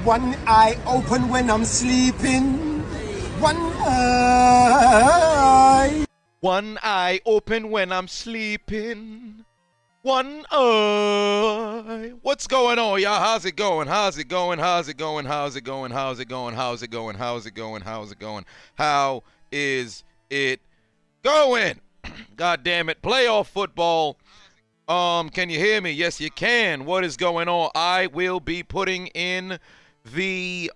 One eye open when I'm sleeping. One eye. One eye open when I'm sleeping. One eye. What's going on, y'all? How's it going? How's it going? How's it going? How's it going? How's it going? How's it going? How's it going? How's it going? How is it going? God damn it. Playoff football. Can you hear me? Yes, you can. What is going on? I will be putting in the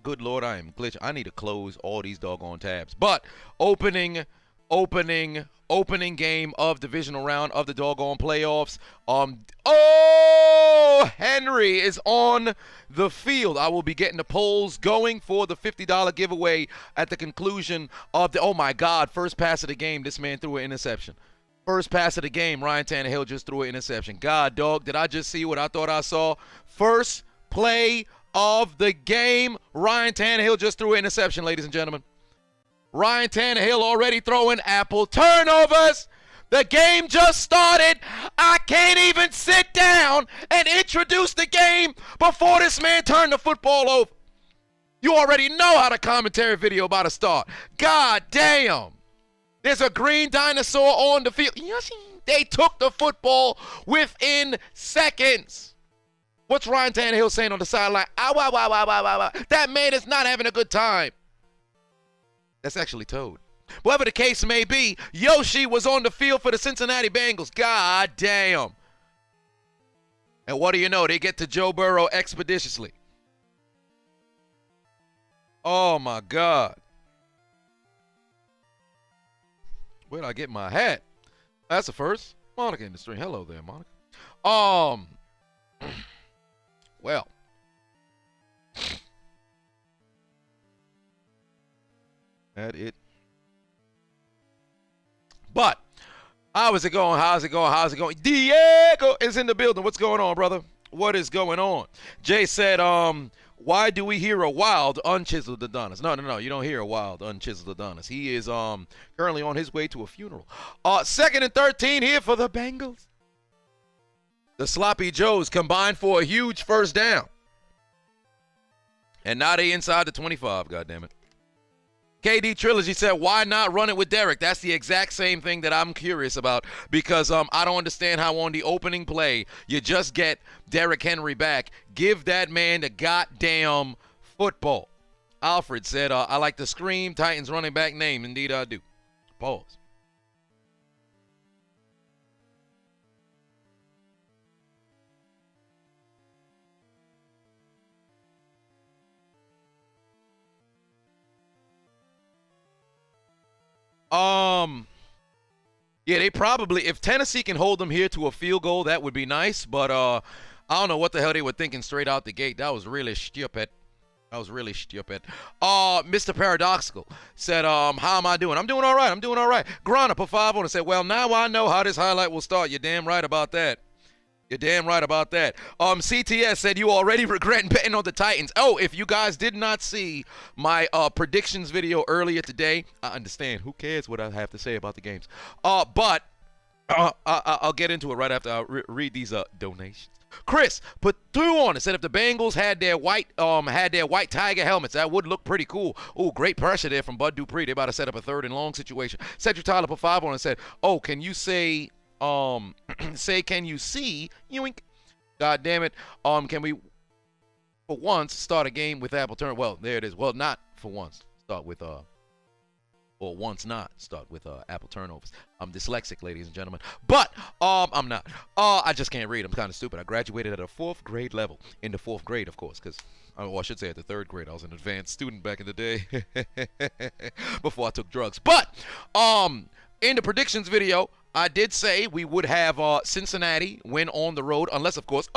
good Lord, I am glitching. I need to close all these doggone tabs. But opening game of divisional round of the doggone playoffs. Henry is on the field. I will be getting the polls going for the $50 giveaway at the conclusion of the, oh my God, first pass of the game. This man threw an interception. First pass of the game, Ryan Tannehill just threw an interception. God, dog, did I just see what I thought I saw? First play of the game, Ryan Tannehill just threw an interception, ladies and gentlemen. Ryan Tannehill already throwing apple turnovers. The game just started. I can't even sit down and introduce the game before this man turned the football over. You already know how the commentary video about to start. God damn. There's a green dinosaur on the field. They took the football within seconds. What's Ryan Tannehill saying on the sideline? Ow, ow, ow, ow, ow, ow. That man is not having a good time. That's actually Toad. Whatever the case may be, Yoshi was on the field for the Cincinnati Bengals. God damn. And what do you know? They get to Joe Burrow expeditiously. Oh, my God. Where'd I get my hat? That's the first. Monica in the stream. Hello there, Monica. Well. That it. But, how's it going? How's it going? How's it going? Diego is in the building. What's going on, brother? What is going on? Jay said, why do we hear a wild, unchiseled Adonis? No. You don't hear a wild, unchiseled Adonis. He is currently on his way to a funeral. 2nd and 13 here for the Bengals. The Sloppy Joes combined for a huge first down. And now they inside the 25, goddammit. KD Trilogy said, why not run it with Derek? That's the exact same thing that I'm curious about because I don't understand how on the opening play you just get Derrick Henry back. Give that man the goddamn football. Alfred said, I like to scream Titans running back name. Indeed I do. Pause. Yeah, they probably, if Tennessee can hold them here to a field goal, that would be nice. But I don't know what the hell they were thinking straight out the gate. That was really stupid. Mr. Paradoxical said, how am I doing? I'm doing all right. Grana put 5 on and said, well, now I know how this highlight will start. You're damn right about that. CTS said you already regret betting on the Titans. Oh, if you guys did not see my predictions video earlier today, I understand. Who cares what I have to say about the games? But I'll get into it right after I read these donations. Chris put 2 on and said if the Bengals had their white tiger helmets, that would look pretty cool. Oh, great pressure there from Bud Dupree. They about to set up a 3rd and long situation. Cedric Tyler put 5 on and said, oh, can you say can you see yoink? God damn it. Can we for once start a game with apple turn? Well, there it is. Well, not for once. Start with apple turnovers. I'm dyslexic, ladies and gentlemen. But I'm not. I just can't read. I'm kind of stupid. I graduated at a 4th grade level. In the 4th grade, of course, because I should say at the 3rd grade. I was an advanced student back in the day before I took drugs. But in the predictions video, I did say we would have Cincinnati win on the road, unless, of course,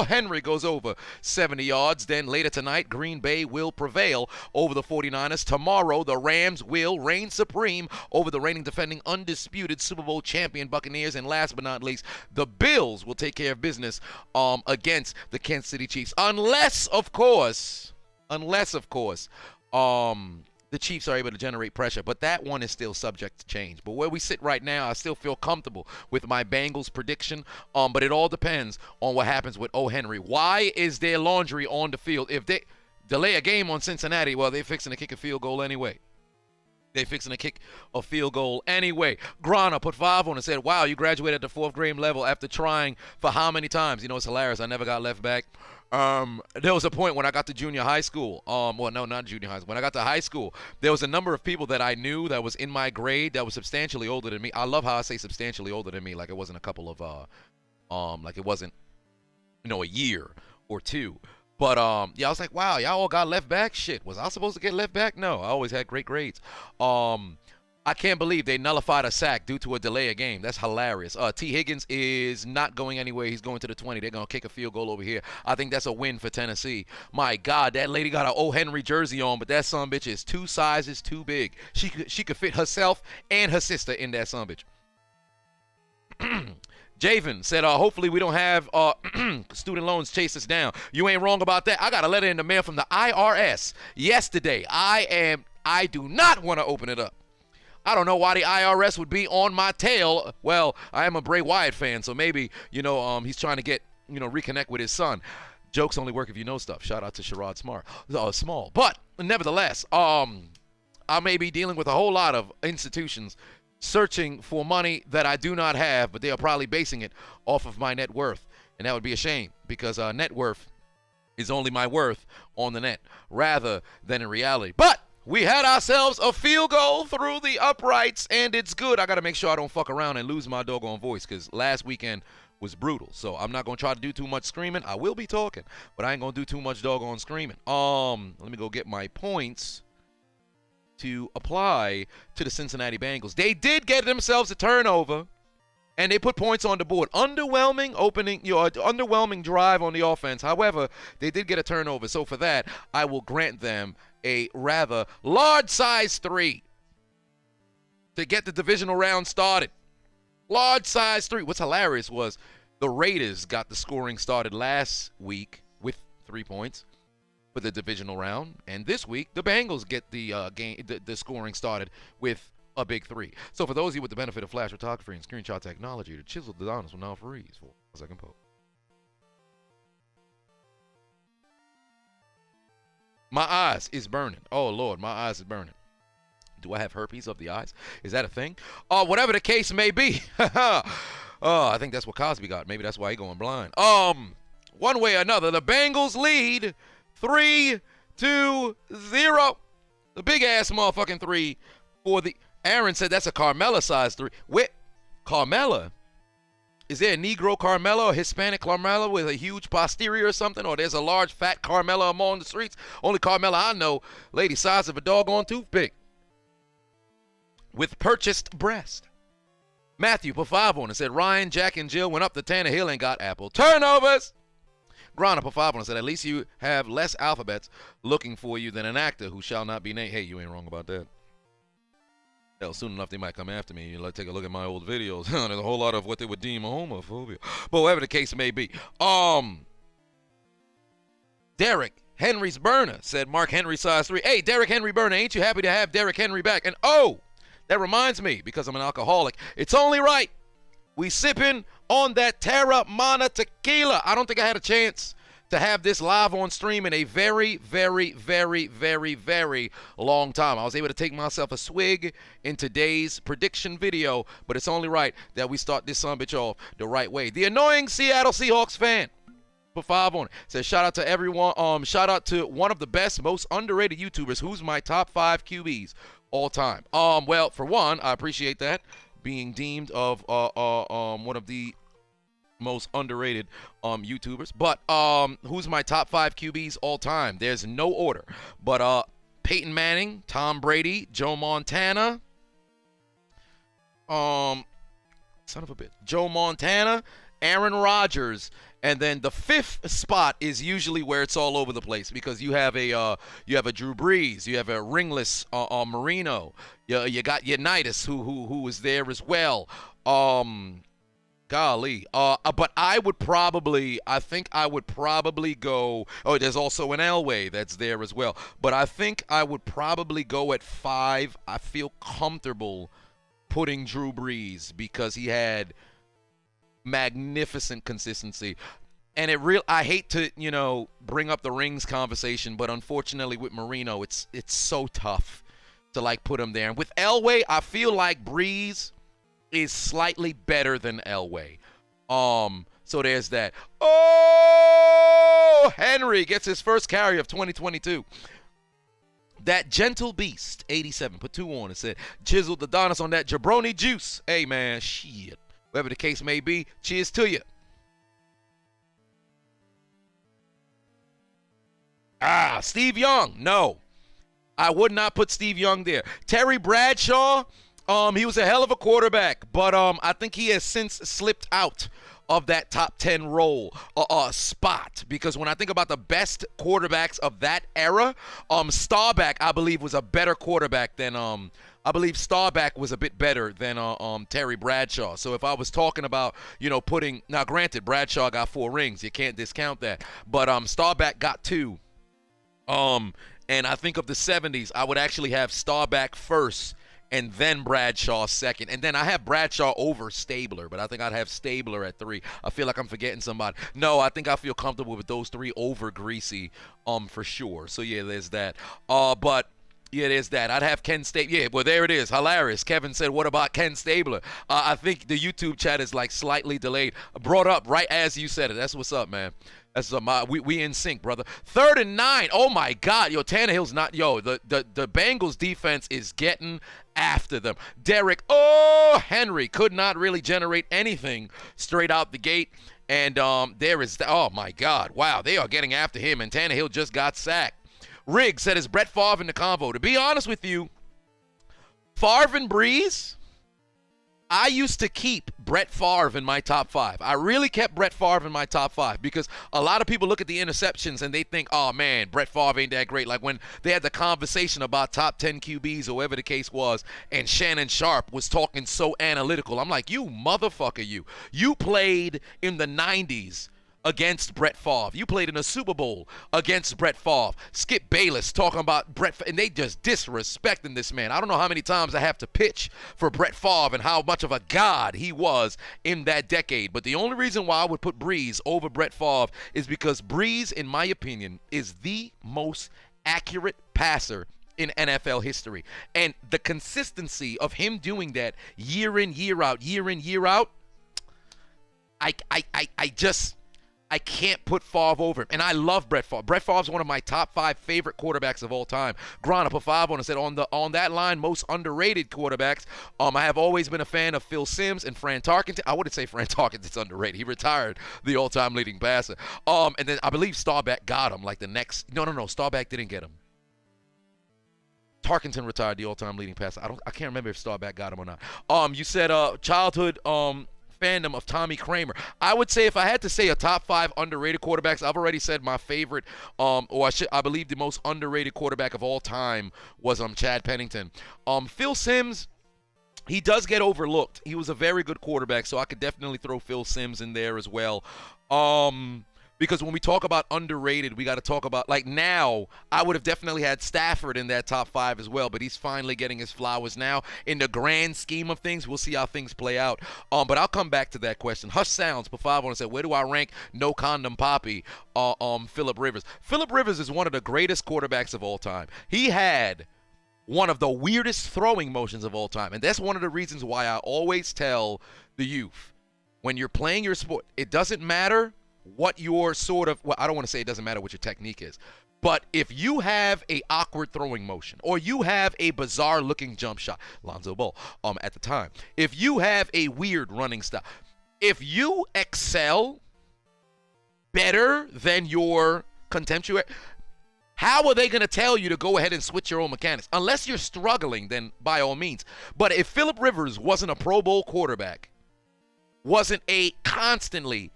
Henry goes over 70 yards. Then later tonight, Green Bay will prevail over the 49ers. Tomorrow, the Rams will reign supreme over the reigning defending undisputed Super Bowl champion Buccaneers. And last but not least, the Bills will take care of business against the Kansas City Chiefs. Unless, of course, the Chiefs are able to generate pressure, but that one is still subject to change. But where we sit right now, I still feel comfortable with my Bengals prediction, but it all depends on what happens with O. Henry. Why is there laundry on the field? If they delay a game on Cincinnati, well, they're fixing to kick a field goal anyway. They fixing to kick a field goal anyway. Grana put 5 on and said, wow, you graduated at the 4th grade level after trying for how many times? You know, it's hilarious. I never got left back. There was a point when I got to junior high school. Well, no, not junior high school. When I got to high school, there was a number of people that I knew that was in my grade that was substantially older than me. I love how I say substantially older than me, like it wasn't a couple of, like it wasn't, you know, a year or two. But, yeah, I was like, wow, y'all all got left back? Shit, was I supposed to get left back? No, I always had great grades. I can't believe they nullified a sack due to a delay of game. That's hilarious. T. Higgins is not going anywhere. He's going to the 20. They're going to kick a field goal over here. I think that's a win for Tennessee. My God, that lady got an O. Henry jersey on, but that sumbitch is 2 sizes too big. She could fit herself and her sister in that sumbitch. Javen said, hopefully we don't have student loans chase us down. You ain't wrong about that. I got a letter in the mail from the IRS yesterday. I do not want to open it up. I don't know why the IRS would be on my tail. Well, I am a Bray Wyatt fan, so maybe, you know, he's trying to get, you know, reconnect with his son. Jokes only work if you know stuff. Shout out to Sherrod Small. But nevertheless, I may be dealing with a whole lot of institutions searching for money that I do not have, but they are probably basing it off of my net worth. And that would be a shame, because net worth is only my worth on the net rather than in reality. But we had ourselves a field goal through the uprights, and it's good. I got to make sure I don't fuck around and lose my doggone voice, because last weekend was brutal. So I'm not going to try to do too much screaming. I will be talking, but I ain't going to do too much doggone screaming. Let me go get my points to apply to the Cincinnati Bengals. They did get themselves a turnover, and they put points on the board. Underwhelming opening, underwhelming drive on the offense. However, they did get a turnover. So for that, I will grant them a rather large size 3 to get the divisional round started. Large size 3. What's hilarious was the Raiders got the scoring started last week with 3 points for the divisional round, and this week the Bengals get the the scoring started with a big 3. So for those of you with the benefit of flash photography and screenshot technology, the chiseled Adonis will now freeze for a second post. My eyes is burning. Oh Lord, my eyes is burning. Do I have herpes of the eyes? Is that a thing? Whatever the case may be. I think that's what Cosby got. Maybe that's why he going blind. One way or another, the Bengals lead 3-0. The big ass motherfucking 3 for the. Aaron said that's a Carmella size 3. Wait, Carmella? Is there a Negro Carmella or Hispanic Carmella with a huge posterior or something? Or there's a large fat Carmella among the streets? Only Carmella I know, lady size of a doggone toothpick with purchased breast. Matthew put 5 on and said Ryan, Jack, and Jill went up to Tannehill and got apple turnovers. Grana put 5 on and said at least you have less alphabets looking for you than an actor who shall not be named. Hey, you ain't wrong about that. Hell, soon enough they might come after me. Like, take a look at my old videos. There's a whole lot of what they would deem a homophobia. But whatever the case may be. Derek Henry's burner said Mark Henry size 3. Hey, Derek Henry burner, ain't you happy to have Derek Henry back? And that reminds me, because I'm an alcoholic, it's only right we sipping on that Terramana tequila. I don't think I had a chance to have this live on stream in a very, very, very, very, very long time. I was able to take myself a swig in today's prediction video, but it's only right that we start this sumbitch off the right way. The annoying Seattle Seahawks fan put 5 on it. Says shout out to everyone. Shout out to one of the best, most underrated YouTubers. Who's my top 5 QBs all time? Well, for one, I appreciate that being deemed of one of the most underrated YouTubers. But who's my top 5 QBs all time? There's no order. But Peyton Manning, Tom Brady, Joe Montana, son of a bitch, Joe Montana, Aaron Rodgers, and then the 5th spot is usually where it's all over the place because you have a Drew Brees, you have a ringless Marino, you got Unitas who was there as well. golly. But I think I would probably go. Oh, there's also an Elway that's there as well. But I think I would probably go at 5. I feel comfortable putting Drew Brees because he had magnificent consistency. And I hate to, bring up the rings conversation, but unfortunately with Marino, it's so tough to like put him there. And with Elway, I feel like Brees is slightly better than Elway. So there's that. Oh, Henry gets his first carry of 2022. That gentle beast, 87, put 2 on and said, chiseled Adonis on that jabroni juice. Hey, man, shit. Whatever the case may be, cheers to you. Steve Young. No, I would not put Steve Young there. Terry Bradshaw, he was a hell of a quarterback, but I think he has since slipped out of that top 10 role spot, because when I think about the best quarterbacks of that era, Staubach, I believe, was a better quarterback than Staubach was a bit better than Terry Bradshaw. So if I was talking about, putting, now granted, Bradshaw got 4 rings, you can't discount that, but Staubach got 2. And I think of the 70s, I would actually have Staubach first and then Bradshaw second. And then I have Bradshaw over Stabler, but I think I'd have Stabler at 3. I feel like I'm forgetting somebody. No, I think I feel comfortable with those 3 over Greasy, for sure. So yeah, there's that. But yeah, there's that. I'd have Ken Stabler. Yeah, well, there it is. Hilarious. Kevin said, what about Ken Stabler? I think the YouTube chat is like slightly delayed. Brought up right as you said it. That's what's up, man. That's we in sync, brother. 3rd and 9. Oh my God, Tannehill's not. The Bengals defense is getting after them. Derek Henry could not really generate anything straight out the gate, and there is. Oh my God, wow, they are getting after him, and Tannehill just got sacked. Riggs said, "Is Brett Favre in the convo?" To be honest with you, Favre and Brees, I used to keep Brett Favre in my top 5. I really kept Brett Favre in my top 5 because a lot of people look at the interceptions and they think, oh, man, Brett Favre ain't that great. Like when they had the conversation about top 10 QBs or whatever the case was, and Shannon Sharp was talking so analytical. I'm like, you motherfucker, you. You played in the 90s against Brett Favre. You played in a Super Bowl against Brett Favre. Skip Bayless talking about Brett Favre, and they just disrespecting this man. I don't know how many times I have to pitch for Brett Favre and how much of a god he was in that decade. But the only reason why I would put Brees over Brett Favre is because Brees, in my opinion, is the most accurate passer in NFL history. And the consistency of him doing that year in, year out, I can't put Favre over him. And I love Brett Favre. Brett Favre's one of my top 5 favorite quarterbacks of all time. Grana put 5 on and said, on that line, most underrated quarterbacks, I have always been a fan of Phil Simms and Fran Tarkenton. I wouldn't say Fran Tarkenton's underrated. He retired the all-time leading passer. And then I believe Staubach got him like the next. No. Staubach didn't get him. Tarkenton retired the all-time leading passer. I can't remember if Staubach got him or not. You said childhood fandom of Tommy Kramer. I would say if I had to say a top 5 underrated quarterbacks, I've already said my favorite, I believe the most underrated quarterback of all time was Chad Pennington. Phil Simms, he does get overlooked. He was a very good quarterback, so I could definitely throw Phil Simms in there as well. Because when we talk about underrated, we got to talk about, like now, I would have definitely had Stafford in that top 5 as well, but he's finally getting his flowers now. In the grand scheme of things, we'll see how things play out. But I'll come back to that question. Hush Sounds, for 5 on, said, where do I rank No Condom Poppy, Phillip Rivers? Phillip Rivers is one of the greatest quarterbacks of all time. He had one of the weirdest throwing motions of all time, and that's one of the reasons why I always tell the youth, when you're playing your sport, it doesn't matter what your I don't want to say it doesn't matter what your technique is, but if you have a awkward throwing motion or you have a bizarre looking jump shot, Lonzo Ball at the time, if you have a weird running style, if you excel better than your contemporary, how are they going to tell you to go ahead and switch your own mechanics? Unless you're struggling, then by all means. But if Phillip Rivers wasn't a Pro Bowl quarterback, wasn't a constantly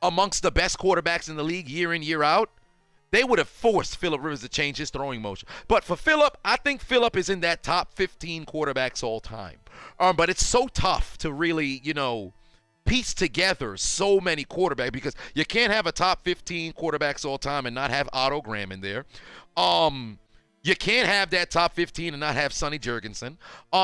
amongst the best quarterbacks in the league year in, year out, they would have forced Phillip Rivers to change his throwing motion. But for Phillip, I think Phillip is in that top 15 quarterbacks all time. But it's so tough to really, piece together so many quarterbacks, because you can't have a top 15 quarterbacks all time and not have Otto Graham in there. You can't have that top 15 and not have Sonny Jurgensen.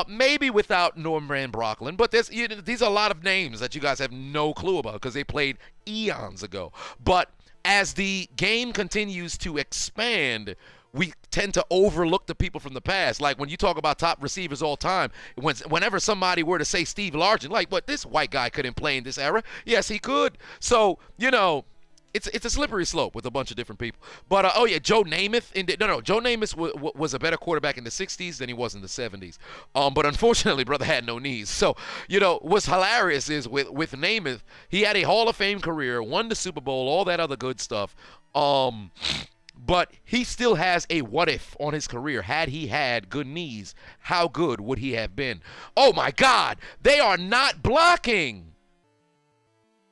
Maybe without Norman Brocklin, but these are a lot of names that you guys have no clue about because they played eons ago. But as the game continues to expand, we tend to overlook the people from the past. Like when you talk about top receivers all time, whenever somebody were to say Steve Largent, like, what, this white guy couldn't play in this era? Yes, he could. So, it's a slippery slope with a bunch of different people. But, Joe Namath. Joe Namath was a better quarterback in the 60s than he was in the 70s. But unfortunately, brother had no knees. So, what's hilarious is with Namath, he had a Hall of Fame career, won the Super Bowl, all that other good stuff. But he still has a what if on his career. Had he had good knees, how good would he have been? Oh, my God. They are not blocking.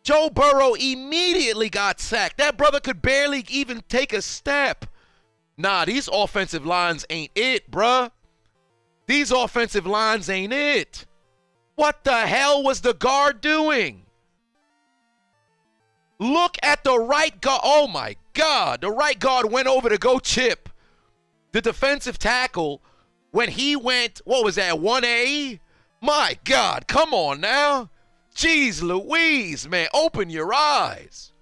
Joe Burrow immediately got sacked. That brother could barely even take a step. Nah, these offensive lines ain't it, bruh. These offensive lines ain't it. What the hell was the guard doing? Look at the right guard. Oh, my God. The right guard went over to go chip the defensive tackle when he went, what was that, 1A? My God, come on now. Jeez Louise, man, open your eyes.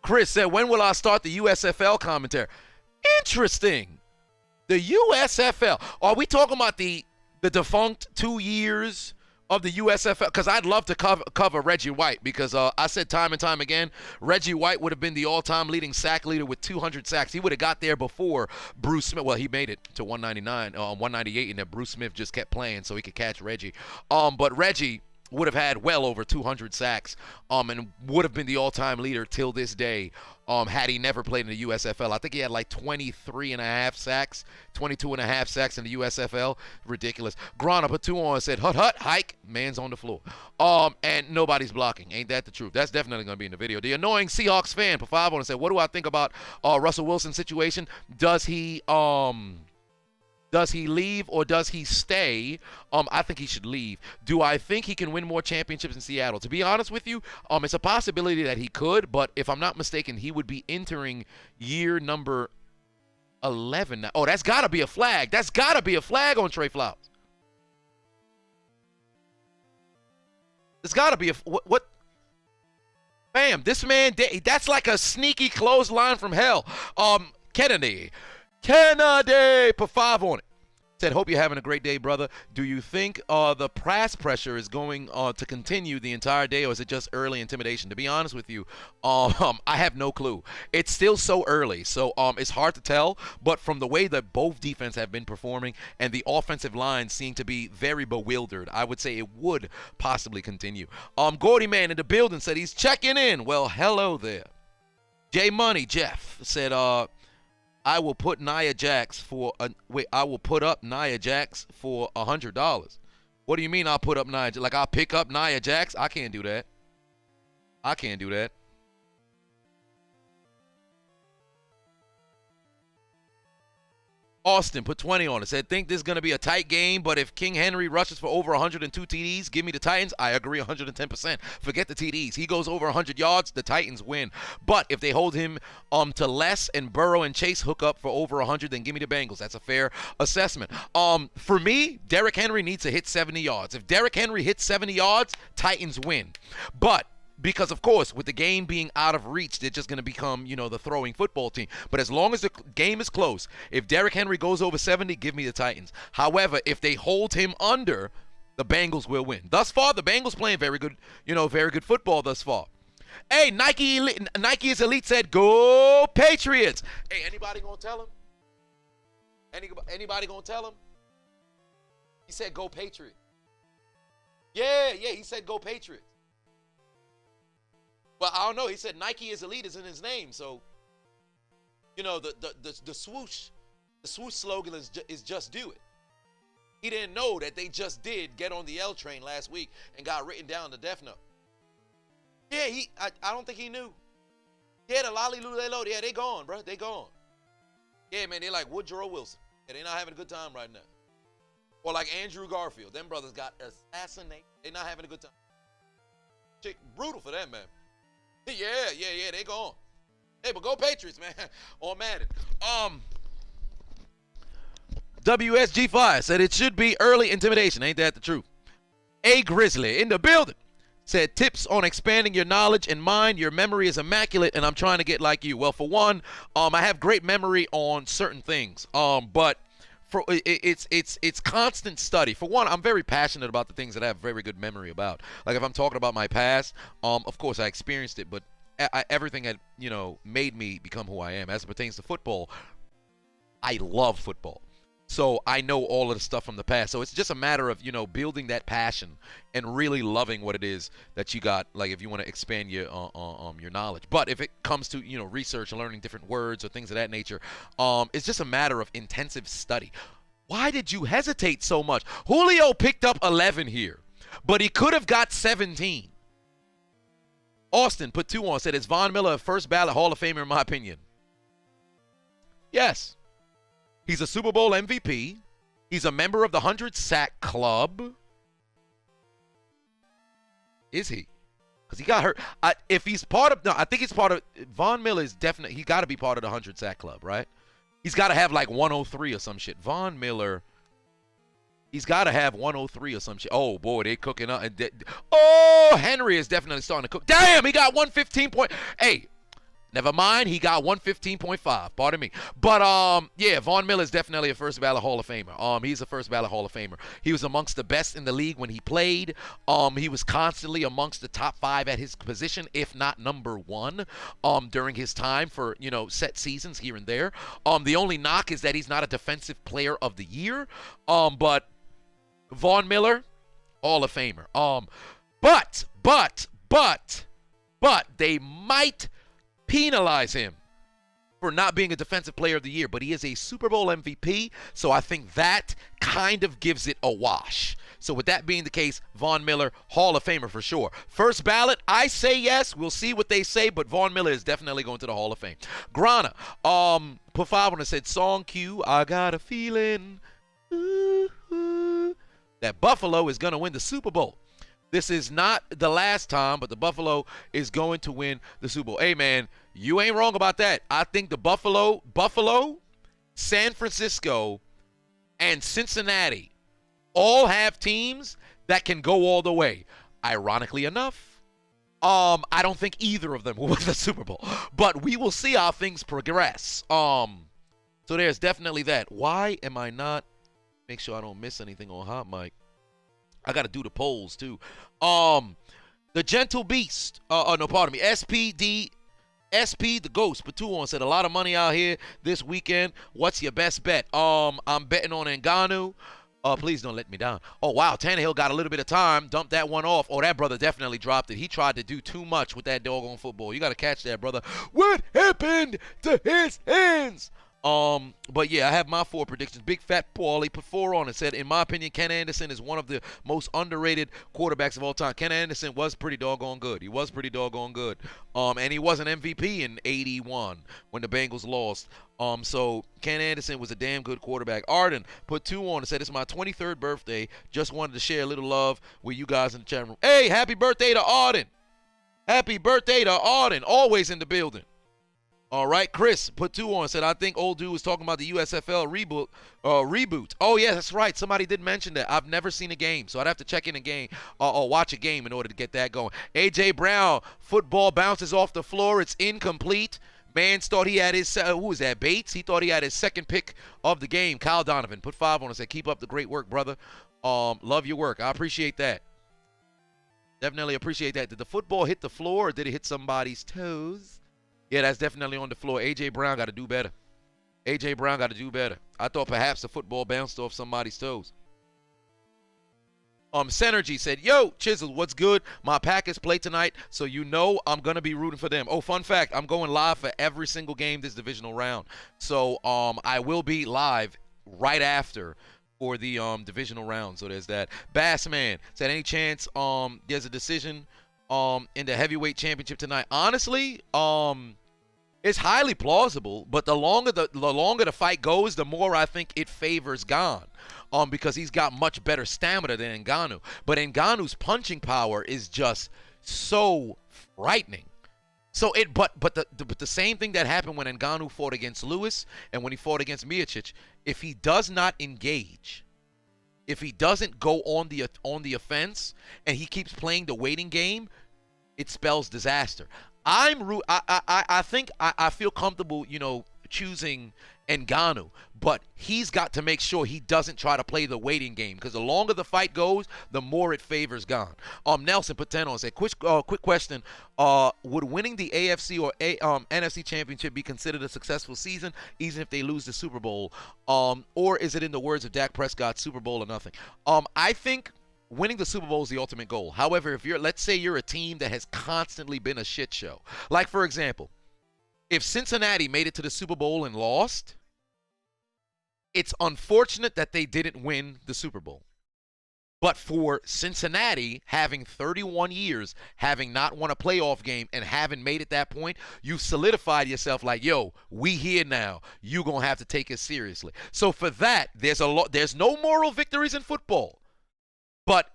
Chris said, when will I start the USFL commentary? Interesting. The USFL. Are we talking about the defunct 2 years of the USFL? Because I'd love to cover Reggie White, because I said time and time again, Reggie White would have been the all-time leading sack leader with 200 sacks. He would have got there before Bruce Smith. Well, he made it to 198, and then Bruce Smith just kept playing so he could catch Reggie. But Reggie would have had well over 200 sacks and would have been the all-time leader till this day had he never played in the USFL. I think he had like 23 and a half sacks, 22 and a half sacks in the USFL. Ridiculous. Grana put 2 on and said, hut, hike, man's on the floor. And nobody's blocking. Ain't that the truth? That's definitely going to be in the video. The annoying Seahawks fan put 5 on and said, what do I think about Russell Wilson's situation? Does he leave or does he stay? I think he should leave. Do I think he can win more championships in Seattle? To be honest with you, it's a possibility that he could, but if I'm not mistaken, he would be entering year number 11 now. Oh, that's got to be a flag. That's got to be a flag on Trey Flowers. There's got to be what? Bam, this man, that's like a sneaky clothesline from hell. Kennedy, put 5 on it. Said, hope you're having a great day, brother. Do you think the press pressure is going to continue the entire day, or is it just early intimidation? To be honest with you, I have no clue. It's still so early, so it's hard to tell. But from the way that both defense have been performing and the offensive line seem to be very bewildered, I would say it would possibly continue. Gordy Man in the building said he's checking in. Well, hello there. J Money Jeff said, I will put Nia Jax for I will put up Nia Jax for $100. What do you mean I'll put up Nia? Like I'll pick up Nia Jax? I can't do that. I can't do that. Austin put 20 on it. Said, think this is going to be a tight game, but if King Henry rushes for over 102 TDs, give me the Titans. I agree 110%. Forget the TDs. He goes over 100 yards, the Titans win. But if they hold him to less and Burrow and Chase hook up for over 100, then give me the Bengals. That's a fair assessment. For me, Derrick Henry needs to hit 70 yards. If Derrick Henry hits 70 yards, Titans win. But because, of course, with the game being out of reach, they're just going to become, the throwing football team. But as long as the game is close, if Derrick Henry goes over 70, give me the Titans. However, if they hold him under, the Bengals will win. Thus far, the Bengals playing very good, very good football thus far. Hey, Nike is Elite said, go Patriots. Hey, anybody going to tell him? Anybody going to tell him? He said, go Patriots. Yeah, he said, go Patriots. But I don't know. He said Nike is Elite is in his name. So, the swoosh slogan is just do it. He didn't know that they just did get on the L train last week and got written down to Death Note. Yeah, I don't think he knew. Yeah, the Lolly Lulelo, yeah, they gone, bro. They gone. Yeah, man, they like Woodrow Wilson. Yeah, they not having a good time right now. Or like Andrew Garfield. Them brothers got assassinated. They not having a good time. Brutal for them, man. Yeah, they gone. Hey, but go Patriots, man. On Madden. WSG Fire said it should be early intimidation. Ain't that the truth? A Grizzly in the building said tips on expanding your knowledge and mind. Your memory is immaculate, and I'm trying to get like you. Well, for one, I have great memory on certain things, but for it's constant study. For one, I'm very passionate about the things that I have very good memory about. Like if I'm talking about my past, of course I experienced it, but everything had made me become who I am. As it pertains to football, I love football. So I know all of the stuff from the past. So it's just a matter of, building that passion and really loving what it is that you got. Like if you want to expand your knowledge. But if it comes to, research and learning different words or things of that nature, it's just a matter of intensive study. Why did you hesitate so much? Julio picked up 11 here, but he could have got 17. Austin put 2 on, said, is Von Miller a first ballot Hall of Famer in my opinion? Yes. He's a Super Bowl MVP. He's a member of the 100-sack club. Is he? Because he got hurt. If he's part of, no, I think he's part of, Von Miller is definitely, he got to be part of the 100-sack club, right? He's got to have like 103 or some shit. Von Miller, he's got to have 103 or some shit. Oh, boy, they cooking up. Henry is definitely starting to cook. Damn, he got 115 point. Hey. Never mind, he got 115.5. Pardon me. But, yeah, Von Miller is definitely a first ballot Hall of Famer. He's a first ballot Hall of Famer. He was amongst the best in the league when he played. He was constantly amongst the top 5 at his position, if not number 1, during his time for, set seasons here and there. The only knock is that he's not a defensive player of the year. But Von Miller, Hall of Famer. But they might penalize him for not being a defensive player of the year, but he is a Super Bowl MVP, so I think that kind of gives it a wash. So with that being the case, Von Miller, Hall of Famer for sure. First ballot, I say yes. We'll see what they say, but Von Miller is definitely going to the Hall of Fame. Grana, put 5 on it, said, song cue, I got a feeling that Buffalo is going to win the Super Bowl. This is not the last time, but the Buffalo is going to win the Super Bowl. Hey, man, you ain't wrong about that. I think the Buffalo, San Francisco, and Cincinnati all have teams that can go all the way. Ironically enough, I don't think either of them will win the Super Bowl. But we will see how things progress. So there's definitely that. Why am I not? Make sure I don't miss anything on Hot Mic. I got to do the polls, too. The Gentle Beast. No, pardon me. SP the Ghost. Put 2 on. Said a lot of money out here this weekend. What's your best bet? I'm betting on Ngannou. Please don't let me down. Oh, wow. Tannehill got a little bit of time. Dumped that one off. Oh, that brother definitely dropped it. He tried to do too much with that doggone football. You got to catch that, brother. What happened to his hands? But yeah, I have my 4 predictions. Big Fat Paulie put 4 on and said, in my opinion, Ken Anderson is one of the most underrated quarterbacks of all time. Ken Anderson was pretty doggone good. He was pretty doggone good. And he was an MVP in 81 when the Bengals lost. So Ken Anderson was a damn good quarterback. Arden put 2 on and said, it's my 23rd birthday. Just wanted to share a little love with you guys in the chat room. Hey, happy birthday to Arden. Happy birthday to Arden. Always in the building. All right, Chris put 2 on, said, I think old dude was talking about the USFL reboot. Oh, yeah, that's right. Somebody did mention that. I've never seen a game, so I'd have to check in a game or watch a game in order to get that going. A.J. Brown, football bounces off the floor. It's incomplete. Mans thought he had his, who was that, Bates? He thought he had his second pick of the game. Kyle Donovan put 5 on and said, keep up the great work, brother. Love your work. I appreciate that. Definitely appreciate that. Did the football hit the floor or did it hit somebody's toes? Yeah, that's definitely on the floor. A.J. Brown got to do better. A.J. Brown got to do better. I thought perhaps the football bounced off somebody's toes. Synergy said, yo, Chisel, what's good? My Packers play tonight, so you know I'm going to be rooting for them. Oh, fun fact, I'm going live for every single game this divisional round. So I will be live right after for the divisional round. So there's that. Bassman said, any chance there's a decision in the heavyweight championship tonight? Honestly, it's highly plausible, but the longer the fight goes, the more I think it favors Gane, because he's got much better stamina than Ngannou. But Ngannou's punching power is just so frightening. So but the same thing that happened when Ngannou fought against Lewis and when he fought against Miocic, if he does not engage, if he doesn't go on the offense and he keeps playing the waiting game, it spells disaster. I think I feel comfortable, choosing Ngannou, but he's got to make sure he doesn't try to play the waiting game, because the longer the fight goes, the more it favors Gane. Nelson Pateno said, quick question: would winning the AFC or NFC championship be considered a successful season, even if they lose the Super Bowl? Or is it, in the words of Dak Prescott, Super Bowl or nothing? I think winning the Super Bowl is the ultimate goal. However, if let's say you're a team that has constantly been a shit show, like for example, if Cincinnati made it to the Super Bowl and lost, it's unfortunate that they didn't win the Super Bowl. But for Cincinnati, having 31 years, having not won a playoff game and having made it that point, you solidified yourself like, yo, we here now. You're going to have to take it seriously. So for that, there's no moral victories in football. But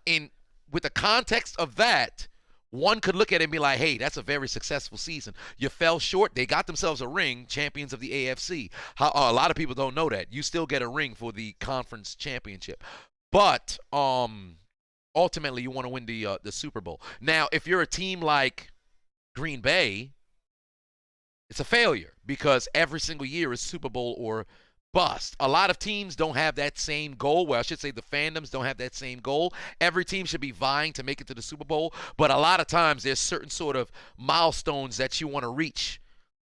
with the context of that, one could look at it and be like, hey, that's a very successful season. You fell short. They got themselves a ring, champions of the AFC. A lot of people don't know that. You still get a ring for the conference championship. But ultimately, you want to win the Super Bowl. Now, if you're a team like Green Bay, it's a failure because every single year is Super Bowl or bust. A lot of teams don't have that same goal. Well, I should say the fandoms don't have that same goal. Every team should be vying to make it to the Super Bowl, but a lot of times there's certain sort of milestones that you want to reach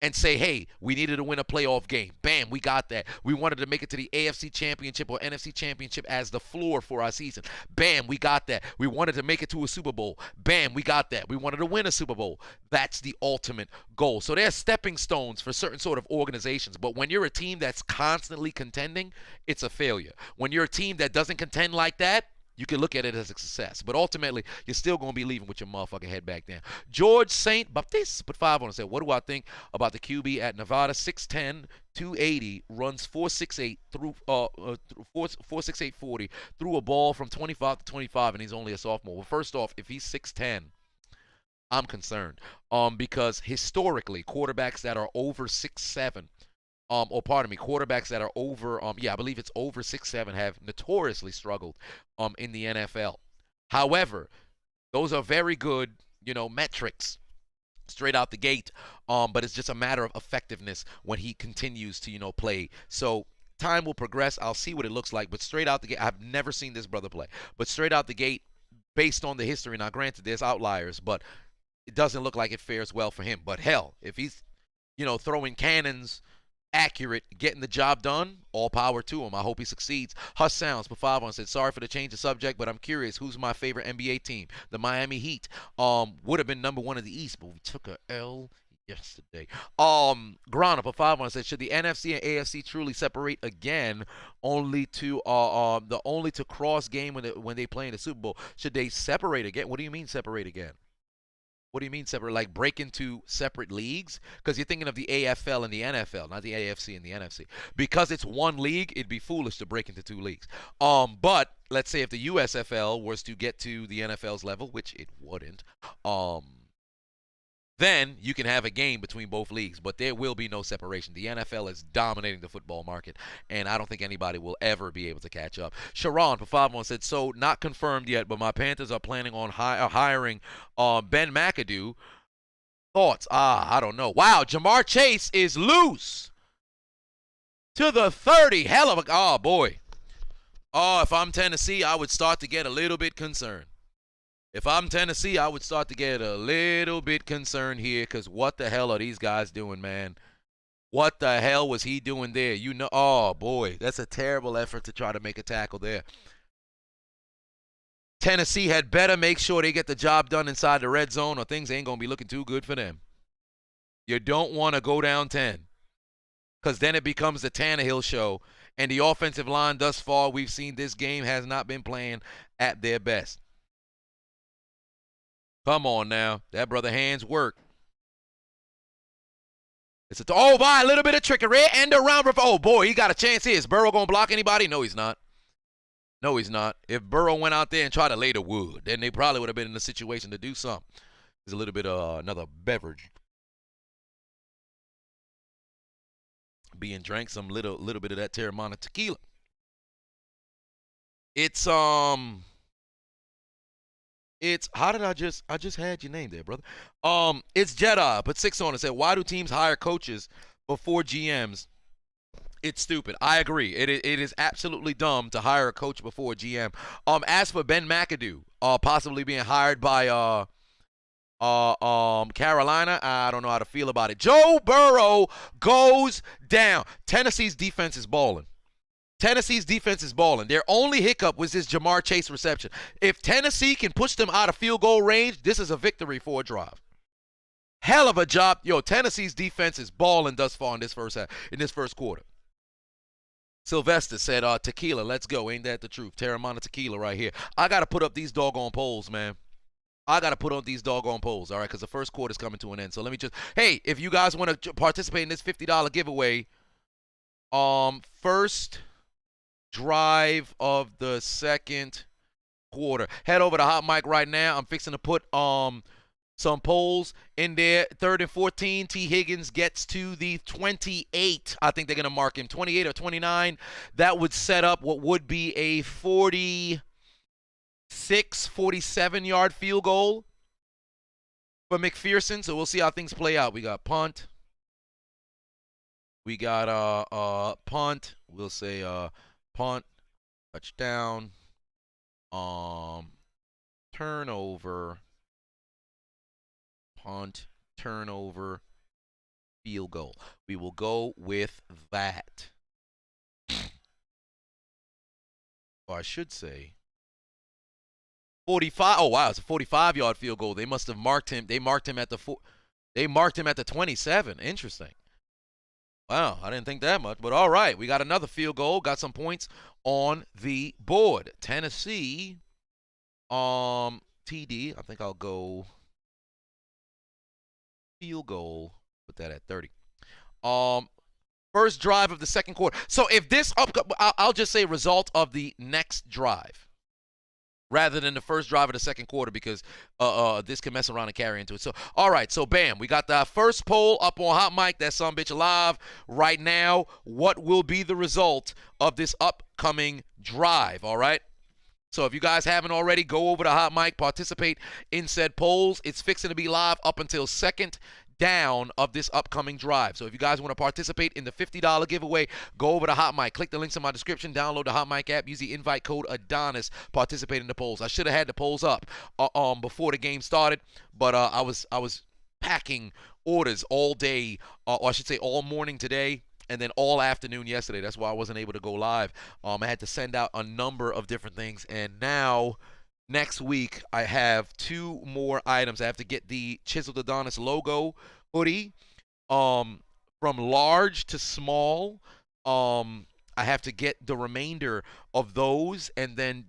and say, hey, we needed to win a playoff game. Bam, we got that. We wanted to make it to the AFC Championship or NFC Championship as the floor for our season. Bam, we got that. We wanted to make it to a Super Bowl. Bam, we got that. We wanted to win a Super Bowl. That's the ultimate goal. So there's stepping stones for certain sort of organizations. But when you're a team that's constantly contending, it's a failure. When you're a team that doesn't contend like that, you can look at it as a success. But ultimately, you're still going to be leaving with your motherfucking head back down. George St. Baptiste put 5 on and said, what do I think about the QB at Nevada? 6'10", 280, runs 4.68 through 4.68 40, threw a ball from 25 to 25, and he's only a sophomore. Well, first off, if he's 6'10", I'm concerned. Because historically, quarterbacks that are over 6'7", quarterbacks that are over, I believe it's over 6'7", have notoriously struggled in the NFL. However, those are very good, metrics straight out the gate, but it's just a matter of effectiveness when he continues to, play. So time will progress. I'll see what it looks like, but straight out the gate, I've never seen this brother play, but straight out the gate, based on the history, now granted, there's outliers, but it doesn't look like it fares well for him. But hell, if he's, throwing cannons, accurate, getting the job done, all power to him. I hope he succeeds. Huss Sounds, for 5 on, said, sorry for the change of subject, but I'm curious, who's my favorite NBA team? The Miami Heat. Would have been number 1 in the East, but we took a L yesterday. Grana, for 5 on, said, should the NFC and AFC truly separate again, only to cross game when they play in the Super Bowl? Should they separate again? What do you mean separate again? What do you mean separate? Like break into separate leagues? Because you're thinking of the AFL and the NFL, not the AFC and the NFC. Because it's one league, it'd be foolish to break into 2 leagues. But let's say if the USFL was to get to the NFL's level, which it wouldn't, then you can have a game between both leagues, but there will be no separation. The NFL is dominating the football market, and I don't think anybody will ever be able to catch up. Sharon, for 5 on, said, so not confirmed yet, but my Panthers are planning on hiring Ben McAdoo. Thoughts? I don't know. Wow, Jamar Chase is loose to the 30. Hell of a, oh, boy. Oh, if I'm Tennessee, I would start to get a little bit concerned. If I'm Tennessee, I would start to get a little bit concerned here, because what the hell are these guys doing, man? What the hell was he doing there? Oh, boy, that's a terrible effort to try to make a tackle there. Tennessee had better make sure they get the job done inside the red zone, or things ain't going to be looking too good for them. You don't want to go down 10, because then it becomes the Tannehill show, and the offensive line thus far we've seen this game has not been playing at their best. Come on now. That brother hands work. It's by a little bit of trickery and around. Oh, boy, he got a chance here. Is Burrow going to block anybody? No, he's not. No, he's not. If Burrow went out there and tried to lay the wood, then they probably would have been in a situation to do something. There's a little bit of another beverage being drank. Some little bit of that Terramana tequila. It's It's how did I just had your name there, brother. It's Jedi. Put 6 on it. Said, why do teams hire coaches before GMs? It's stupid. I agree. It is absolutely dumb to hire a coach before a GM. As for Ben McAdoo, possibly being hired by Carolina, I don't know how to feel about it. Joe Burrow goes down. Tennessee's defense is balling. Tennessee's defense is balling. Their only hiccup was this Jamar Chase reception. If Tennessee can push them out of field goal range, this is a victory for a drive. Hell of a job. Yo, Tennessee's defense is balling thus far in this first quarter. Sylvester said, tequila, let's go. Ain't that the truth? Terramana tequila right here. I got to put up these doggone polls, man. I got to put on these doggone polls, all right, because the first quarter's coming to an end. So let me just, hey, if you guys want to participate in this $50 giveaway, first drive of the second quarter. Head over to Hot Mic right now. I'm fixing to put some polls in there. 3rd and 14. T. Higgins gets to the 28. I think they're going to mark him 28 or 29. That would set up what would be a 47-yard field goal for McPherson. So we'll see how things play out. We got punt. We got punt. We'll say punt, touchdown, turnover, punt, turnover, field goal. We will go with that. Or I should say 45. Oh wow, it's a 45-yard field goal. They must have marked him. They marked him at the 27. Interesting. Wow, I didn't think that much, but all right. We got another field goal. Got some points on the board. Tennessee, TD. I think I'll go field goal. Put that at 30. First drive of the second quarter. So if this I'll just say result of the next drive, rather than the first drive of the second quarter, because this can mess around and carry into it. So, all right, so bam, we got the first poll up on Hot Mic. That sumbitch live right now. What will be the result of this upcoming drive, all right? So if you guys haven't already, go over to Hot Mic, participate in said polls. It's fixing to be live up until second down of this upcoming drive. So if you guys want to participate in the $50 giveaway, go over to Hot Mic. Click the links in my description. Download the Hot Mic app. Use the invite code Adonis. Participate in the polls. I should have had the polls up before the game started, but I was packing orders all day, or I should say all morning today, and then all afternoon yesterday. That's why I wasn't able to go live. I had to send out a number of different things, and now next week, I have 2 more items. I have to get the Chiseled Adonis logo hoodie from large to small. I have to get the remainder of those, and then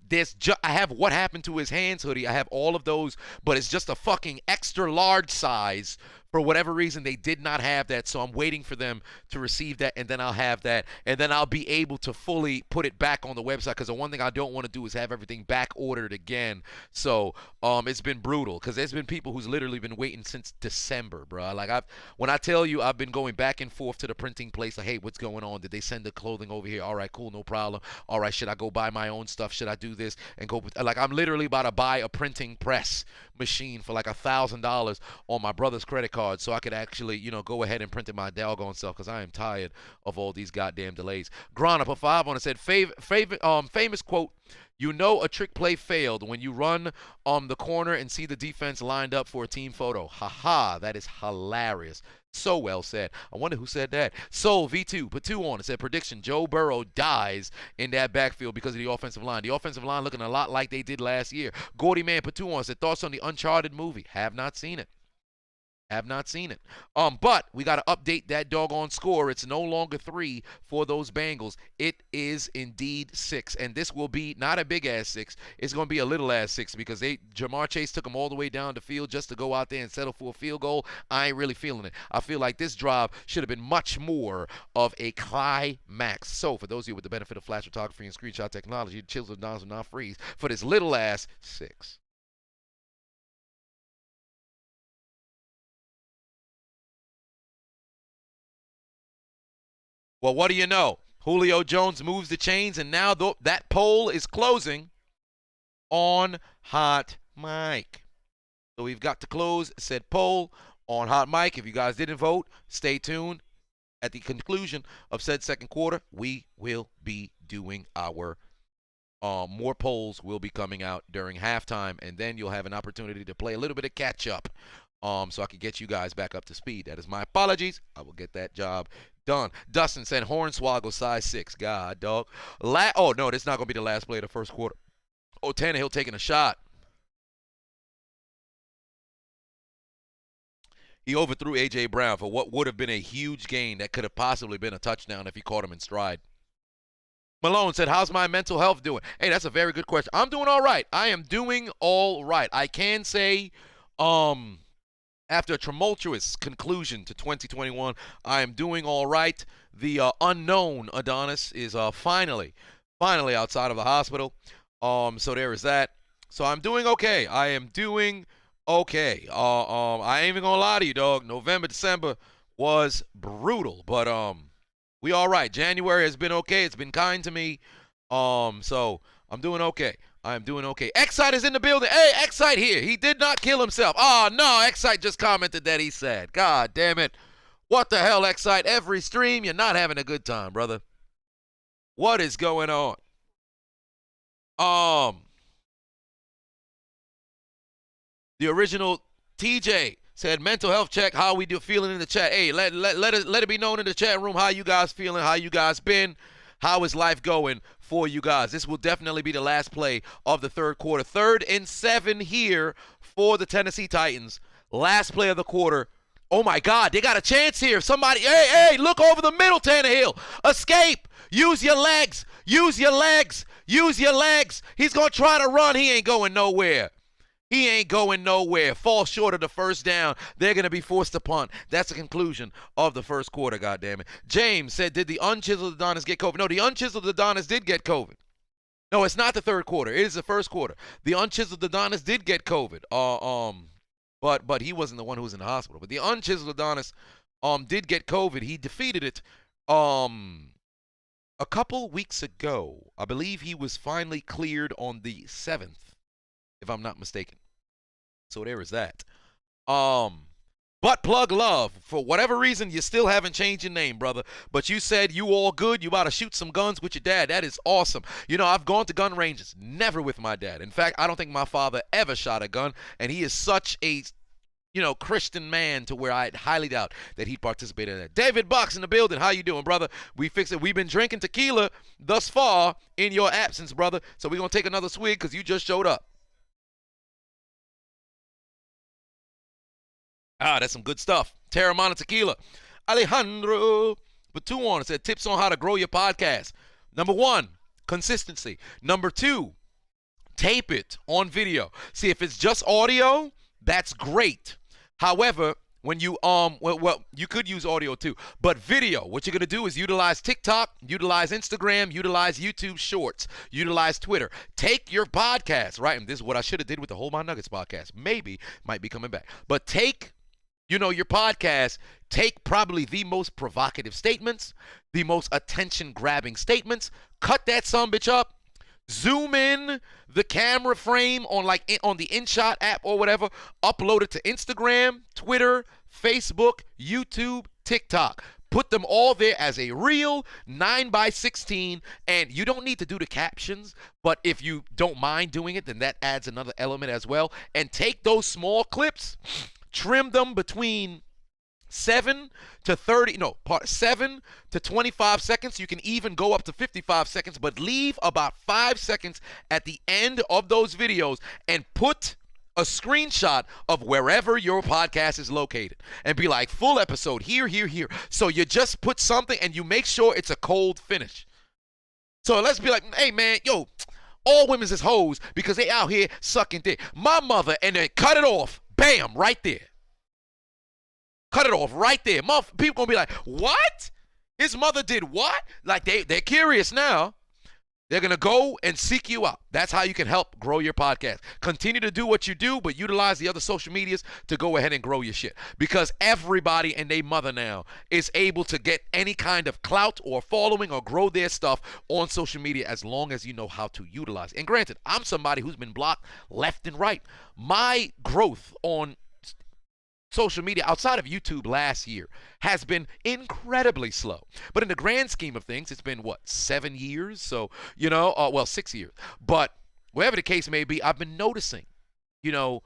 I have What Happened to His Hands hoodie. I have all of those, but it's just a fucking extra large size. For whatever reason, they did not have that, so I'm waiting for them to receive that, and then I'll have that, and then I'll be able to fully put it back on the website, because the one thing I don't want to do is have everything back ordered again. So it's been brutal, because there's been people who's literally been waiting since December, bro. Like, when I tell you I've been going back and forth to the printing place, like, hey, what's going on? Did they send the clothing over here? All right, cool, no problem. All right, should I go buy my own stuff? Should I do this? And go, like, I'm literally about to buy a printing press machine for like $1,000 on my brother's credit card, so I could actually, go ahead and print it my doggone self, because I am tired of all these goddamn delays. Grana put 5 on it. Said, famous quote, "You know a trick play failed when you run on the corner and see the defense lined up for a team photo." Haha, that is hilarious. So well said. I wonder who said that. Soul V2 put 2 on it. Said, prediction, Joe Burrow dies in that backfield because of the offensive line. The offensive line looking a lot like they did last year. Gordy Man put 2 on it. Said, thoughts on the Uncharted movie? Have not seen it. Have not seen it. But we got to update that doggone score. It's no longer 3 for those Bengals. It is indeed 6. And this will be not a big-ass 6. It's going to be a little-ass 6, because Jamar Chase took them all the way down the field just to go out there and settle for a field goal. I ain't really feeling it. I feel like this drive should have been much more of a climax. So for those of you with the benefit of flash photography and screenshot technology, the chills of Dons will not freeze for this little-ass 6. Well, what do you know? Julio Jones moves the chains, and now that poll is closing on Hot Mic. So we've got to close said poll on Hot Mic. If you guys didn't vote, stay tuned. At the conclusion of said second quarter, we will be doing our more polls will be coming out during halftime, and then you'll have an opportunity to play a little bit of catch up so I can get you guys back up to speed. That is my apologies. I will get that job done. Dustin said Hornswoggle size 6. God, dog. Oh, no, this is not going to be the last play of the first quarter. Oh, Tannehill taking a shot. He overthrew A.J. Brown for what would have been a huge gain that could have possibly been a touchdown if he caught him in stride. Malone said, how's my mental health doing? Hey, that's a very good question. I'm doing all right. I am doing all right. I can say after a tumultuous conclusion to 2021, I am doing all right. The unknown Adonis is finally outside of the hospital. So there is that. So I'm doing okay. I am doing okay. I ain't even gonna lie to you, dog. November, December was brutal, but we all right. January has been okay. It's been kind to me. So I'm doing okay. I am doing okay. Excite is in the building. Hey, Excite here. He did not kill himself. Oh, no. Excite just commented that he's sad. God damn it. What the hell, Excite? Every stream, you're not having a good time, brother. What is going on? The original TJ said mental health check. How we do feeling in the chat? Hey, let it be known in the chat room how you guys feeling, how you guys been, how is life going for you guys. This will definitely be the last play of the third quarter. 3rd and 7 here for the Tennessee Titans. Last play of the quarter. Oh my God, they got a chance here. Somebody, hey, look over the middle, Tannehill. Escape. Use your legs. Use your legs. Use your legs. He's gonna try to run. He ain't going nowhere. He ain't going nowhere. Fall short of the first down. They're going to be forced to punt. That's the conclusion of the first quarter, goddammit. James said, did the unchiseled Adonis get COVID? No, the unchiseled Adonis did get COVID. No, it's not the third quarter. It is the first quarter. The unchiseled Adonis did get COVID. But he wasn't the one who was in the hospital. But the unchiseled Adonis did get COVID. He defeated it a couple weeks ago. I believe he was finally cleared on the 7th. If I'm not mistaken. So there is that. Butt plug love. For whatever reason, you still haven't changed your name, brother. But you said you all good. You about to shoot some guns with your dad. That is awesome. You know, I've gone to gun ranges. Never with my dad. In fact, I don't think my father ever shot a gun. And he is such a, Christian man to where I highly doubt that he participated in that. David Box in the building. How you doing, brother? We fixed it. We've been drinking tequila thus far in your absence, brother. So we're going to take another swig because you just showed up. That's some good stuff. Terramana Tequila. Alejandro Batuan said tips on how to grow your podcast. Number 1, consistency. Number 2, tape it on video. See, if it's just audio, that's great. However, when you you could use audio too, but video, what you're going to do is utilize TikTok, utilize Instagram, utilize YouTube Shorts, utilize Twitter. Take your podcast, right? And this is what I should have did with the Hold My Nuggets podcast. Maybe might be coming back. But take your podcast, take probably the most provocative statements, the most attention-grabbing statements, cut that sumbitch up, zoom in the camera frame on the InShot app or whatever, upload it to Instagram, Twitter, Facebook, YouTube, TikTok. Put them all there as a reel, 9x16, and you don't need to do the captions, but if you don't mind doing it, then that adds another element as well. And take those small clips, trim them between 7 to 25 seconds. You can even go up to 55 seconds, but leave about 5 seconds at the end of those videos and put a screenshot of wherever your podcast is located and be like, full episode here. So you just put something and you make sure it's a cold finish. So let's be like, hey man, all women's is hoes because they out here sucking dick. My mother, and then cut it off. Bam, right there. Cut it off right there. People gonna be like, what? His mother did what? Like they're curious now. They're going to go and seek you out. That's how you can help grow your podcast. Continue to do what you do, but utilize the other social medias to go ahead and grow your shit. Because everybody and their mother now is able to get any kind of clout or following or grow their stuff on social media as long as you know how to utilize it. And granted, I'm somebody who's been blocked left and right. My growth on social media outside of YouTube last year has been incredibly slow. But in the grand scheme of things, it's been, 7 years? So, 6 years. But whatever the case may be, I've been noticing, the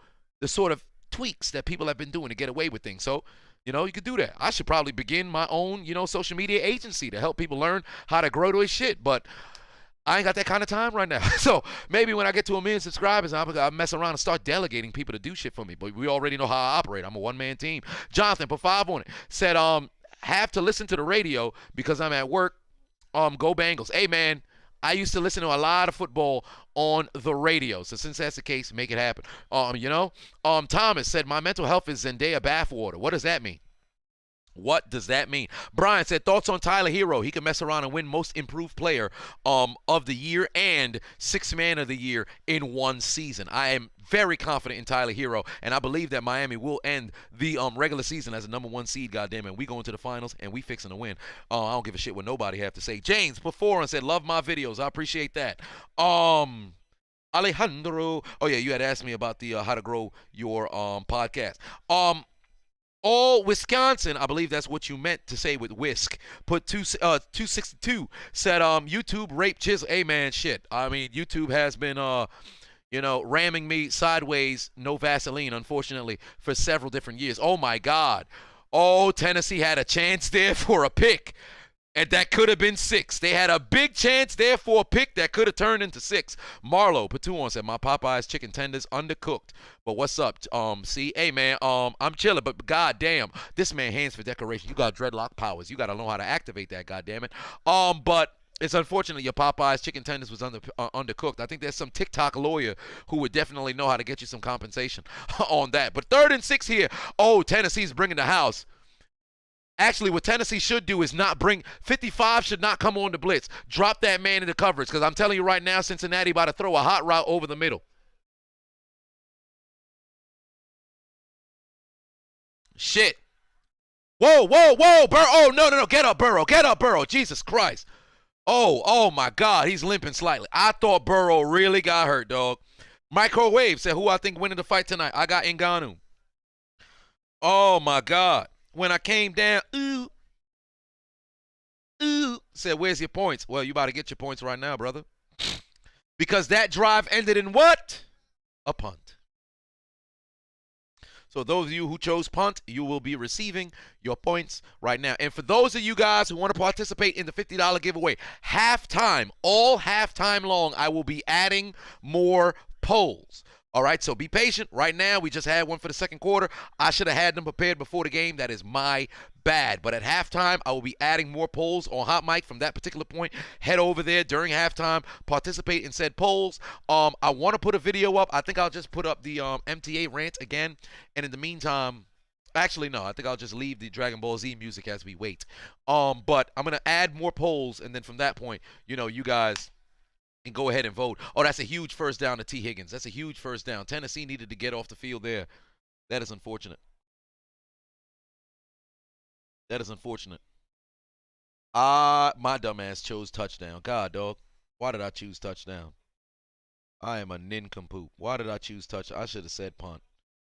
sort of tweaks that people have been doing to get away with things. So, you could do that. I should probably begin my own, social media agency to help people learn how to grow their shit. But I ain't got that kind of time right now. So maybe when I get to 1 million subscribers, I'll mess around and start delegating people to do shit for me. But we already know how I operate. I'm a one-man team. Jonathan, put 5 on it. Said, have to listen to the radio because I'm at work. Go Bengals. Hey, man, I used to listen to a lot of football on the radio. So since that's the case, make it happen. Thomas said, my mental health is Zendaya bathwater. What does that mean? What does that mean? Brian said, thoughts on Tyler Hero? He can mess around and win most improved player of the year and sixth man of the year in one season. I am very confident in Tyler Hero, and I believe that Miami will end the regular season as a #1 seed, goddammit. We go into the finals, and we fixing to win. I don't give a shit what nobody have to say. James put 4 and said, love my videos. I appreciate that. Alejandro. Oh, yeah, you had asked me about the how to grow your podcast. All Wisconsin, I believe that's what you meant to say with whisk. Put 262 said YouTube rape chisel. Hey man, shit. I mean, YouTube has been ramming me sideways, no Vaseline, unfortunately, for several different years. Oh my God. Oh, Tennessee had a chance there for a pick. And that could have been 6. They had a big chance there for a pick that could have turned into 6. Marlo, put 2 on, said, my Popeye's chicken tenders undercooked. But what's up? See, hey, man, I'm chilling, but goddamn, this man hands for decoration. You got dreadlock powers. You got to know how to activate that, goddammit. But it's unfortunate your Popeye's chicken tenders was undercooked. I think there's some TikTok lawyer who would definitely know how to get you some compensation on that. But 3rd and 6 here. Oh, Tennessee's bringing the house. Actually, what Tennessee should do is not bring 55 should not come on the blitz. Drop that man into coverage because I'm telling you right now, Cincinnati about to throw a hot route over the middle. Shit. Whoa, whoa, whoa, Burrow. Oh, no. Get up, Burrow. Get up, Burrow. Jesus Christ. Oh, my God. He's limping slightly. I thought Burrow really got hurt, dog. Microwave said, who I think winning the fight tonight? I got Ngannou. Oh, my God. When I came down, said, where's your points? Well, you about to get your points right now, brother. Because that drive ended in what? A punt. So those of you who chose punt, you will be receiving your points right now. And for those of you guys who want to participate in the $50 giveaway, halftime, all halftime long, I will be adding more polls. All right, so be patient. Right now, we just had one for the second quarter. I should have had them prepared before the game. That is my bad. But at halftime, I will be adding more polls on Hot Mic from that particular point. Head over there during halftime, participate in said polls. I want to put a video up. I think I'll just put up the MTA rant again. And in the meantime, actually, no, I think I'll just leave the Dragon Ball Z music as we wait. But I'm going to add more polls, and then from that point, you guys and go ahead and vote. Oh, that's a huge first down to T. Higgins. That's a huge first down. Tennessee needed to get off the field there. That is unfortunate. That is unfortunate. My dumbass chose touchdown. God, dog. Why did I choose touchdown? I am a nincompoop. Why did I choose touchdown? I should have said punt.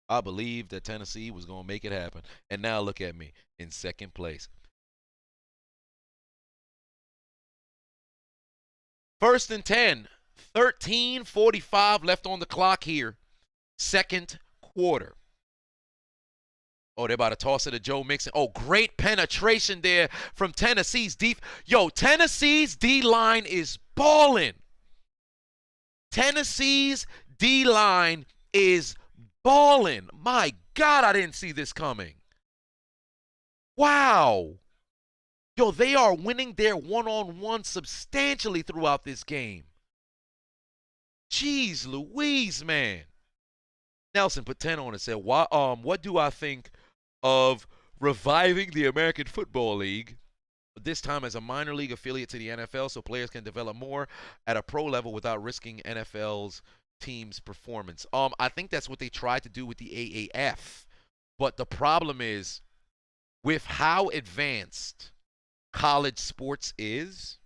I believed that Tennessee was going to make it happen. And now look at me in second place. 1st and 10, 13:45 left on the clock here. Second quarter. Oh, they're about to toss it to Joe Mixon. Oh, great penetration there from Tennessee's deep. Yo, Tennessee's D-line is balling. Tennessee's D-line is balling. My God, I didn't see this coming. Wow. Yo, they are winning their one-on-one substantially throughout this game. Jeez Louise, man. Nelson put 10 on and said, what do I think of reviving the American Football League? this time as a minor league affiliate to the NFL so players can develop more at a pro level without risking NFL's team's performance. I think that's what they tried to do with the AAF. But the problem is with how advanced college sports is,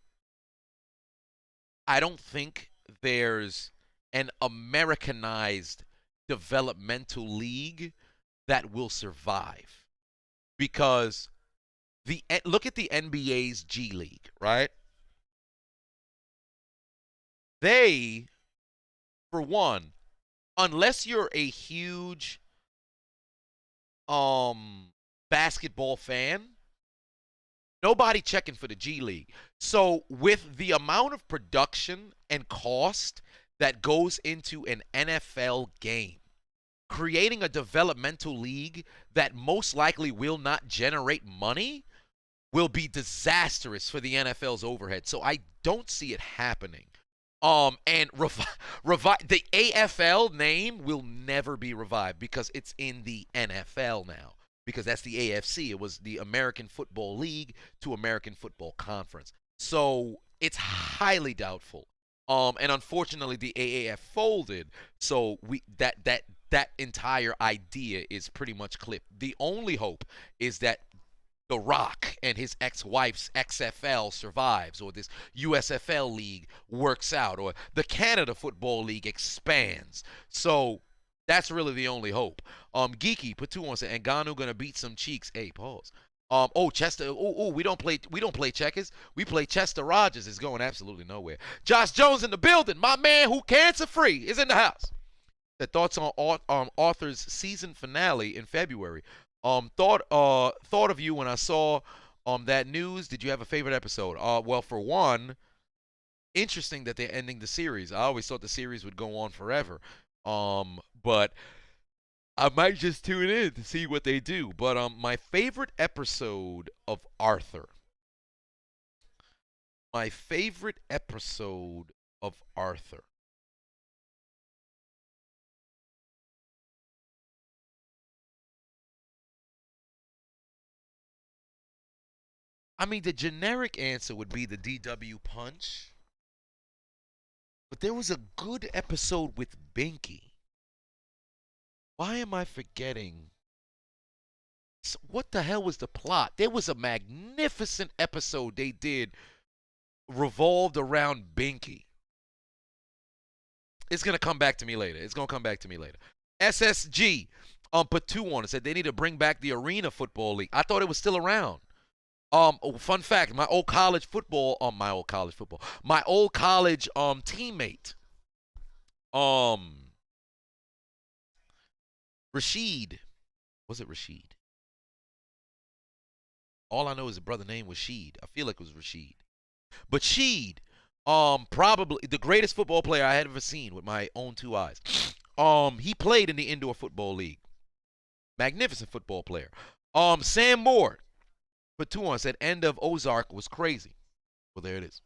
I don't think there's an Americanized developmental league that will survive. Because look at the NBA's G League, right? They, for one, unless you're a huge basketball fan, nobody checking for the G League. So with the amount of production and cost that goes into an NFL game, creating a developmental league that most likely will not generate money will be disastrous for the NFL's overhead. So I don't see it happening. And the AFL name will never be revived because it's in the NFL now. Because that's the AFC. It was the American Football League to American Football Conference. So it's highly doubtful. And unfortunately, the AAF folded. So that entire idea is pretty much clipped. The only hope is that The Rock and his ex-wife's XFL survives, or this USFL league works out, or the Canada Football League expands. So that's really the only hope. Geeky put 2 on say, and Ngannou gonna beat some cheeks. Hey, pause. Chester. We don't play checkers. We play Chester Rogers. Is going absolutely nowhere. Josh Jones in the building. My man, who cancer free, is in the house. The thoughts on Arthur's season finale in February. Thought of you when I saw that news. Did you have a favorite episode? Well, for one, interesting that they're ending the series. I always thought the series would go on forever. But I might just tune in to see what they do. But my favorite episode of Arthur. My favorite episode of Arthur. I mean, the generic answer would be the DW Punch. But there was a good episode with Binky. Why am I forgetting? What the hell was the plot? There was a magnificent episode they did revolved around Binky. It's going to come back to me later. SSG put 2 on it. Said they need to bring back the Arena Football League. I thought it was still around. Fun fact, my old college teammate, Rashid. Was it Rashid? All I know is the brother name was Sheed. I feel like it was Rashid. But Sheed, probably the greatest football player I had ever seen with my own 2 eyes. He played in the Indoor Football League. Magnificent football player. Sam Moore. Put 2 on, said end of Ozark was crazy. Well, there it is.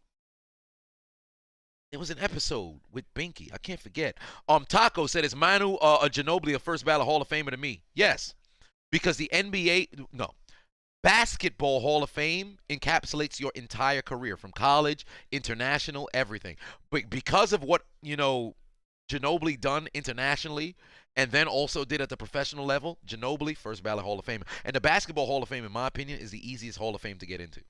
There was an episode with Binky. I can't forget. Taco said, is Manu Ginobili a first ballot Hall of Famer to me? Yes. Because the Basketball Hall of Fame encapsulates your entire career from college, international, everything. But because of what, Ginobili done internationally and then also did at the professional level, Ginobili, first ballot Hall of Famer. And the Basketball Hall of Fame, in my opinion, is the easiest Hall of Fame to get into.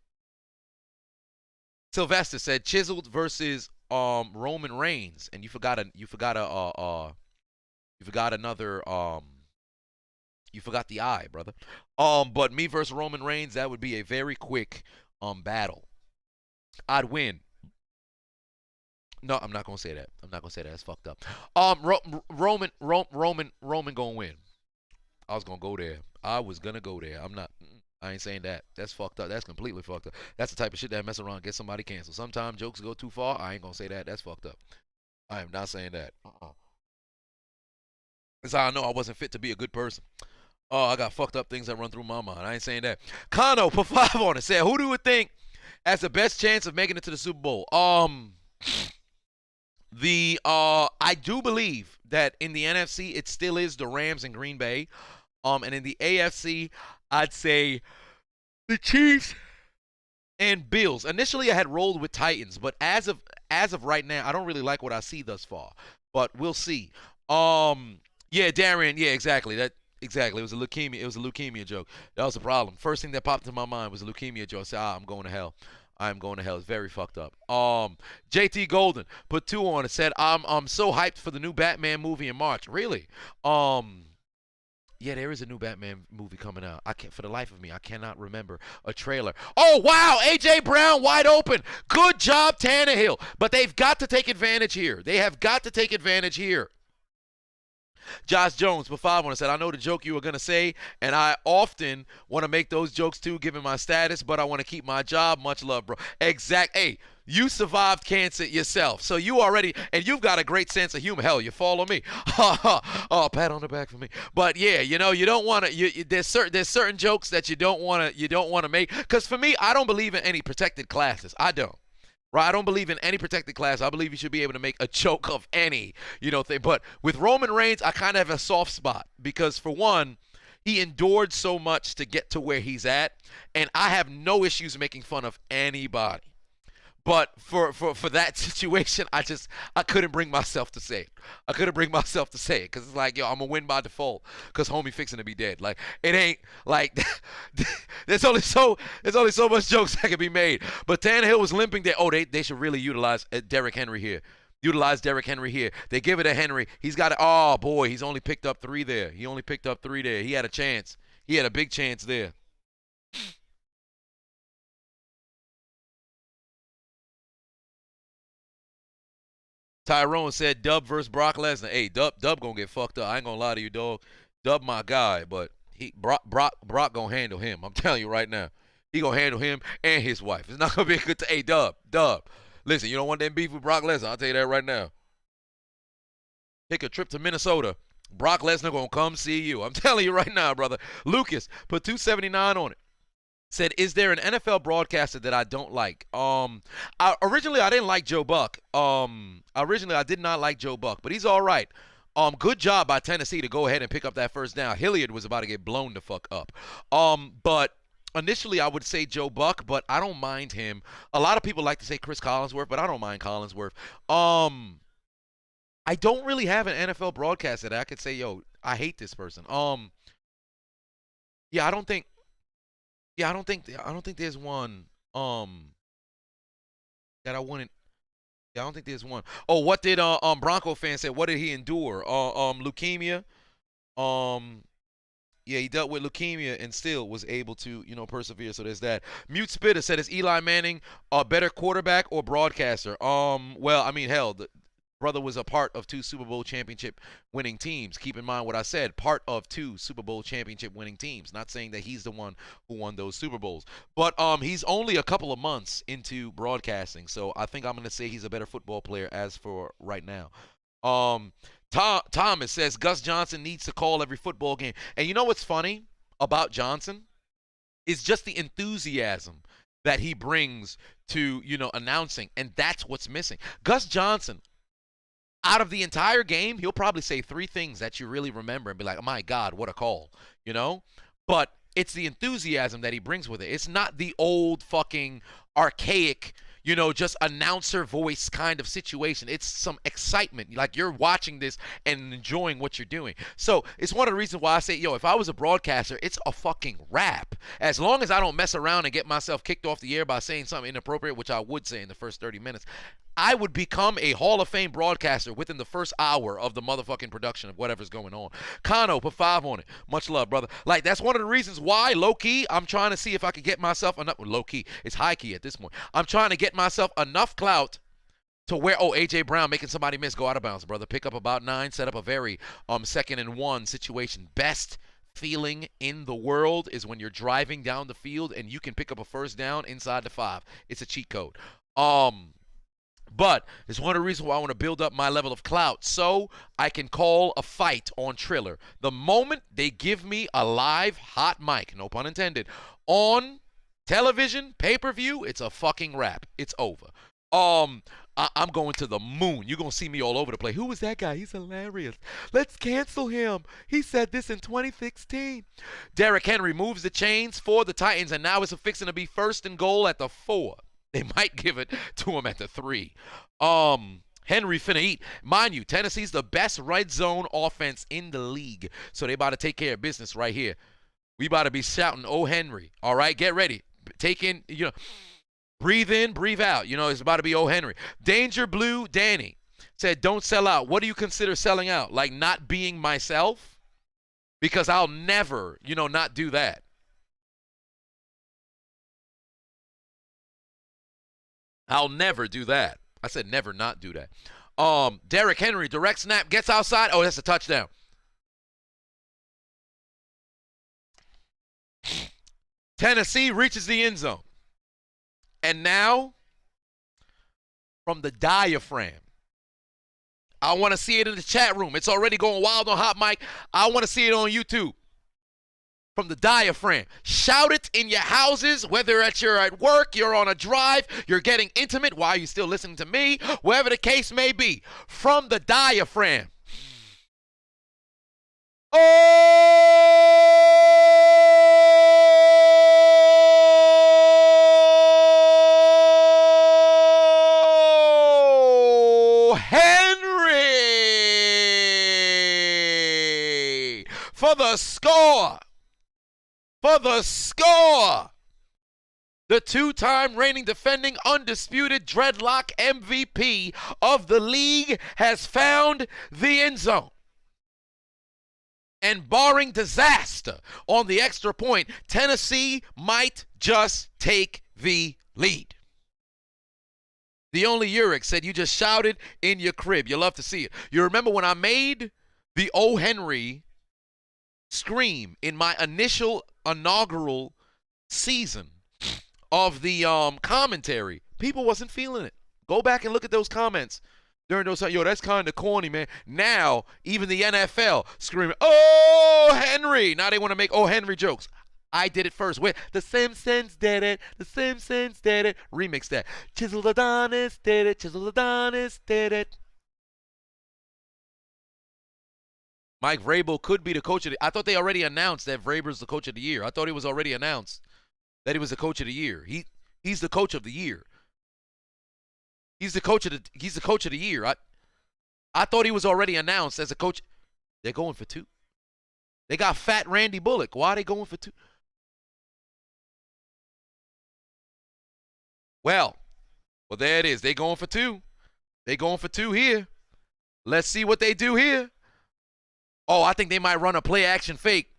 Sylvester said Chiseled versus Roman Reigns, and you forgot the I, brother. But me versus Roman Reigns, that would be a very quick battle. I'd win. No, I'm not gonna say that. That's fucked up. Roman gonna win. I was gonna go there. I'm not. I ain't saying that. That's fucked up. That's completely fucked up. That's the type of shit that mess around and get somebody canceled. Sometimes jokes go too far. I ain't gonna say that. That's fucked up. I am not saying that. That's how I know I wasn't fit to be a good person. Oh, I got fucked up things that run through my mind. I ain't saying that. Kano put 5 on it. Said, who do you think has the best chance of making it to the Super Bowl? I do believe that in the NFC it still is the Rams and Green Bay. And in the AFC, I'd say the Chiefs and Bills. Initially, I had rolled with Titans, but as of right now, I don't really like what I see thus far. But we'll see. Yeah, Darian. Yeah, exactly. Exactly. It was a leukemia. It was a leukemia joke. That was the problem. First thing that popped into my mind was a leukemia joke. I said, I'm going to hell. I'm going to hell. It's very fucked up. JT Golden put 2 on it. Said, I'm so hyped for the new Batman movie in March. Really? Yeah, there is a new Batman movie coming out. I can't, for the life of me, I cannot remember a trailer. Oh, wow, A.J. Brown wide open. Good job, Tannehill. But they've got to take advantage here. They have got to take advantage here. Josh Jones, for 5 on it, said, I know the joke you were going to say, and I often want to make those jokes too, given my status, but I want to keep my job. Much love, bro. Hey, you survived cancer yourself, so you already, and you've got a great sense of humor. Hell, you follow me. Oh, pat on the back for me. But yeah, you don't want to. There's certain jokes that you don't want to make. Because for me, I don't believe in any protected classes. I don't. Right? I don't believe in any protected class. I believe you should be able to make a joke of any, thing. But with Roman Reigns, I kind of have a soft spot because, for one, he endured so much to get to where he's at, and I have no issues making fun of anybody. But for that situation, I couldn't bring myself to say it. I couldn't bring myself to say it because it's like, yo, I'm going to win by default because homie fixing to be dead. Like, it ain't like there's only so much jokes that can be made. But Tannehill was limping there. Oh, they should really utilize Derrick Henry here. Utilize Derrick Henry here. They give it to Henry. He's got it. Oh, boy, he's only picked up 3 there. He had a chance. He had a big chance there. Tyrone said Dub versus Brock Lesnar. Hey, Dub gonna get fucked up. I ain't gonna lie to you, dog. Dub my guy, but Brock gonna handle him. I'm telling you right now. He gonna handle him and his wife. It's not gonna be a good hey, Dub. Listen, you don't want that beef with Brock Lesnar. I'll tell you that right now. Take a trip to Minnesota. Brock Lesnar gonna come see you. I'm telling you right now, brother. Lucas put 279 on it. Said, is there an NFL broadcaster that I don't like? Originally I didn't like Joe Buck. Originally I did not like Joe Buck, but he's all right. Good job by Tennessee to go ahead and pick up that first down. Hilliard was about to get blown the fuck up. But initially I would say Joe Buck, but I don't mind him. A lot of people like to say Chris Collinsworth, but I don't mind Collinsworth. I don't really have an NFL broadcaster that I could say, yo, I hate this person. Yeah, I don't think. Yeah, I don't think there's one that I wouldn't. Yeah, I don't think there's one. Oh, what did Bronco fan say? What did he endure? Leukemia. Yeah, he dealt with leukemia and still was able to, persevere. So there's that. Mute Spitter said, is Eli Manning a better quarterback or broadcaster? Well, I mean, hell, the brother was a part of 2 Super Bowl championship winning teams. Keep in mind what I said, part of 2 Super Bowl championship winning teams. Not saying that he's the one who won those Super Bowls. But he's only a couple of months into broadcasting, so I think I'm going to say he's a better football player as for right now. Thomas says Gus Johnson needs to call every football game. And you know what's funny about Johnson? It's just the enthusiasm that he brings to, announcing, and that's what's missing. Gus Johnson, out of the entire game, he'll probably say 3 things that you really remember and be like, oh my God, what a call, But it's the enthusiasm that he brings with it. It's not the old fucking archaic, just announcer voice kind of situation. It's some excitement. Like you're watching this and enjoying what you're doing. So it's one of the reasons why I say, yo, if I was a broadcaster, it's a fucking rap. As long as I don't mess around and get myself kicked off the air by saying something inappropriate, which I would say in the first 30 minutes, I would become a Hall of Fame broadcaster within the first hour of the motherfucking production of whatever's going on. Kano, put 5 on it. Much love, brother. Like, that's one of the reasons why, low-key, I'm trying to see if I could get myself enough. Low-key, it's high-key at this point. I'm trying to get myself enough clout to where, A.J. Brown making somebody miss, go out of bounds, brother. Pick up about 9, set up a very 2nd and 1 situation. Best feeling in the world is when you're driving down the field and you can pick up a first down inside the 5. It's a cheat code. But it's one of the reasons why I want to build up my level of clout so I can call a fight on Triller. The moment they give me a live hot mic, no pun intended, on television, pay-per-view, it's a fucking wrap. It's over. I'm going to the moon. You're going to see me all over the place. Who was that guy? He's hilarious. Let's cancel him. He said this in 2016. Derrick Henry moves the chains for the Titans, and now it's fixing to be 1st and goal at the 4. They might give it to him at the 3. Henry finna eat. Mind you, Tennessee's the best red zone offense in the league, so they about to take care of business right here. We about to be shouting, "Oh, Henry." All right, get ready. Take in, breathe in, breathe out. It's about to be "Oh, Henry." Danger Blue Danny said, "Don't sell out." What do you consider selling out? Like not being myself? Because I'll never, not do that. I'll never do that. I said never not do that. Derrick Henry, direct snap, gets outside. Oh, that's a touchdown. Tennessee reaches the end zone. And now, from the diaphragm, I want to see it in the chat room. It's already going wild on Hot Mic. I want to see it on YouTube. From the diaphragm. Shout it in your houses, whether you're at work, you're on a drive, you're getting intimate while you're still listening to me, wherever the case may be. From the diaphragm. Oh, Henry for the score. For the score. The 2-time reigning defending undisputed dreadlock MVP of the league has found the end zone. And barring disaster on the extra point, Tennessee might just take the lead. The only Uric said you just shouted in your crib. You love to see it. You remember when I made the O. Henry scream in my inaugural season of the commentary? People wasn't feeling it. Go back and look at those comments during those times. Yo, that's kind of corny, man. Now, even the NFL screaming, "Oh, Henry." Now they want to make "Oh, Henry" jokes. I did it first. Wait, the Simpsons did it. The Simpsons did it. Remix that. Chisel Adonis did it. Chisel Adonis did it. Mike Vrabel could be the coach of the... I thought they already announced that Vrabel's the coach of the year. I thought it was already announced that he was the coach of the year. He's the coach of the year. He's the coach of the year. I thought he was already announced as a coach. They're going for 2. They got fat Randy Bullock. Why are they going for 2? Well, there it is. They going for 2. They going for 2 here. Let's see what they do here. Oh, I think they might run a play action fake.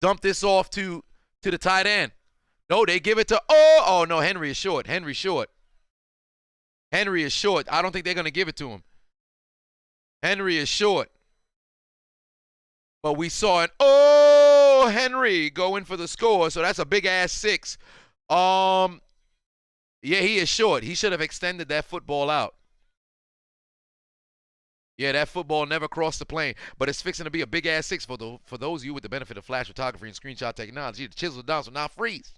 Dump this off to the tight end. No, they give it to, oh no, Henry is short. Henry's short. Henry is short. I don't think they're going to give it to him. Henry is short. But we saw an, Henry go in for the score, so that's a big-ass 6. Yeah, he is short. He should have extended that football out. Yeah, that football never crossed the plane, but it's fixing to be a big-ass 6 for those of you with the benefit of flash photography and screenshot technology. The chisel down will not freeze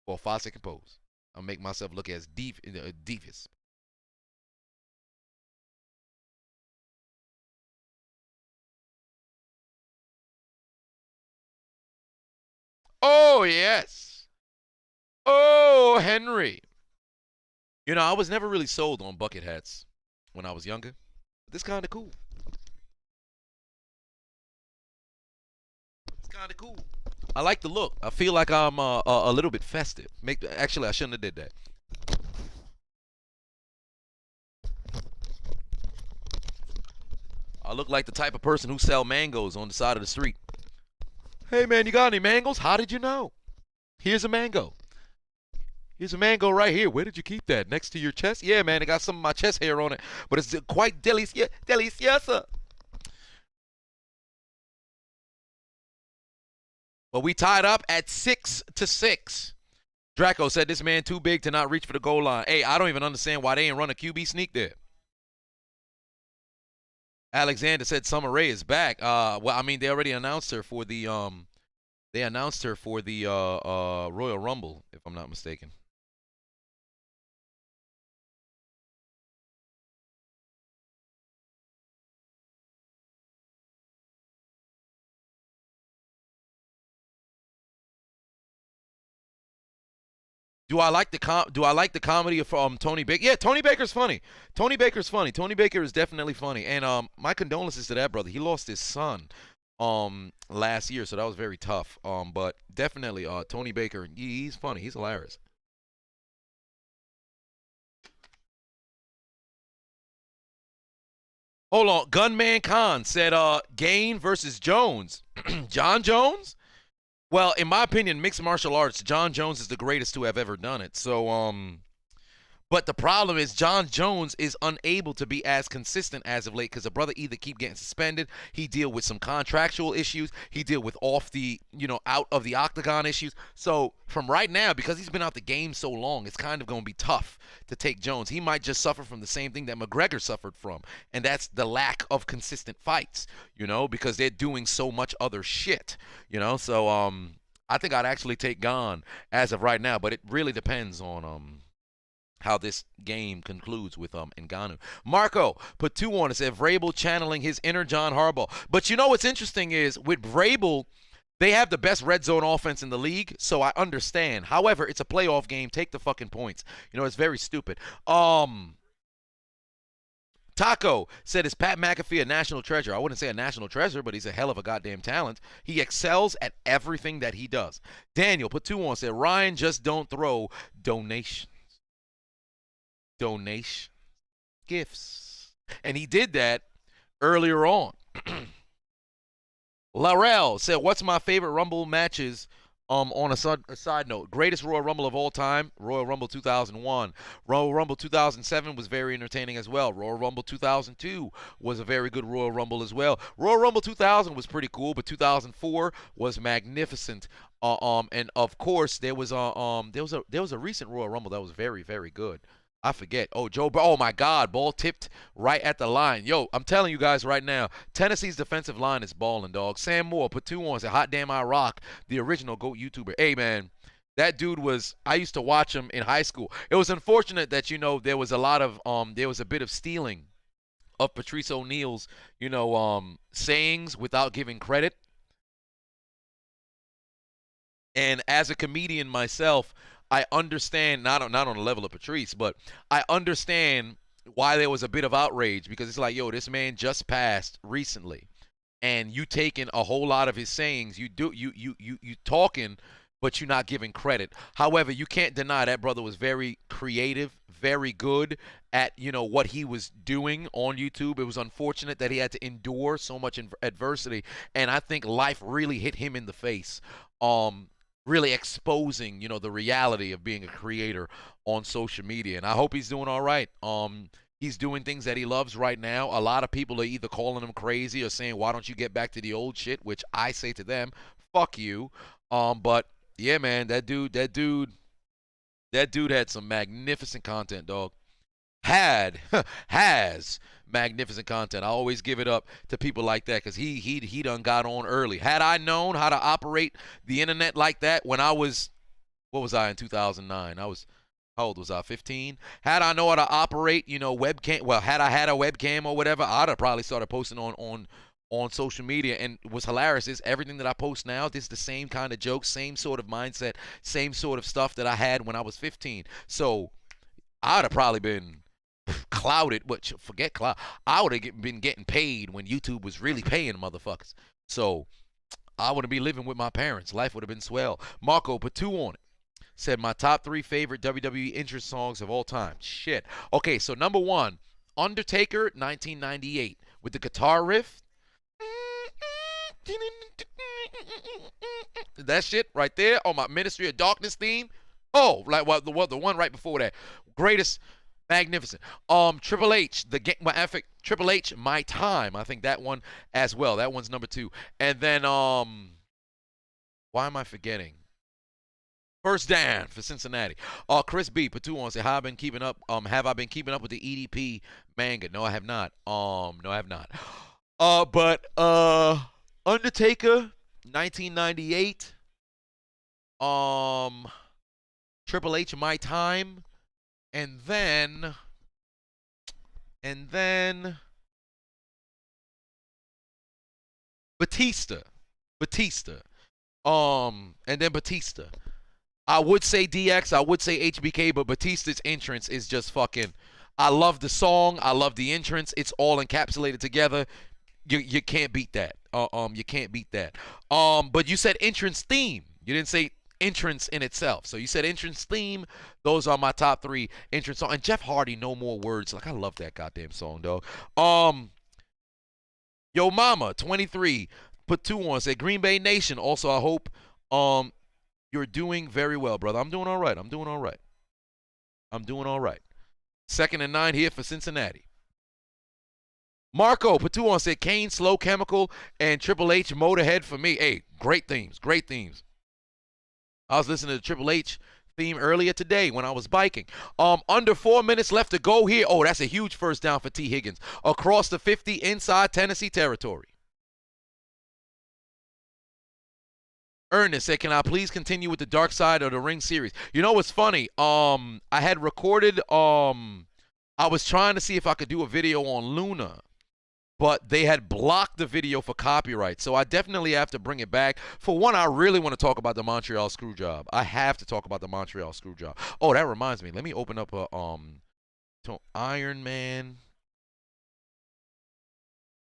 for a 5-second pose. I'll make myself look as devious. Oh, yes. Oh, Henry. I was never really sold on bucket hats when I was younger. This kind of cool. It's kind of cool. I like the look. I feel like I'm a little bit festive. Actually, I shouldn't have did that. I look like the type of person who sell mangoes on the side of the street. Hey, man, you got any mangoes? How did you know? Here's a mango. Here's a mango right here. Where did you keep that? Next to your chest? Yeah, man, it got some of my chest hair on it, but it's quite deliciosa. But we tied up at 6-6. Draco said this man too big to not reach for the goal line. Hey, I don't even understand why they ain't run a QB sneak there. Alexander said Summer Rae is back. Well, I mean, they already announced her for the Royal Rumble, if I'm not mistaken. Do I like the comedy of Tony Baker? Yeah, Tony Baker's funny. Tony Baker's funny. Tony Baker is definitely funny. And my condolences to that brother. He lost his son last year, so that was very tough. But definitely Tony Baker, he's funny. He's hilarious. Hold on. Gunman Khan said Gain versus Jones. John Jones? Well, in my opinion, mixed martial arts, John Jones is the greatest to have ever done it. So, but the problem is John Jones is unable to be as consistent as of late because the brother either keep getting suspended, he deal with some contractual issues, he deal with off the, out of the octagon issues. So from right now, because he's been out the game so long, it's kind of going to be tough to take Jones. He might just suffer from the same thing that McGregor suffered from, and that's the lack of consistent fights, because they're doing so much other shit, So I think I'd actually take Gon as of right now, but it really depends on how this game concludes with Ngannou. Marco put 2 on and said Vrabel channeling his inner John Harbaugh. But what's interesting is with Vrabel, they have the best red zone offense in the league, so I understand. However, it's a playoff game. Take the fucking points. It's very stupid. Taco said, is Pat McAfee a national treasure? I wouldn't say a national treasure, but he's a hell of a goddamn talent. He excels at everything that he does. Daniel put 2 on, said Ryan just don't throw donations. Gifts. And he did that earlier on. Larell said, what's my favorite Rumble matches? On a side note, greatest Royal Rumble of all time, Royal Rumble 2001. Royal Rumble 2007 was very entertaining as well. Royal Rumble 2002 was a very good Royal Rumble as well. Royal Rumble 2000 was pretty cool, but 2004 was magnificent. And of course there was a recent Royal Rumble that was very, very good. I forget. Oh my God, ball tipped right at the line. Yo, I'm telling you guys right now, Tennessee's defensive line is balling, dog. Sam Moore put 2 on, said, hot damn I rock, the original GOAT YouTuber. Hey, man, that dude I used to watch him in high school. It was unfortunate that, there was a bit of stealing of Patrice O'Neal's, sayings without giving credit. And as a comedian myself, I understand, not on the level of Patrice, but I understand why there was a bit of outrage, because it's like, yo, this man just passed recently, and you taking a whole lot of his sayings, you talking, but you're not giving credit. However, you can't deny that brother was very creative, very good at, what he was doing on YouTube. It was unfortunate that he had to endure so much adversity, and I think life really hit him in the face. Really exposing, the reality of being a creator on social media. And I hope he's doing all right. He's doing things that he loves right now. A lot of people are either calling him crazy or saying, why don't you get back to the old shit? Which I say to them, fuck you. But yeah, man, that dude had some magnificent content, dog. Has magnificent content. I always give it up to people like that, because he done got on early. Had I known how to operate the internet like that when I was, what was I in 2009? How old was I? 15? Had I know how to operate, webcam, well, had I had a webcam or whatever, I'd have probably started posting on social media. And what's hilarious is everything that I post now, this is the same kind of jokes, same sort of mindset, same sort of stuff that I had when I was 15. So I'd have probably been clouded, but forget cloud. I would have been getting paid when YouTube was really paying motherfuckers. So I wouldn't be living with my parents. Life would have been swell. Marco put 2 on it. Said my top 3 favorite WWE entrance songs of all time. Shit. Okay, so number 1, Undertaker, 1998, with the guitar riff. That shit right there on my Ministry of Darkness theme. Oh, like the one right before that. Greatest. Magnificent. Triple H, Triple H, My Time. I think that one as well. That one's number 2. And then why am I forgetting? First Down for Cincinnati. Chris B put 2 on, say, have I been keeping up with the EDP manga? No, I have not. But Undertaker, 1998. Triple H, My Time. And then Batista. And then Batista. I would say DX, I would say HBK, but Batista's entrance is just fucking. I love the song. I love the entrance. It's all encapsulated together. You can't beat that. You can't beat that. But you said entrance theme. You didn't say entrance in itself. So you said entrance theme. Those are my top 3 entrance songs. And Jeff Hardy, No More Words. Like I love that goddamn song, dog. Yo Mama, 23, put 2 on. Said Green Bay Nation. Also, I hope you're doing very well, brother. I'm doing all right. I'm doing all right. I'm doing all right. 2nd and 9 here for Cincinnati. Marco, put 2 on. Said Kane, Slow Chemical, and Triple H, Motorhead for me. Hey, great themes. Great themes. I was listening to the Triple H theme earlier today when I was biking. Under 4 minutes left to go here. Oh, that's a huge first down for T. Higgins. Across the 50 inside Tennessee territory. Ernest said, can I please continue with the Dark Side of the Ring series? You know what's funny? I had recorded, I was trying to see if I could do a video on Luna, but they had blocked the video for copyright. So I definitely have to bring it back. For one, I really want to talk about the Montreal Screwjob. I have to talk about the Montreal Screwjob. Oh, that reminds me. Let me open up a Iron Man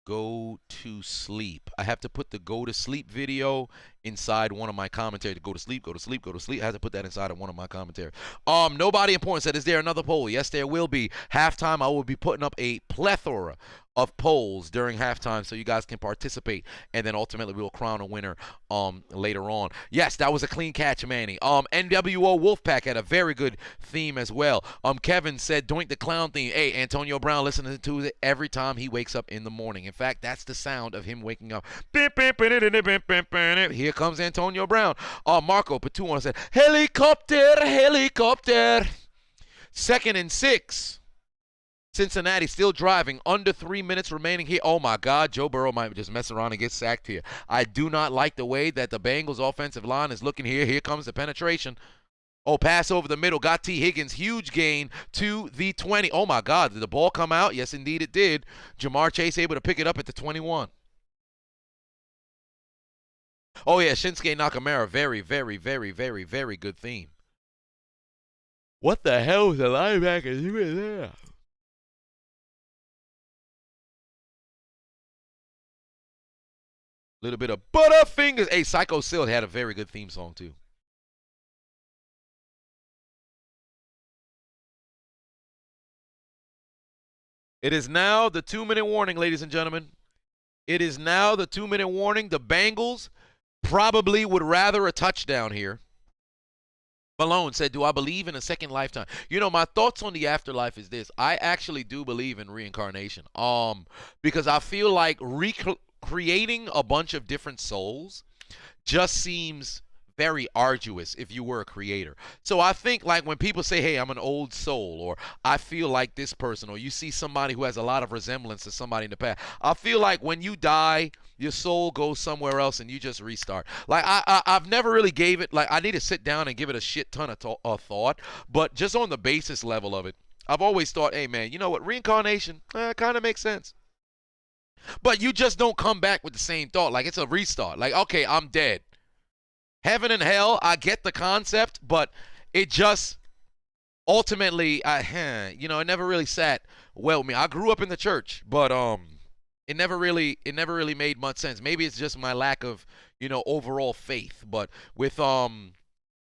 Go to Sleep. I have to put the Go to Sleep video inside one of my commentaries. Go to sleep, go to sleep, go to sleep. I have to put that inside of one of my commentaries. Nobody important said, is there another poll? Yes, there will be. Halftime, I will be putting up a plethora of polls during halftime so you guys can participate, and then ultimately we'll crown a winner later on. Yes, that was a clean catch, Manny. NWO Wolfpack had a very good theme as well. Kevin said Doink the Clown theme. Hey, Antonio Brown listening to it every time he wakes up in the morning. In fact, that's the sound of him waking up. Here comes Antonio Brown. Marco Patuan said, helicopter, helicopter. 2nd and 6. Cincinnati still driving. Under 3 minutes remaining here. Oh, my God. Joe Burrow might just mess around and get sacked here. I do not like the way that the Bengals offensive line is looking here. Here comes the penetration. Oh, pass over the middle. Got T. Higgins. Huge gain to the 20. Oh, my God. Did the ball come out? Yes, indeed it did. Jamar Chase able to pick it up at the 21. Oh, yeah. Shinsuke Nakamura. Very, very, very, very, very good theme. What the hell is the linebacker doing there? Little bit of Butterfingers. Hey, Psycho Sil had a very good theme song, too. It is now the 2-minute warning, ladies and gentlemen. It is now the 2-minute warning. The Bengals probably would rather a touchdown here. Malone said, do I believe in a second lifetime? You know, my thoughts on the afterlife is this. I actually do believe in reincarnation. Because I feel like creating a bunch of different souls just seems very arduous if you were a creator. So I think like when people say, hey, I'm an old soul, or I feel like this person, or you see somebody who has a lot of resemblance to somebody in the past, I feel like when you die, your soul goes somewhere else and you just restart. Like I've never really gave it, like I need to sit down and give it a shit ton of thought, but just on the basis level of it, I've always thought, hey man, you know what, reincarnation kind of makes sense. But you just don't come back with the same thought. Like, it's a restart. Like, okay, I'm dead. Heaven and hell, I get the concept, but it just ultimately, it never really sat well with me. I grew up in the church, but it never really made much sense. Maybe it's just my lack of, overall faith. But with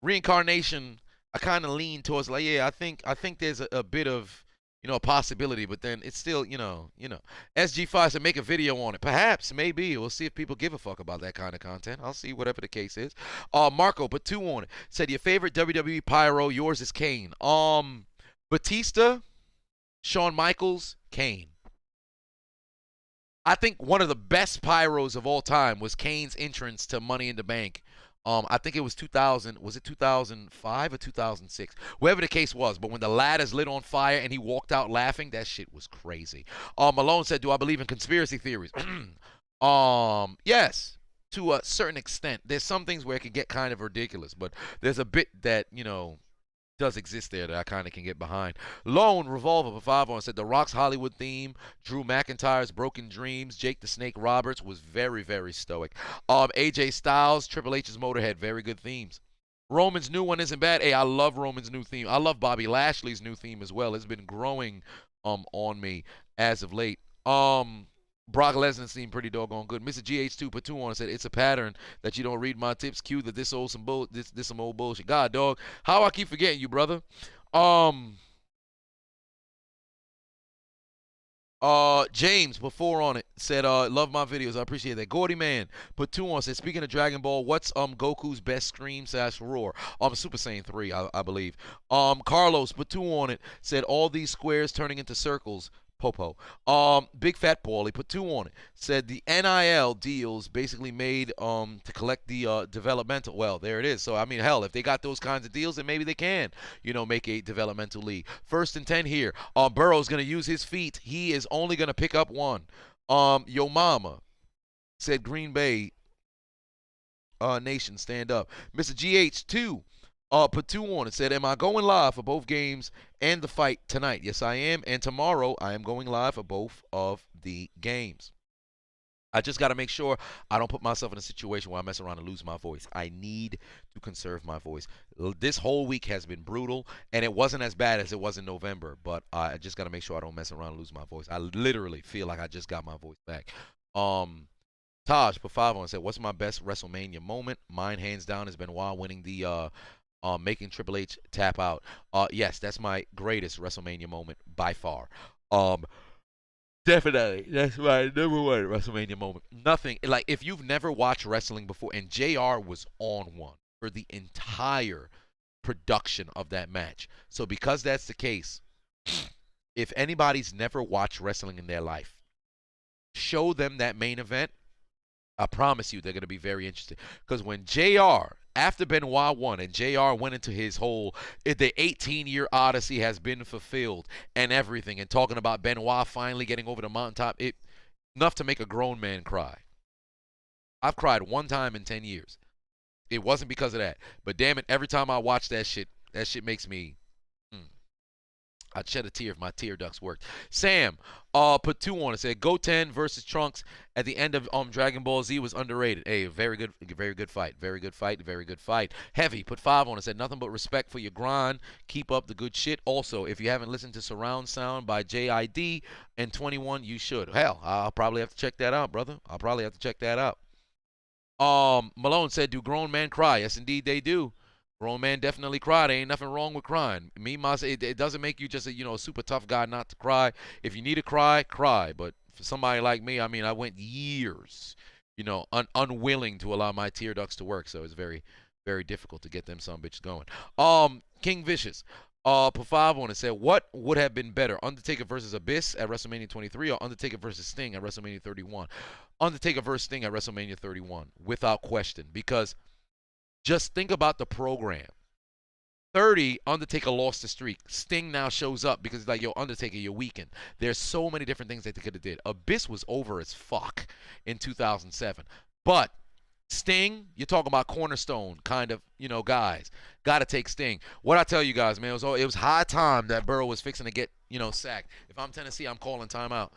reincarnation, I kind of lean towards like, yeah, I think there's a bit of a possibility, but then it's still, SG5 said make a video on it. Perhaps, maybe. We'll see if people give a fuck about that kind of content. I'll see whatever the case is. Marco put 2 on it. Said your favorite WWE Pyro, yours is Kane. Batista, Shawn Michaels, Kane. I think one of the best pyros of all time was Kane's entrance to Money in the Bank. I think it was 2000. Was it 2005 or 2006? Whatever the case was. But when the ladders lit on fire and he walked out laughing, that shit was crazy. Malone said, do I believe in conspiracy theories? Yes, to a certain extent. There's some things where it can get kind of ridiculous, but there's a bit that, does exist there that I kind of can get behind. Lone Revolver for 5 on said The Rock's Hollywood theme, Drew McIntyre's Broken Dreams, Jake the Snake Roberts was very, very stoic. AJ Styles, Triple H's Motorhead, very good themes. Roman's new one isn't bad. Hey, I love Roman's new theme. I love Bobby Lashley's new theme as well. It's been growing on me as of late. Brock Lesnar's theme pretty doggone good. Mr. GH2 put 2 on and said it's a pattern that you don't read my tips. Cue that this some old bullshit. God, dog, how I keep forgetting you, brother. James put 4 on it, said love my videos, I appreciate that. Gordy Man put 2 on, said speaking of Dragon Ball, what's Goku's best scream / roar? Super Saiyan 3, I believe. Carlos put 2 on it, said all these squares turning into circles. Popo. Big Fat Paul, he put 2 on it. Said the NIL deals basically made to collect the developmental. Well, there it is. So I mean, hell, if they got those kinds of deals, then maybe they can, make a developmental league. 1st and 10 here. Burrow's gonna use his feet. He is only gonna pick up 1. Yo mama said Green Bay Nation stand up. Mr. GH2 put 2 on and said, am I going live for both games and the fight tonight? Yes, I am. And tomorrow, I am going live for both of the games. I just got to make sure I don't put myself in a situation where I mess around and lose my voice. I need to conserve my voice. This whole week has been brutal, and it wasn't as bad as it was in November, but I just got to make sure I don't mess around and lose my voice. I literally feel like I just got my voice back. Taj put 5 on and said, what's my best WrestleMania moment? Mine, hands down, has been Benoit winning the making Triple H tap out. Yes, that's my greatest WrestleMania moment by far. Definitely, that's my number 1 WrestleMania moment. Nothing like if you've never watched wrestling before, and JR was on one for the entire production of that match. So because that's the case, if anybody's never watched wrestling in their life, show them that main event. I promise you they're going to be very interested. Because when JR, after Benoit won and JR went into his whole, the 18-year odyssey has been fulfilled and everything, and talking about Benoit finally getting over the mountaintop, enough to make a grown man cry. I've cried 1 time in 10 years. It wasn't because of that. But damn it, every time I watch that shit makes me... I'd shed a tear if my tear ducts worked. Sam put 2 on and said Goten versus Trunks at the end of Dragon Ball Z was underrated. Hey, very good fight. Very good fight. Heavy put 5 on and said nothing but respect for your grind. Keep up the good shit. Also, if you haven't listened to Surround Sound by JID and 21, you should. Hell, I'll probably have to check that out, brother. I'll probably have to check that out. Malone said, do grown men cry? Yes, indeed they do. Grown man definitely cry. There ain't nothing wrong with crying. It doesn't make you just a super tough guy not to cry. If you need to cry, cry. But for somebody like me, I mean, I went years, unwilling to allow my tear ducts to work. So it's very, very difficult to get them some bitches going. King Vicious put 5 on and said, what would have been better, Undertaker versus Abyss at WrestleMania 23 or Undertaker versus Sting at WrestleMania 31? Undertaker versus Sting at WrestleMania 31, without question, because just think about the program. 30, Undertaker lost the streak. Sting now shows up because he's like, yo, Undertaker, you're weakened. There's so many different things that they could have did. Abyss was over as fuck in 2007. But Sting, you're talking about cornerstone kind of, guys. Got to take Sting. What I tell you guys, man, it was high time that Burrow was fixing to get, sacked. If I'm Tennessee, I'm calling timeout.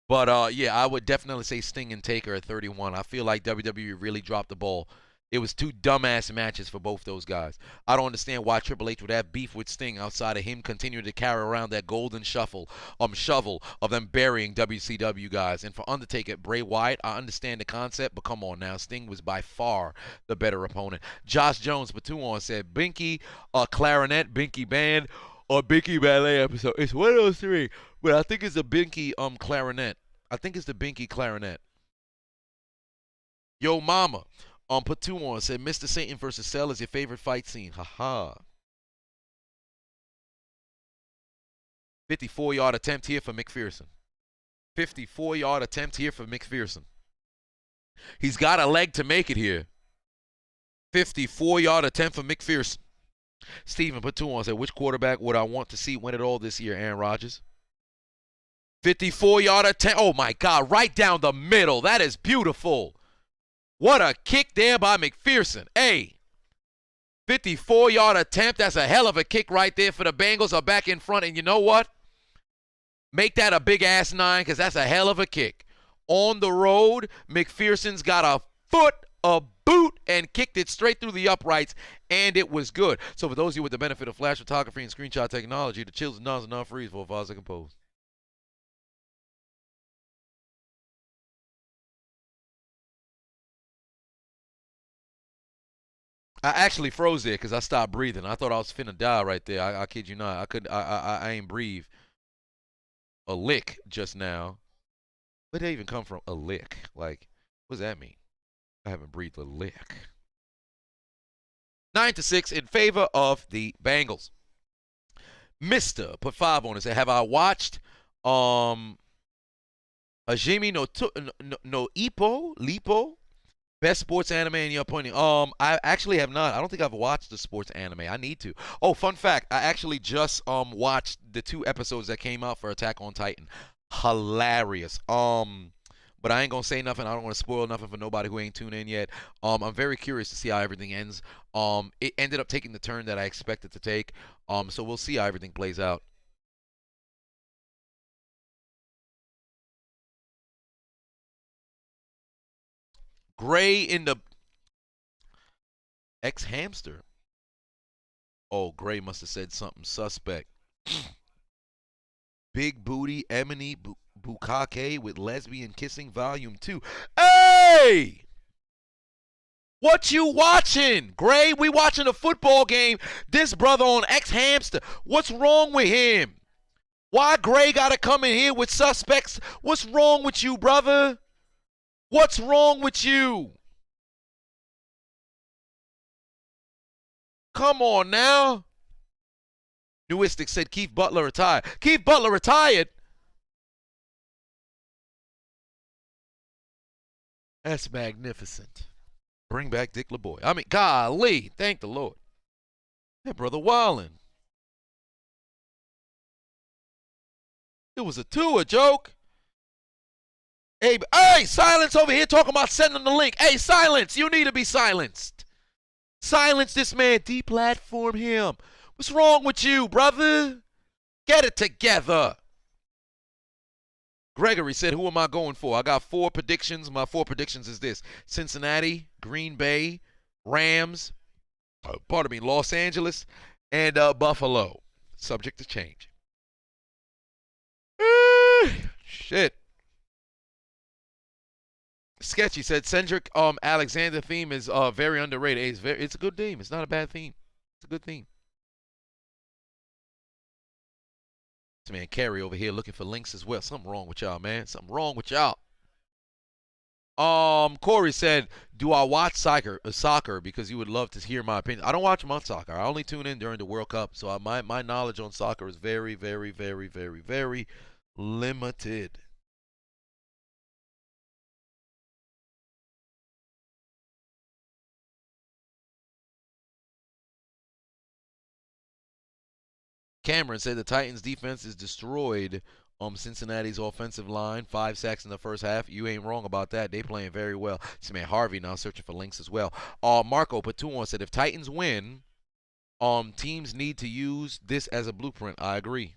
But yeah, I would definitely say Sting and Taker at 31. I feel like WWE really dropped the ball. It was 2 dumbass matches for both those guys. I don't understand why Triple H would have beef with Sting outside of him continuing to carry around that golden shovel of them burying WCW guys. And for Undertaker, Bray Wyatt, I understand the concept, but come on now, Sting was by far the better opponent. Josh Jones, for 2 on, said Binky, clarinet, Binky band, or Binky ballet episode. It's one of those 3, but I think it's a Binky clarinet. I think it's the Binky clarinet. Yo mama. Put 2 on, said Mr. Satan versus Cell is your favorite fight scene. Haha. 54-yard attempt here for McPherson. 54-yard attempt here for McPherson. He's got a leg to make it here. 54-yard attempt for McPherson. Steven put 2 on, said which quarterback would I want to see win it all this year? Aaron Rodgers. 54-yard attempt. Oh my God, right down the middle. That is beautiful. What a kick there by McPherson. Hey, 54-yard attempt. That's a hell of a kick right there for the Bengals are back in front. And you know what? Make that a big-ass 9 because that's a hell of a kick. On the road, McPherson's got a foot a boot and kicked it straight through the uprights, and it was good. So for those of you with the benefit of flash photography and screenshot technology, the chills and nods and non-freeze for a 5-second pose. I actually froze there because I stopped breathing. I thought I was finna die right there. I kid you not. I ain't breathe a lick just now. Where'd that even come from? A lick. Like, what does that mean? I haven't breathed a lick. 9-6 in favor of the Bengals. Mister put 5 on it. Said, have I watched Ajimi no Ippo? Lipo? Best sports anime in your opinion? I actually have not. I don't think I've watched the sports anime. I need to. Oh, fun fact. I actually just watched the 2 episodes that came out for Attack on Titan. Hilarious. But I ain't gonna say nothing. I don't want to spoil nothing for nobody who ain't tuned in yet. I'm very curious to see how everything ends. It ended up taking the turn that I expected to take. So we'll see how everything plays out. Gray in the ex-hamster. Oh, Gray must have said something suspect. Big Booty Emily Bukake with Lesbian Kissing Volume 2. Hey! What you watching? Gray, we watching a football game. This brother on ex-hamster. What's wrong with him? Why Gray gotta come in here with suspects? What's wrong with you, brother? What's wrong with you? Come on now. Newistic said Keith Butler retired. Keith Butler retired? That's magnificent. Bring back Dick LeBoy. I mean, golly, thank the Lord. That brother wildin'. It was a joke. Hey, silence over here talking about sending the link. Hey, silence. You need to be silenced. Silence this man. Deplatform him. What's wrong with you, brother? Get it together. Gregory said, who am I going for? I got 4 predictions. My 4 predictions is this. Cincinnati, Green Bay, Rams, Los Angeles, and Buffalo. Subject to change. Shit. Sketchy said Cedric Alexander theme is very underrated. It's a good theme. It's not a bad theme. It's a good theme. This man Carrie over here looking for links as well. Something wrong with y'all, man. Something wrong with y'all. Corey said, do I watch soccer because you would love to hear my opinion? I don't watch much soccer. I only tune in during the World Cup, so my knowledge on soccer is very, very, very, very, very limited. Cameron said the Titans defense is destroyed. Cincinnati's offensive line, 5 sacks in the first half. You ain't wrong about that. They playing very well. This man Harvey now searching for links as well. Marco Patuan said if Titans win, teams need to use this as a blueprint. I agree.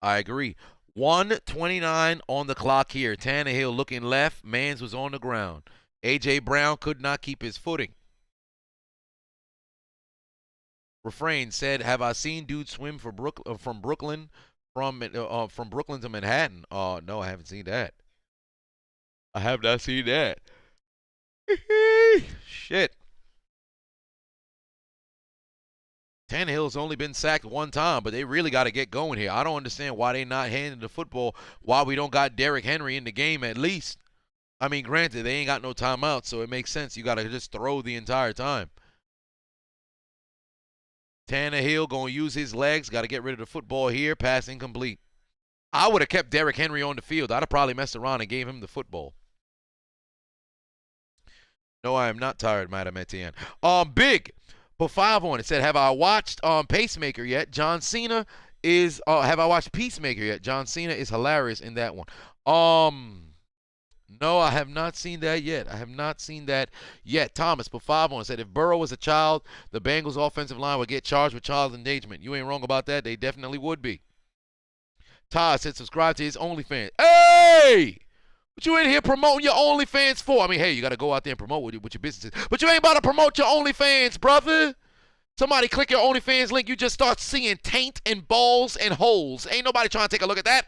1:29 on the clock here. Tannehill looking left. Mans was on the ground. A.J. Brown could not keep his footing. Refrain said, have I seen dudes swim from Brooklyn from Brooklyn to Manhattan? No, I haven't seen that. I have not seen that. Shit. Tannehill's only been sacked 1 time, but they really got to get going here. I don't understand why they not handing the football, why we don't got Derrick Henry in the game at least. I mean, granted, they ain't got no timeout, so it makes sense. You got to just throw the entire time. Tannehill going to use his legs. Got to get rid of the football here. Pass incomplete. I would have kept Derrick Henry on the field. I'd have probably messed around and gave him the football. No, I am not tired, Madam Etienne. Big. Put 5 on it. Said, have I watched Pacemaker yet? John Cena is, have I watched Peacemaker yet? John Cena is hilarious in that one. No, I have not seen that yet. I have not seen that yet. Thomas put 5 on it. Said, if Burrow was a child, the Bengals offensive line would get charged with child endangerment. You ain't wrong about that. They definitely would be. Todd said, subscribe to his OnlyFans. Hey! What you in here promoting your OnlyFans for? I mean, hey, you got to go out there and promote with your businesses. But you ain't about to promote your OnlyFans, brother. Somebody click your OnlyFans link, you just start seeing taint and balls and holes. Ain't nobody trying to take a look at that.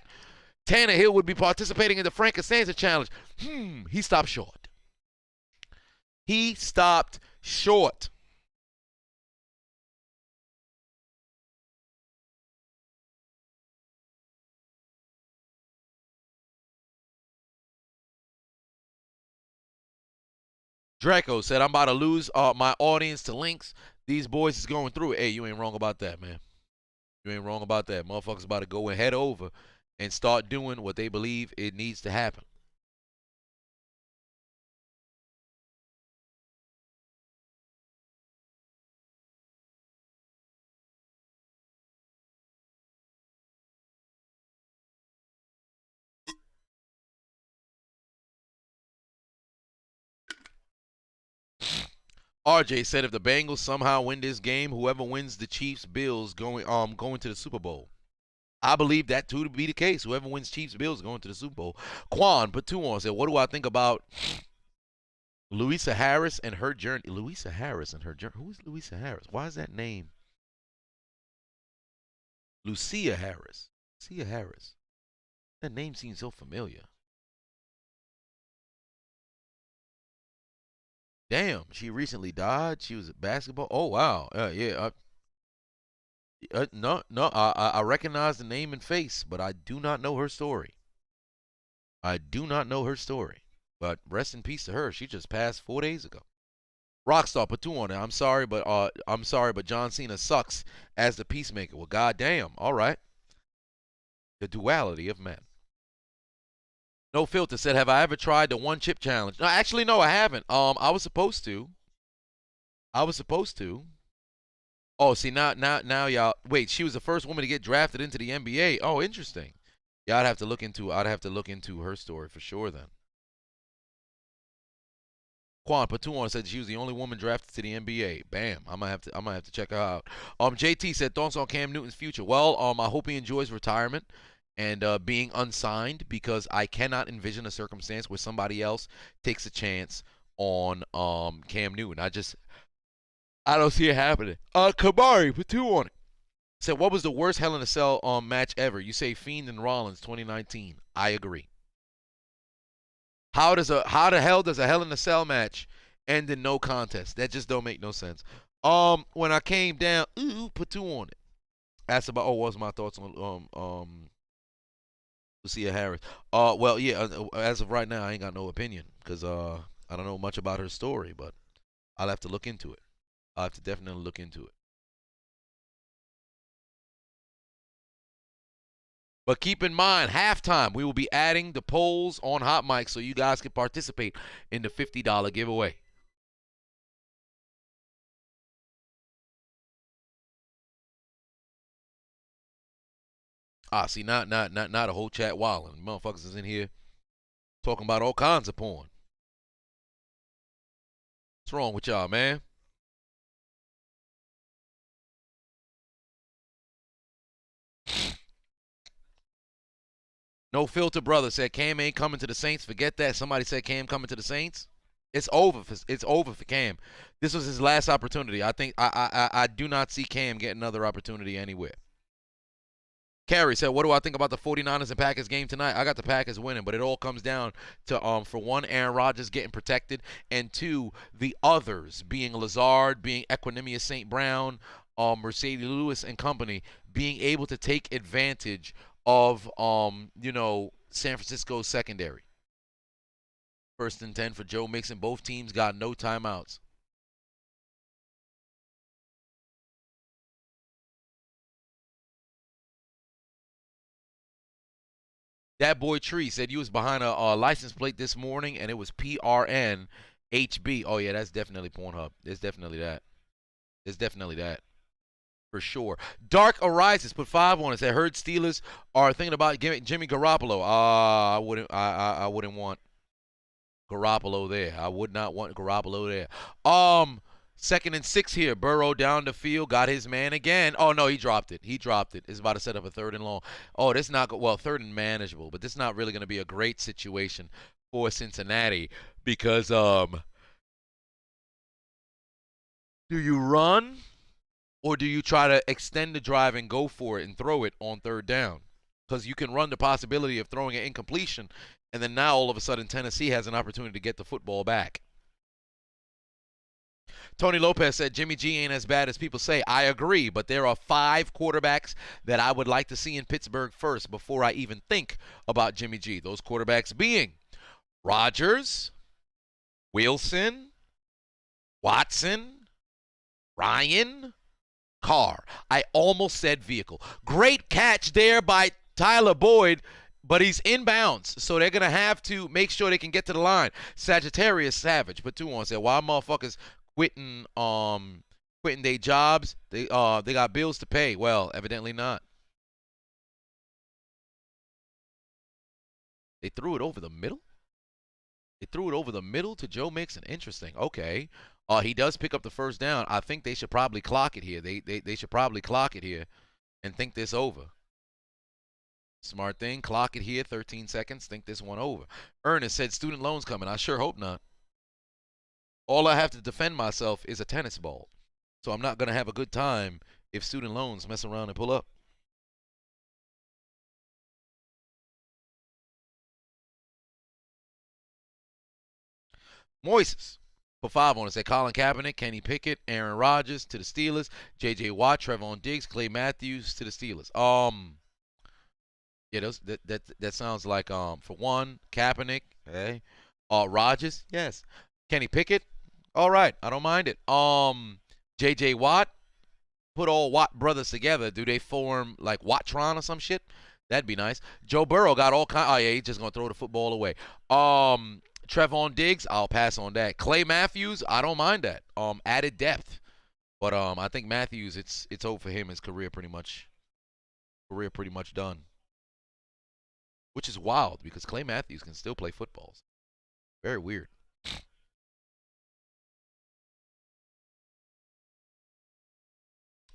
Tannehill would be participating in the Frank Costanza challenge. He stopped short. He stopped short. Draco said, I'm about to lose my audience to links. These boys is going through it. Hey, you ain't wrong about that, man. You ain't wrong about that. Motherfuckers about to go and head over and start doing what they believe it needs to happen. RJ said if the Bengals somehow win this game, whoever wins the Chiefs Bills going to the Super Bowl. I believe that too to be the case. Whoever wins Chiefs Bills going to the Super Bowl. Quan put 2 on said, what do I think about Louisa Harris and her journey? Louisa Harris and her journey. Who is Louisa Harris? Why is that name? Lucia Harris. Lucia Harris. That name seems so familiar. Damn, she recently died. She was at basketball. Oh wow, yeah. No, I recognize the name and face, but I do not know her story. I do not know her story. But rest in peace to her. She just passed 4 days ago. Rockstar put 2 on it. I'm sorry, but John Cena sucks as the Peacemaker. Well, goddamn. All right. The duality of men. No Filter said, have I ever tried the one chip challenge? No, actually, no, I haven't. I was supposed to. Oh, see, now, y'all. Wait, she was the first woman to get drafted into the NBA. Oh, interesting. Yeah, I'd have to look into her story for sure then. Quan Patuan said she was the only woman drafted to the NBA. Bam. I might have to check her out. JT said thoughts on Cam Newton's future. Well, I hope he enjoys retirement and being unsigned, because I cannot envision a circumstance where somebody else takes a chance on Cam Newton. I don't see it happening. Kabari put 2 on it. Said, what was the worst Hell in a Cell match ever? You say Fiend and Rollins 2019. I agree. How the hell does a Hell in a Cell match end in no contest? That just don't make no sense. When I came down, put 2 on it. Asked about what's my thoughts on Lucia Harris. Well, yeah, as of right now, I ain't got no opinion because I don't know much about her story, but I'll have to look into it. I'll have to definitely look into it. But keep in mind, halftime, we will be adding the polls on Hot Mic so you guys can participate in the $50 giveaway. See, not a whole chat wilding. Motherfuckers is in here talking about all kinds of porn. What's wrong with y'all, man? No Filter brother said Cam ain't coming to the Saints. Forget that. Somebody said Cam coming to the Saints. It's over for Cam. This was his last opportunity. I think I do not see Cam get another opportunity anywhere. Carrie said, what do I think about the 49ers and Packers game tonight? I got the Packers winning, but it all comes down to, for one, Aaron Rodgers getting protected, and 2, the others, being Lazard, being Equanimous St. Brown, Mercedes Lewis and company, being able to take advantage of, San Francisco's secondary. 1st and 10 for Joe Mixon. Both teams got no timeouts. That boy Tree said you was behind a license plate this morning, and it was PRN HB. Oh, yeah, that's definitely Pornhub. There's definitely that. For sure. Dark Arises put 5 on it. Said, heard Steelers are thinking about giving Jimmy Garoppolo. I wouldn't want Garoppolo there. I would not want Garoppolo there. 2nd and 6 here. Burrow down the field. Got his man again. Oh, no, he dropped it. It's about to set up a 3rd and long. Oh, this not, well, 3rd and manageable, but this is not really going to be a great situation for Cincinnati because do you run or do you try to extend the drive and go for it and throw it on third down? Because you can run the possibility of throwing an incompletion, and then now all of a sudden Tennessee has an opportunity to get the football back. Tony Lopez said Jimmy G ain't as bad as people say. I agree, but there are 5 quarterbacks that I would like to see in Pittsburgh first before I even think about Jimmy G. Those quarterbacks being Rodgers, Wilson, Watson, Ryan, Carr. I almost said vehicle. Great catch there by Tyler Boyd, but he's inbounds, so they're going to have to make sure they can get to the line. Sagittarius Savage, but 2-1 said, why motherfuckers quitting their jobs? They got bills to pay. Well, evidently not. They threw it over the middle? They threw it over the middle to Joe Mixon. Interesting. Okay. He does pick up the first down. I think they should probably clock it here. They should probably clock it here and think this over. Smart thing. Clock it here. 13 seconds. Think this one over. Ernest said student loans coming. I sure hope not. All I have to defend myself is a tennis ball. So I'm not going to have a good time if student loans mess around and pull up. Moises for 5 on it. Say Colin Kaepernick, Kenny Pickett, Aaron Rodgers to the Steelers, J.J. Watt, Trevon Diggs, Clay Matthews to the Steelers. Yeah, that sounds like for one, Kaepernick, okay. Rodgers, yes. Kenny Pickett, all right, I don't mind it. J.J. Watt, put all Watt brothers together. Do they form like Wattron or some shit? That'd be nice. Joe Burrow got all kind. Oh yeah, he's just gonna throw the football away. Trevon Diggs, I'll pass on that. Clay Matthews, I don't mind that. Added depth, but I think Matthews, it's over for him. His career pretty much done. Which is wild because Clay Matthews can still play footballs. Very weird.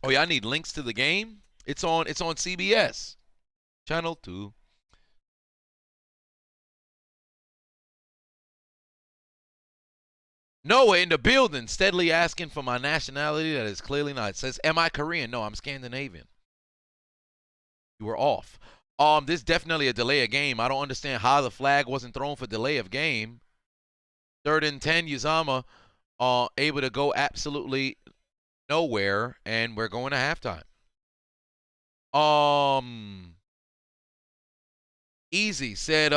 Oh yeah, I need links to the game. It's on CBS. Channel 2. Noah in the building, steadily asking for my nationality. That is clearly not. It says, am I Korean? No, I'm Scandinavian. You were off. This is definitely a delay of game. I don't understand how the flag wasn't thrown for delay of game. 3rd and 10, Uzama able to go absolutely nowhere, and we're going to halftime. Easy said,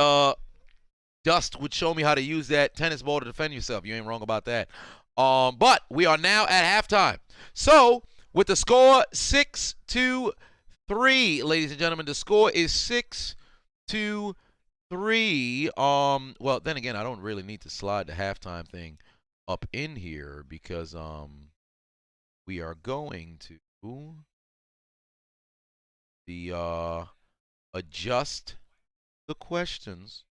Dust would show me how to use that tennis ball to defend yourself. You ain't wrong about that. But we are now at halftime. So, with the score 6-3, ladies and gentlemen, the score is 6-3. Well, then again, I don't really need to slide the halftime thing up in here because we are going to adjust the questions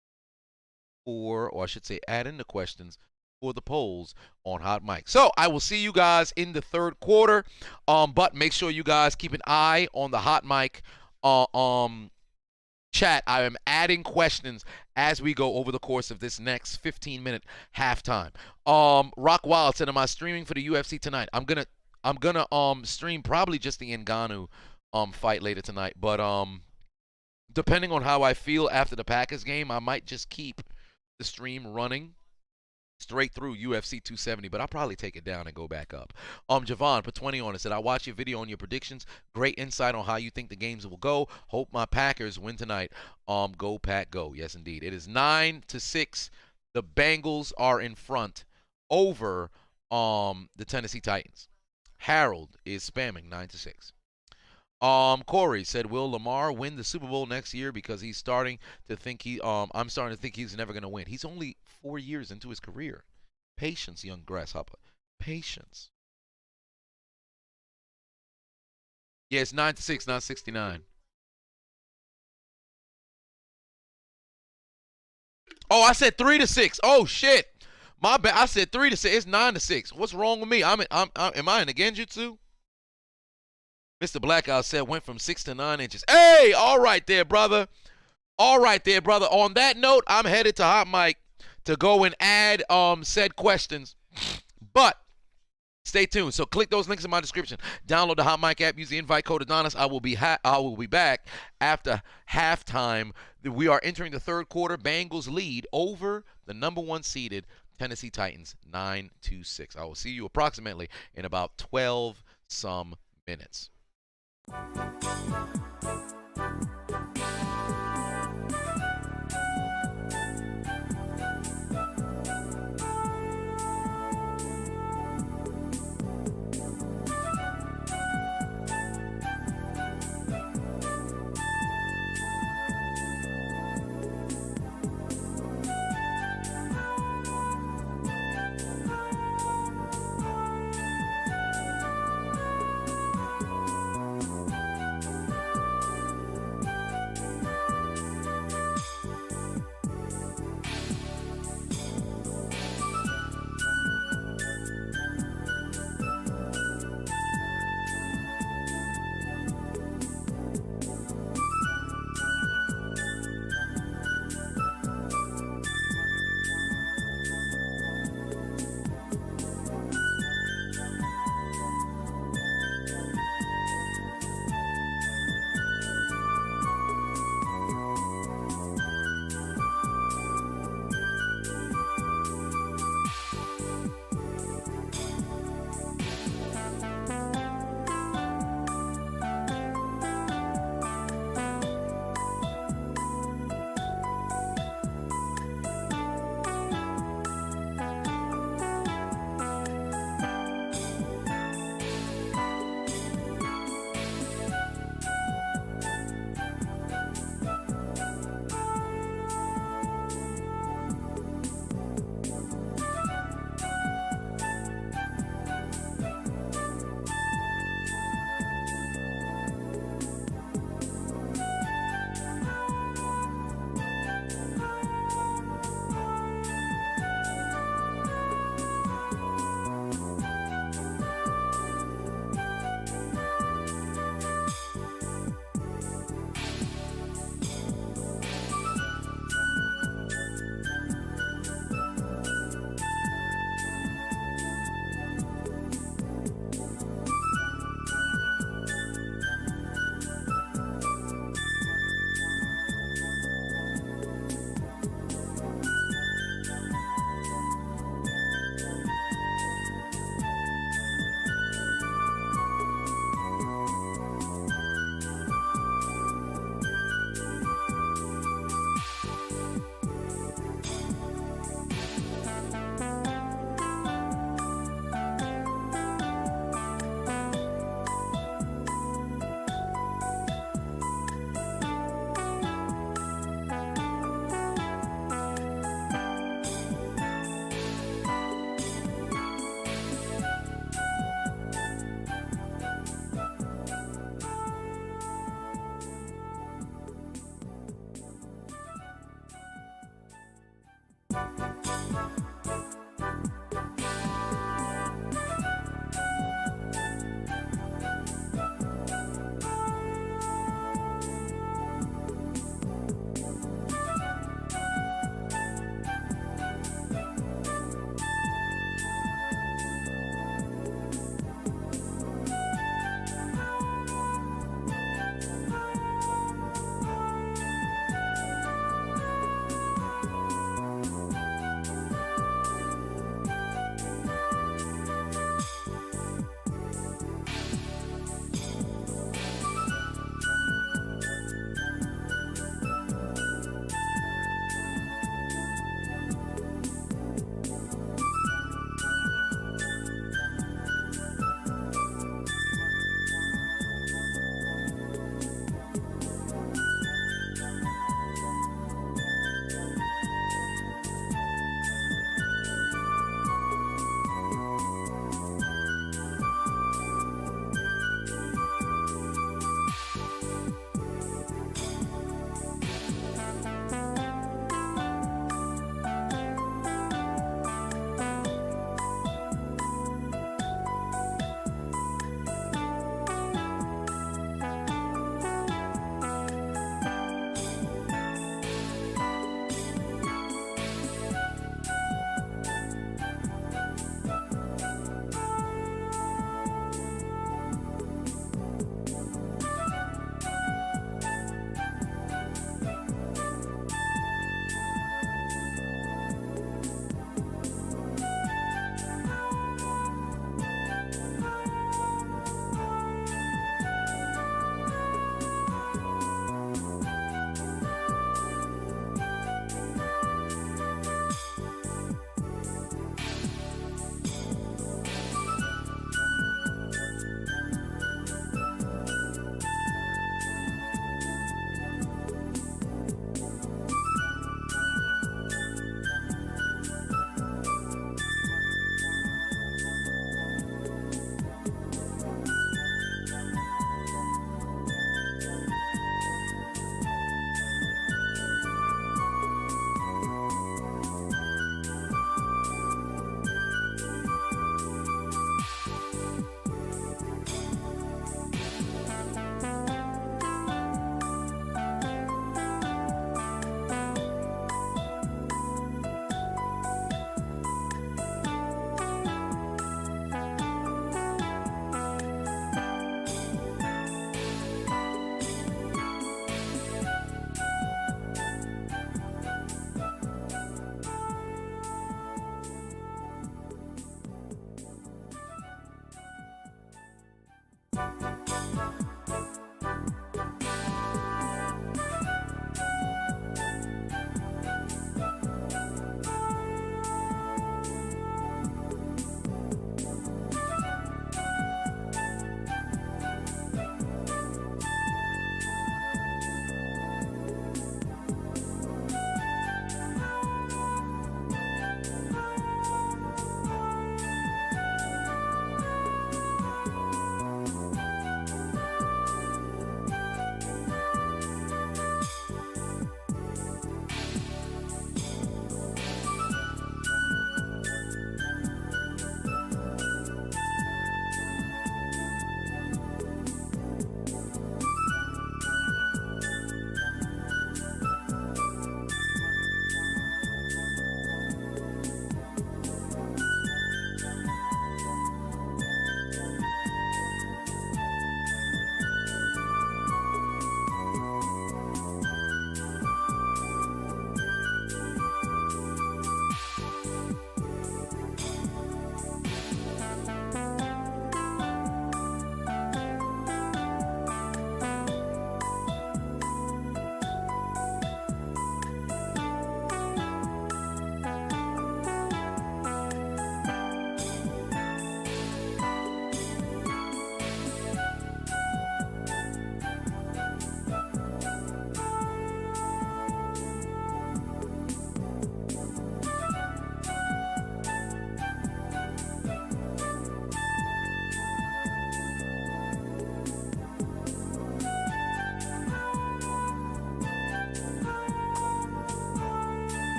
or I should say add in the questions for the polls on Hot Mic. So I will see you guys in the 3rd quarter. But make sure you guys keep an eye on the Hot Mic chat. I am adding questions as we go over the course of this next 15-minute halftime. Rock Wild said, am I streaming for the UFC tonight? I'm gonna stream probably just the Ngannou fight later tonight. But depending on how I feel after the Packers game, I might just keep the stream running straight through UFC 270, but I'll probably take it down and go back up. Javon put 20 on it. Said, I watched your video on your predictions. Great insight on how you think the games will go. Hope my Packers win tonight. Go Pack, go. Yes, indeed. It is 9-6. The Bengals are in front over the Tennessee Titans. Harold is spamming 9-6. Corey said, will Lamar win the Super Bowl next year? Because he's starting to think I'm starting to think he's never going to win. He's only 4 years into his career. Patience, young grasshopper. Patience. Yeah, it's 9-6, not 69. Oh, I said 3-6. Oh shit, my bad. I said 3-6. It's 9-6. What's wrong with me? Am I in the Genjutsu? Mr. Blackout said went from 6 to 9 inches. Hey, all right there, brother. All right there, brother. On that note, I'm headed to Hot Mic. to go and add said questions. But stay tuned. So click those links in my description. Download the Hot Mic app. Use the invite code Adonis. I will be back after halftime. We are entering the third quarter. Bengals lead over the number 1 seeded Tennessee Titans 9-6. I will see you approximately in about 12 some minutes.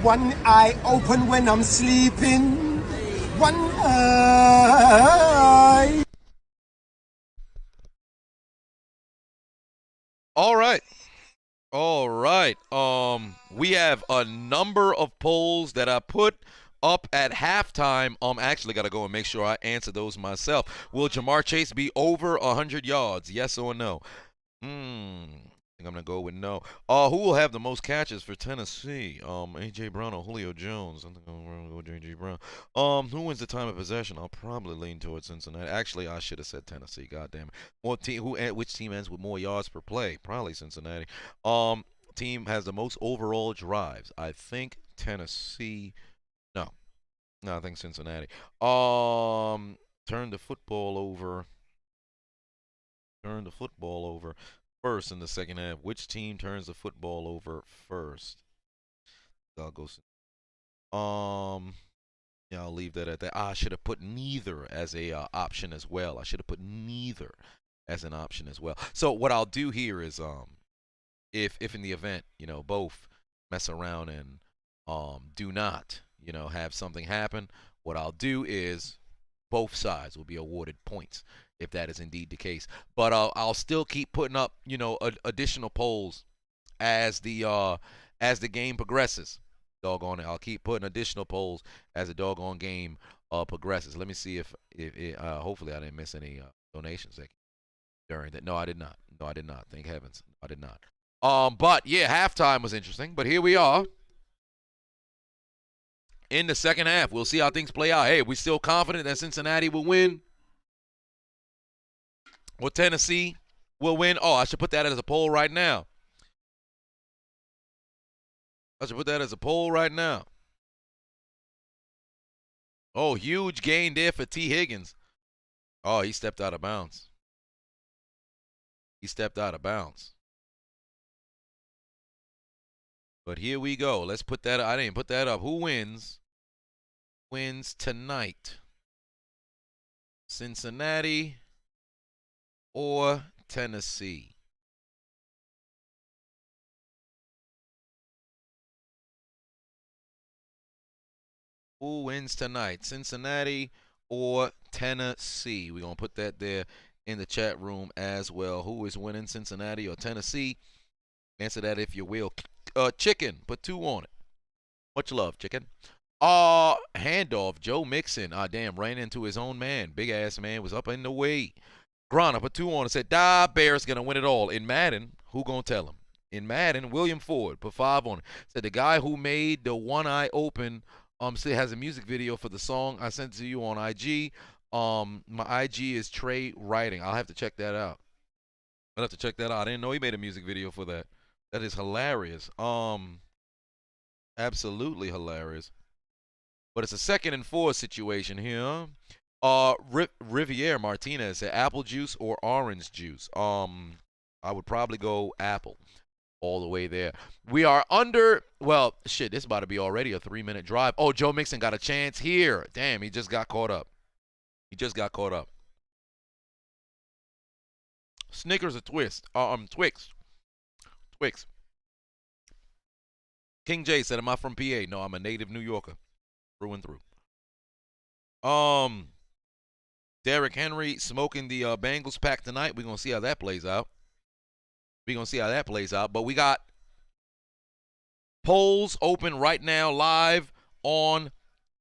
One eye open when I'm sleeping. One eye. All right. All right. We have a number of polls that I put up at halftime. Actually got to go and make sure I answer those myself. Will Jamar Chase be over 100 yards? Yes or no? I think I'm gonna go with no. Who will have the most catches for Tennessee? AJ Brown or Julio Jones? I think I'm gonna go with AJ Brown. Who wins the time of possession? I'll probably lean towards Cincinnati. Actually, I should have said Tennessee. God damn it. Which team ends with more yards per play? Probably Cincinnati. Team has the most overall drives. I think Tennessee. No, I think Cincinnati. Turn the football over. First in the second half. Which team turns the football over first? I'll go. Yeah, I'll leave that at that. I should have put neither as a option as well. I should have put neither as an option as well. So what I'll do here is if in the event both mess around and do not have something happen, what I'll do is both sides will be awarded points if that is indeed the case. But I'll still keep putting up, additional polls as the game progresses. Doggone it, I'll keep putting additional polls as the doggone game progresses. Let me see if hopefully I didn't miss any donations during that. No, I did not. Thank heavens, I did not. But yeah, halftime was interesting. But here we are in the second half. We'll see how things play out. Hey, we're still confident that Cincinnati will win. Or Tennessee will win. Oh, I should put that as a poll right now. Oh, huge gain there for T. Higgins. Oh, he stepped out of bounds. But here we go. Let's put that. I didn't put that up. Who wins? Wins tonight. Cincinnati or Tennessee? Who wins tonight? Cincinnati or Tennessee? We're going to put that there in the chat room as well. Who is winning, Cincinnati or Tennessee? Answer that if you will. Chicken, put 2 on it. Much love, Chicken. Handoff, Joe Mixon. Damn, ran into his own man. Big ass man was up in the way. Grana put 2 on and said, Bears gonna win it all. In Madden, who gonna tell him? In Madden, William Ford put 5 on it. Said the guy who made the one eye open still has a music video for the song. I sent it to you on IG. My IG is Trey Writing. I'll have to check that out. I didn't know he made a music video for that. That is hilarious. Absolutely hilarious. But it's a 2nd and 4 situation here. Riviere Martinez said apple juice or orange juice. I would probably go apple all the way there. We are under, well, shit, this is about to be already a 3-minute drive. Oh, Joe Mixon got a chance here. Damn, he just got caught up. Snickers or Twix? Twix. King J said, am I from PA? No, I'm a native New Yorker. Through and through. Derrick Henry smoking the Bengals pack tonight. We're going to see how that plays out. But we got polls open right now live on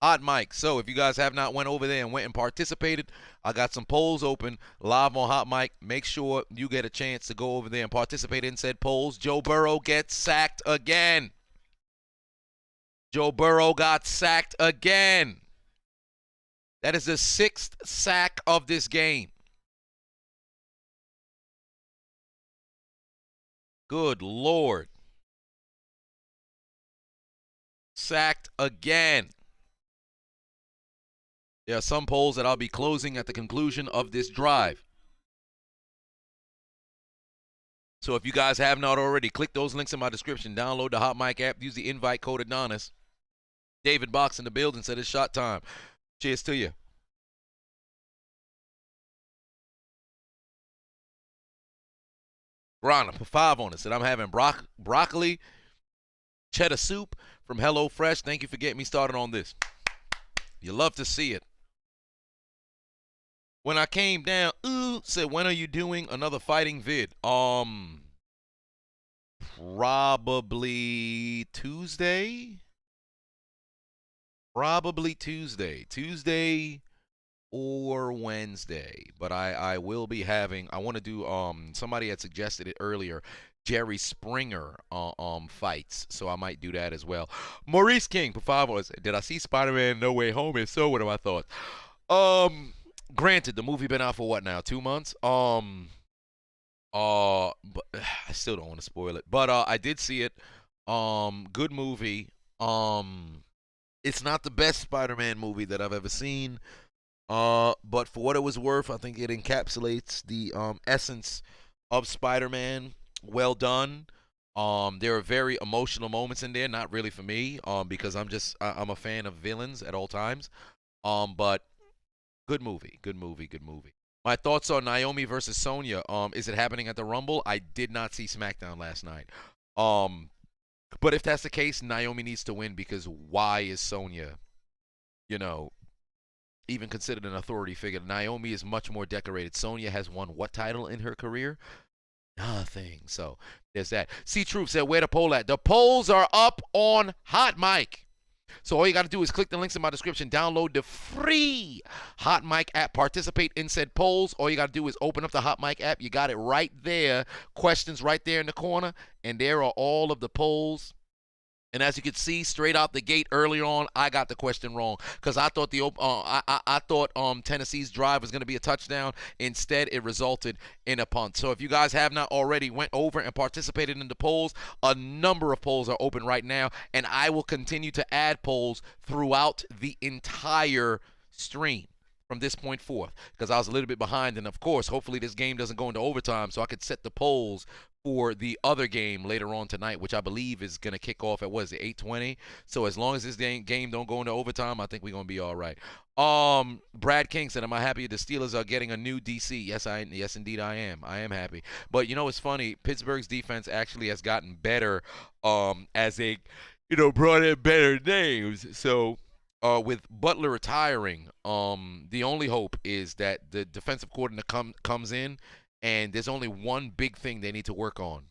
Hot Mic. So if you guys have not went over there and went and participated, I got some polls open live on Hot Mic. Make sure you get a chance to go over there and participate in said polls. Joe Burrow gets sacked again. Joe Burrow got sacked again. That is the 6th sack of this game. Good Lord. Sacked again. There are some polls that I'll be closing at the conclusion of this drive. So if you guys have not already, click those links in my description. Download the Hot Mic app. Use the invite code Adonis. David Box in the building said it's shot time. Cheers to you. Grana put 5 on it. Said I'm having broccoli, cheddar soup, from HelloFresh. Thank you for getting me started on this. You love to see it. When I came down, said, when are you doing another fighting vid? Probably Tuesday. Tuesday or Wednesday. But I will be having, I want to do, somebody had suggested it earlier, Jerry Springer fights, so I might do that as well. Maurice King, for 5 hours. Did I see Spider-Man No Way Home? If so, what are my thoughts? Granted, the movie been out for what now? 2 months. But I still don't want to spoil it. But I did see it. Good movie. It's not the best Spider-Man movie that I've ever seen. But for what it was worth, I think it encapsulates the essence of Spider-Man. Well done. There are very emotional moments in there. Not really for me. Because I'm a fan of villains at all times. But good movie. My thoughts on Naomi versus Sonya. Is it happening at the Rumble? I did not see SmackDown last night. But if that's the case, Naomi needs to win, because why is Sonya, even considered an authority figure? Naomi is much more decorated. Sonya has won what title in her career? Nothing. So there's that. C-Troop said, where the poll at? The polls are up on Hot Mic. So all you got to do is click the links in my description, download the free Hot Mic app, participate in said polls. All you got to do is open up the Hot Mic app. You got it right there. Questions right there in the corner. And there are all of the polls. And as you can see, straight out the gate earlier on, I got the question wrong, because I thought I thought Tennessee's drive was going to be a touchdown. Instead, it resulted in a punt. So if you guys have not already went over and participated in the polls, a number of polls are open right now, and I will continue to add polls throughout the entire stream from this point forth, because I was a little bit behind. And of course, hopefully this game doesn't go into overtime, so I could set the polls for the other game later on tonight, which I believe is going to kick off at, what is it, 8:20? So as long as this game don't go into overtime, I think we're going to be all right. Brad King said, am I happy the Steelers are getting a new DC? Yes, indeed I am. I am happy. But it's funny, Pittsburgh's defense actually has gotten better as they, brought in better names. So with Butler retiring, the only hope is that the defensive coordinator comes in, and there's only one big thing they need to work on: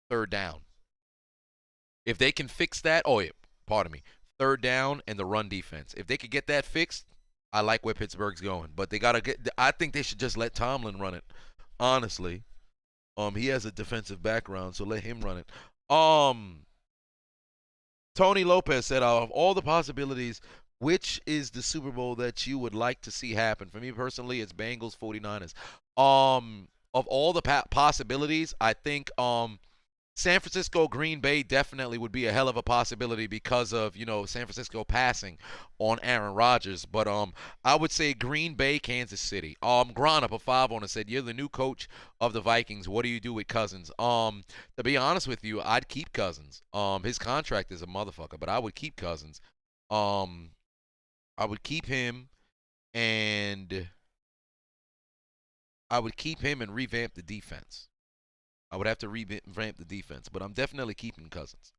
third down. If they can fix that, third down and the run defense. If they could get that fixed, I like where Pittsburgh's going. But I think they should just let Tomlin run it, honestly. He has a defensive background, so let him run it. Tony Lopez said, of all the possibilities, which is the Super Bowl that you would like to see happen? For me personally, it's Bengals 49ers. Of all the possibilities, I think San Francisco Green Bay definitely would be a hell of a possibility because of, San Francisco passing on Aaron Rodgers. But I would say Green Bay, Kansas City. Grana, a 5 on it, said, you're the new coach of the Vikings. What do you do with Cousins? To be honest with you, I'd keep Cousins. His contract is a motherfucker, but I would keep Cousins. I would keep him and revamp the defense. I would have to revamp the defense, but I'm definitely keeping Cousins.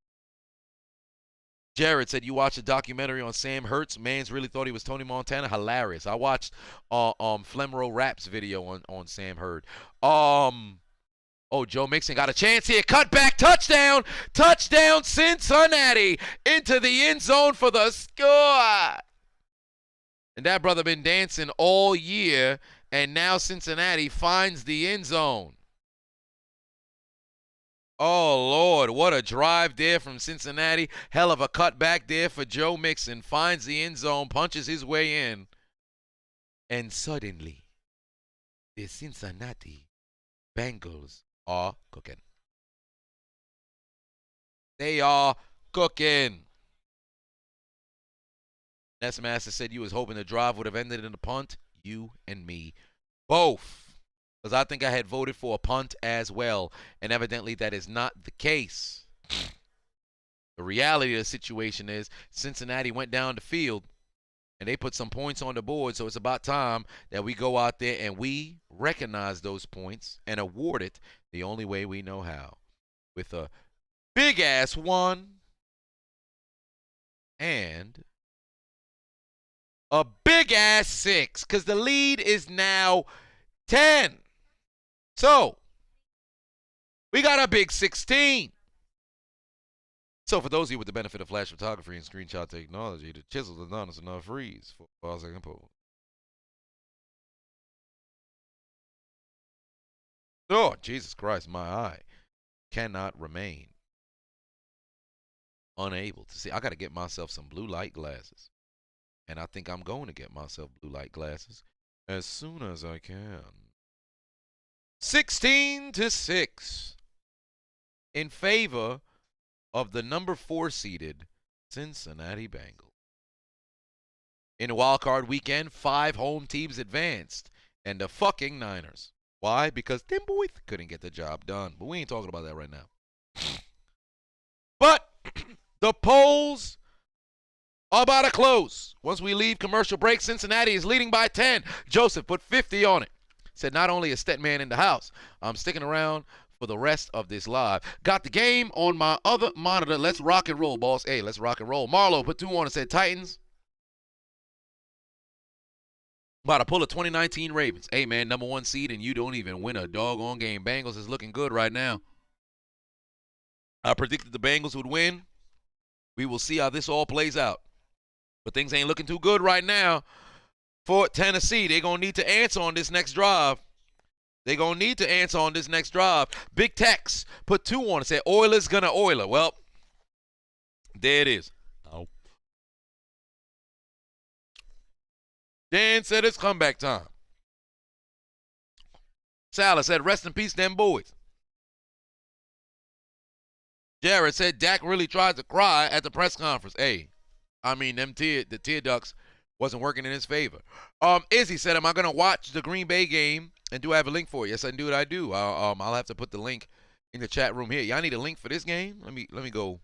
Jared said, you watched a documentary on Sam Hurts. Mans really thought he was Tony Montana. Hilarious. I watched Flemro Rap's video on Sam Hurts. Joe Mixon got a chance here. Cut back, touchdown. Touchdown, Cincinnati. Into the end zone for the score. And that brother been dancing all year, and now Cincinnati finds the end zone. Oh, Lord, what a drive there from Cincinnati. Hell of a cutback there for Joe Mixon. Finds the end zone, punches his way in. And suddenly, the Cincinnati Bengals are cooking. They are cooking. Nestmaster said you was hoping the drive would have ended in a punt. You and me both. Because I think I had voted for a punt as well. And evidently that is not the case. The reality of the situation is Cincinnati went down the field and they put some points on the board. So it's about time that we go out there and we recognize those points and award it the only way we know how. With a big-ass one. and a big-ass 6, because the lead is now 10. So, we got a big 16. So, for those of you with the benefit of flash photography and screenshot technology, the chisels are done. It's enough freeze for 5-second pose. Oh, Jesus Christ, my eye cannot remain unable to see. I got to get myself some blue light glasses. And I think I'm going to get myself blue light glasses as soon as I can. 16-6 in favor of the number 4 seeded Cincinnati Bengals. In the wild card weekend, 5 home teams advanced, and the fucking Niners. Why? Because them boys couldn't get the job done. But we ain't talking about that right now. But the polls are about to close. Once we leave commercial break, Cincinnati is leading by 10. Joseph put 50 on it. Said, not only is Stetman in the house, I'm sticking around for the rest of this live. Got the game on my other monitor. Let's rock and roll, boss. Hey, let's rock and roll. Marlo put 2 on and said, Titans about to pull a 2019 Ravens. Hey, man, number 1 seed, and you don't even win a doggone game. Bengals is looking good right now. I predicted the Bengals would win. We will see how this all plays out. But things ain't looking too good right now for Tennessee. They're going to need to answer on this next drive. They're going to need to answer on this next drive. Big Tex put 2 on and said, Oilers going to Oiler. Well, there it is. Oh. Dan said it's comeback time. Salah said, rest in peace, them boys. Jared said Dak really tried to cry at the press conference. Hey, I mean, the tear ducts wasn't working in his favor. Izzy said, am I going to watch the Green Bay game? And do I have a link for it? Yes, I do. I do. I'll have to put the link in the chat room here. Y'all need a link for this game? Let me go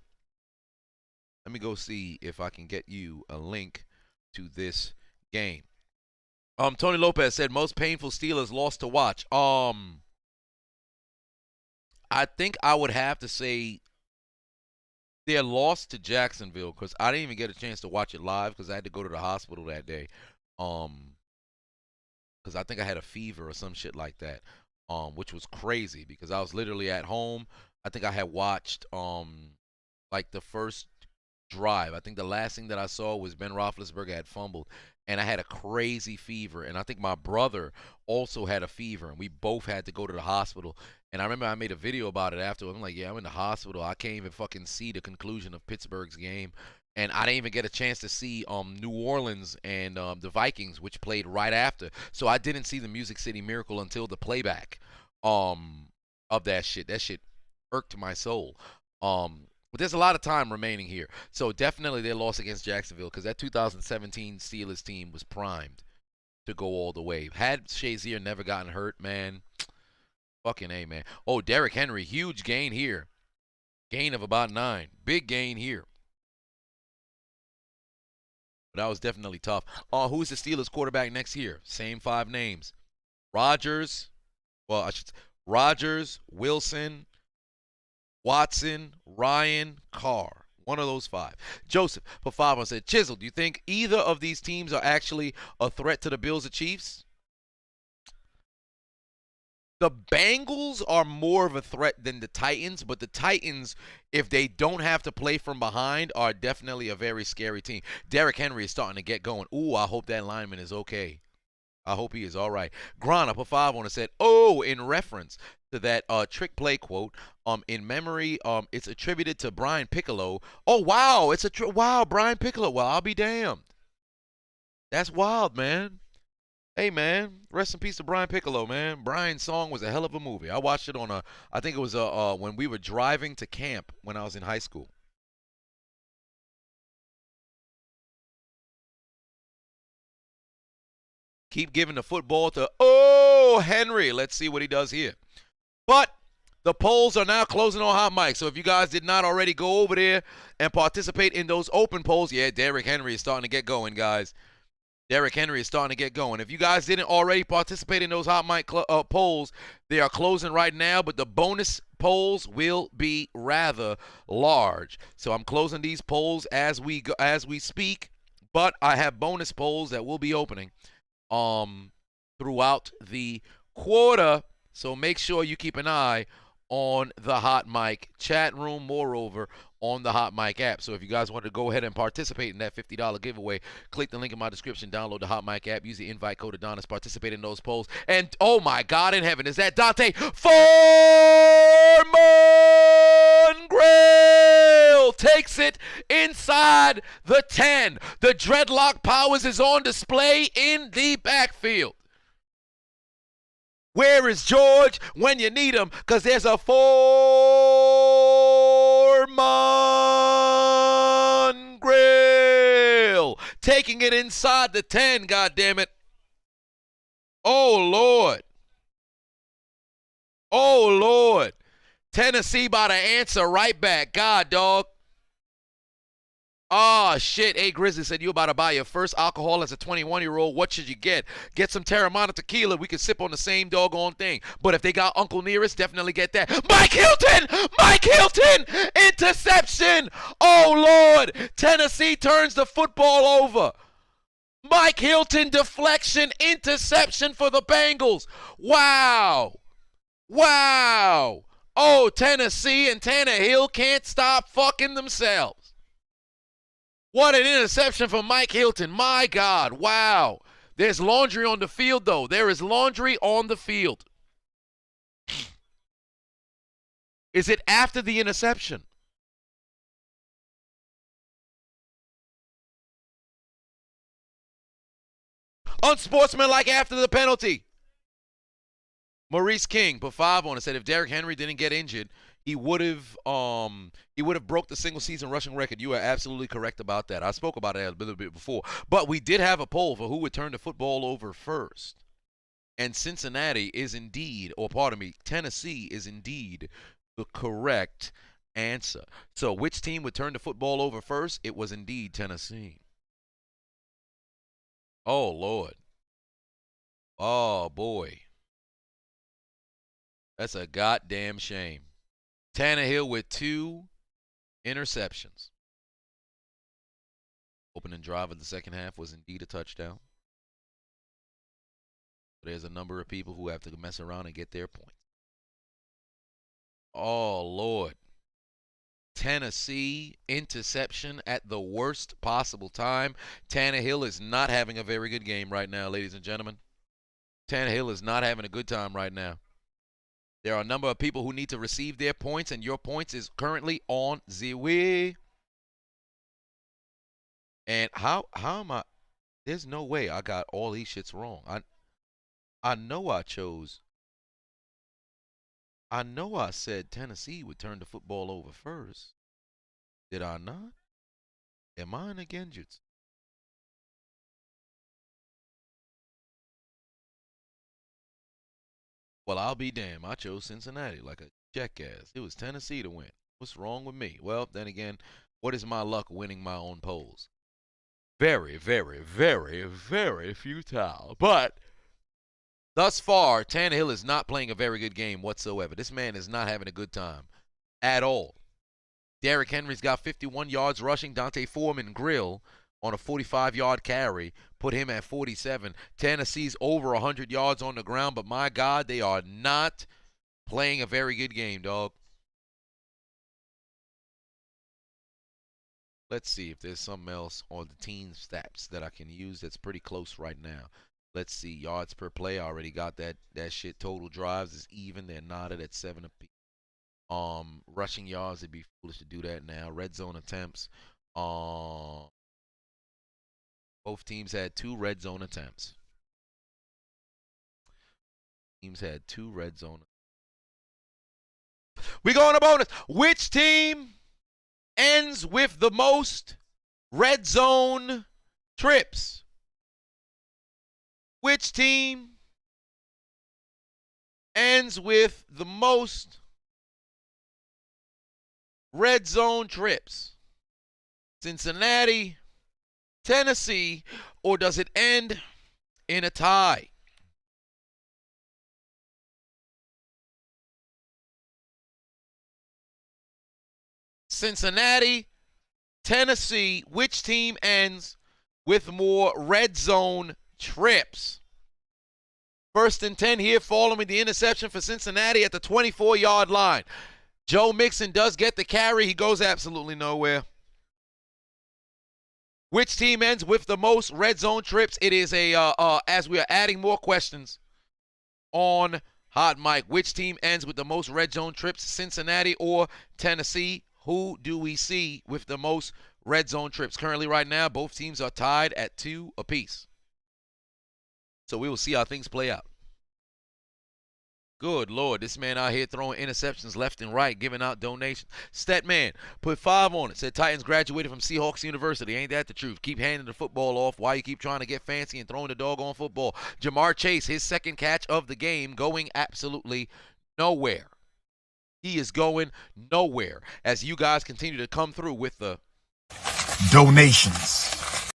see if I can get you a link to this game. Tony Lopez said most painful Steelers loss to watch. I think I would have to say their loss to Jacksonville, because I didn't even get a chance to watch it live because I had to go to the hospital that day. Because I think I had a fever or some shit like that, which was crazy because I was literally at home. I think I had watched like the first drive. I think the last thing that I saw was Ben Roethlisberger had fumbled, and I had a crazy fever. And I think my brother also had a fever, and we both had to go to the hospital. And I remember I made a video about it after. I'm like, yeah, I'm in the hospital. I can't even fucking see the conclusion of Pittsburgh's game. And I didn't even get a chance to see New Orleans and the Vikings, which played right after. So I didn't see the Music City Miracle until the playback of that shit. That shit irked my soul. But there's a lot of time remaining here. So definitely their loss against Jacksonville, because that 2017 Steelers team was primed to go all the way. Had Shazier never gotten hurt, man, fucking A, man. Oh, Derrick Henry, huge gain here. Gain of about 9. Big gain here. But that was definitely tough. Who's the Steelers quarterback next year? Same 5 names. Rodgers, Wilson, Watson, Ryan, Carr. One of those 5. Joseph for 5 said, Chisel, do you think either of these teams are actually a threat to the Bills or Chiefs? The Bengals are more of a threat than the Titans, but the Titans, if they don't have to play from behind, are definitely a very scary team. Derrick Henry is starting to get going. Ooh, I hope that lineman is okay. I hope he is all right. Grana put 5 on and said, oh, in reference to that trick play quote, in memory, it's attributed to Brian Piccolo. Oh, wow, wow, Brian Piccolo. Well, I'll be damned. That's wild, man. Hey, man, rest in peace to Brian Piccolo, man. Brian's song was a hell of a movie. I watched it on I think it was when we were driving to camp when I was in high school. Keep giving the football to, Henry. Let's see what he does here. But the polls are now closing on Hot Mic. So if you guys did not already go over there and participate in those open polls, yeah, Derrick Henry is starting to get going, guys. Derrick Henry is starting to get going. If you guys didn't already participate in those Hot Mic polls, they are closing right now. But the bonus polls will be rather large. So I'm closing these polls as we go, as we speak, but I have bonus polls that will be opening throughout the quarter. So make sure you keep an eye on the Hot Mic chat room, moreover, on the Hot Mic app. So if you guys want to go ahead and participate in that $50 giveaway, click the link in my description, download the Hot Mic app, use the invite code Adonis, participate in those polls. And oh my God in heaven, is that Dante Foreman Grill takes it inside the 10. The dreadlock powers is on display in the backfield. Where is George when you need him? Because there's a Foreman Grill taking it inside the 10, goddammit. Oh, Lord. Oh, Lord. Tennessee about to answer right back. God, dog. Oh, shit. Hey, Grizzly said you about to buy your first alcohol as a 21-year-old. What should you get? Get some Terramana tequila. We can sip on the same doggone thing. But if they got Uncle Nearest, definitely get that. Mike Hilton! Mike Hilton! Interception! Oh, Lord. Tennessee turns the football over. Mike Hilton deflection, interception for the Bengals. Wow. Wow. Oh, Tennessee and Tannehill can't stop fucking themselves. What an interception from Mike Hilton. My God. Wow. There's laundry on the field, though. There is laundry on the field. Is it after the interception? Unsportsmanlike after the penalty. Maurice King put 5 on it. Said if Derrick Henry didn't get injured, he would have broke the single season rushing record. You are absolutely correct about that. I spoke about it a little bit before. But we did have a poll for who would turn the football over first. And Cincinnati is indeed, or pardon me, Tennessee is indeed the correct answer. So which team would turn the football over first? It was indeed Tennessee. Oh, Lord. Oh, boy. That's a goddamn shame. Tannehill with 2 interceptions. Opening drive of the second half was indeed a touchdown. There's a number of people who have to mess around and get their points. Oh, Lord. Tennessee interception at the worst possible time. Tannehill is not having a very good game right now, ladies and gentlemen. Tannehill is not having a good time right now. There are a number of people who need to receive their points, and your points is currently on the way. And how am I? There's no way I got all these shits wrong. I know I said Tennessee would turn the football over first. Did I not? Am I in a genjutsu? Well, I'll be damned. I chose Cincinnati like a jackass. It was Tennessee to win. What's wrong with me? Well, then again, what is my luck winning my own polls? Very, very, very, very futile. But thus far, Tannehill is not playing a very good game whatsoever. This man is not having a good time at all. Derrick Henry's got 51 yards rushing. Dante Foreman Grill on a 45-yard carry put him at 47. Tennessee's over 100 yards on the ground, but my God, they are not playing a very good game, dog. Let's see if there's something else on the team stats that I can use that's pretty close right now. Let's see, yards per play. I already got that shit. Total drives is even. They're knotted at 7 apiece. Rushing yards, it'd be foolish to do that now. Red zone attempts. Both teams had 2 red zone attempts. Teams had 2 red zone. We go on a bonus. Which team ends with the most red zone trips? Which team ends with the most red zone trips? Cincinnati, Tennessee, or does it end in a tie? Cincinnati, Tennessee. Which team ends with more red zone trips? 1st and 10 here following the interception for Cincinnati at the 24-yard line. Joe Mixon does get the carry. He goes absolutely nowhere. Which team ends with the most red zone trips? It is as we are adding more questions on Hot Mic. Which team ends with the most red zone trips? Cincinnati or Tennessee? Who do we see with the most red zone trips? Currently right now, both teams are tied at 2 apiece. So we will see how things play out. Good Lord, this man out here throwing interceptions left and right, giving out donations. Statman put 5 on it. Said Titans graduated from Seahawks University. Ain't that the truth? Keep handing the football off while you keep trying to get fancy and throwing the doggone football. Jamar Chase, his 2nd catch of the game, going absolutely nowhere. He is going nowhere as you guys continue to come through with the donations.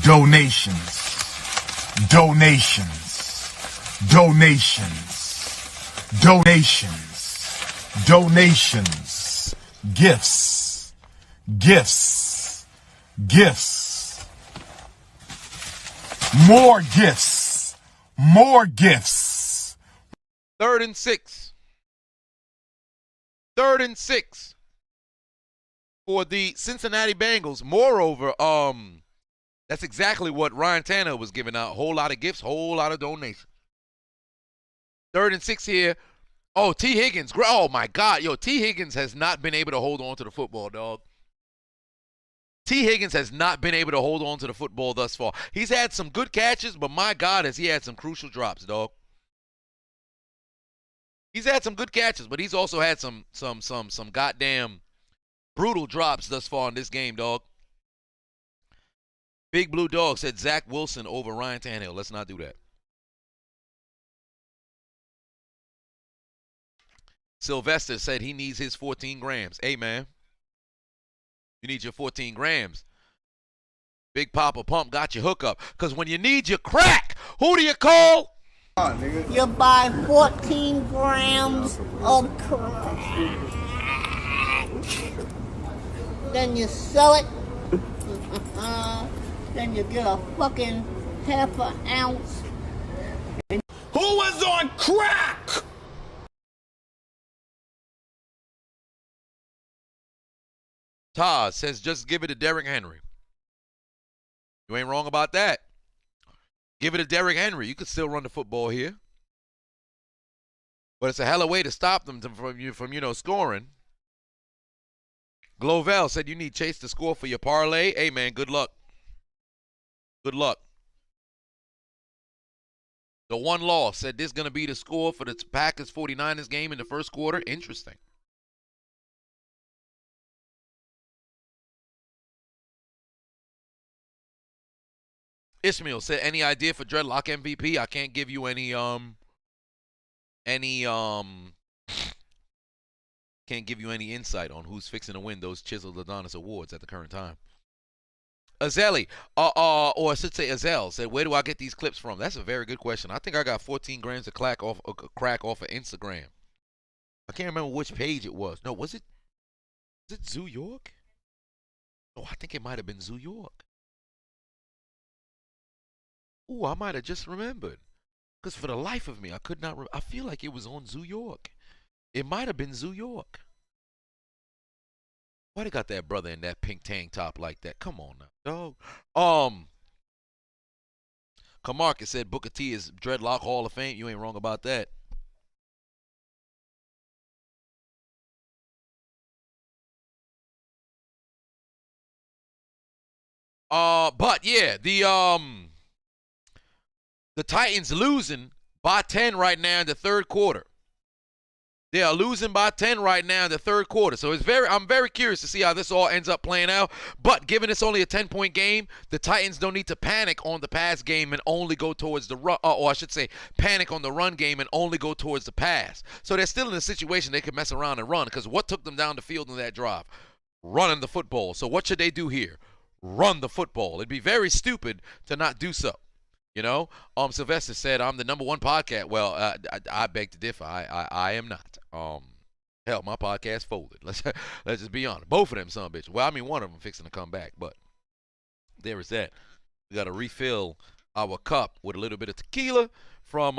Donations. Donations. Donations. Donations, donations, gifts, gifts, gifts, more gifts, more gifts. 3rd and 6. 3rd and 6 for the Cincinnati Bengals. Moreover, that's exactly what Ryan Tannehill was giving out. Whole lot of gifts, whole lot of donations. 3rd and 6 here. Oh, T. Higgins. Oh, my God. Yo, T. Higgins has not been able to hold on to the football, dog. T. Higgins has not been able to hold on to the football thus far. He's had some good catches, but my God, has he had some crucial drops, dog. He's had some good catches, but he's also had some goddamn brutal drops thus far in this game, dog. Big Blue Dog said Zach Wilson over Ryan Tannehill. Let's not do that. Sylvester said he needs his 14 grams. Hey, man. You need your 14 grams. Big Papa Pump got your hookup. Because when you need your crack, who do you call? You buy 14 grams of crack. Then you sell it. Then you get a fucking half an ounce. Who was on crack? Taz says just give it to Derrick Henry. You ain't wrong about that. Give it to Derrick Henry. You could still run the football here. But it's a hell of a way to stop them from scoring. Glovell said you need Chase to score for your parlay. Hey, man, good luck. Good luck. The one loss said this is going to be the score for the Packers 49ers game in the first quarter. Interesting. Ishmael said, any idea for Dreadlock MVP? I can't give you can't give you any insight on who's fixing to win those Chiseled Adonis awards at the current time. Azeli, or I should say Azel, said, where do I get these clips from? That's a very good question. I think I got 14 grams of crack off of Instagram. I can't remember which page it was. No, was it Zoo York? Oh, I think it might have been Zoo York. Ooh, I might have just remembered. Because for the life of me, I could not I feel like it was on Zoo York. It might have been Zoo York. Why they got that brother in that pink tank top like that? Come on now, dog. Kamarcus said Booker T is Dreadlock Hall of Fame. You ain't wrong about that. But yeah, the Titans losing by 10 right now in the third quarter. They are losing by 10 right now in the third quarter. So I'm very curious to see how this all ends up playing out. But given it's only a 10-point game, the Titans don't need to panic on the pass game and only go towards the run, or I should say panic on the run game and only go towards the pass. So they're still in a situation they can mess around and run, because what took them down the field in that drive? Running the football. So what should they do here? Run the football. It'd be very stupid to not do so. You know, Sylvester said I'm the #1 podcast. Well, I beg to differ. I am not. Hell, my podcast folded. Let's just be honest. Both of them son of bitches. Well, I mean, one of them fixing to come back, but there is that. We got to refill our cup with a little bit of tequila from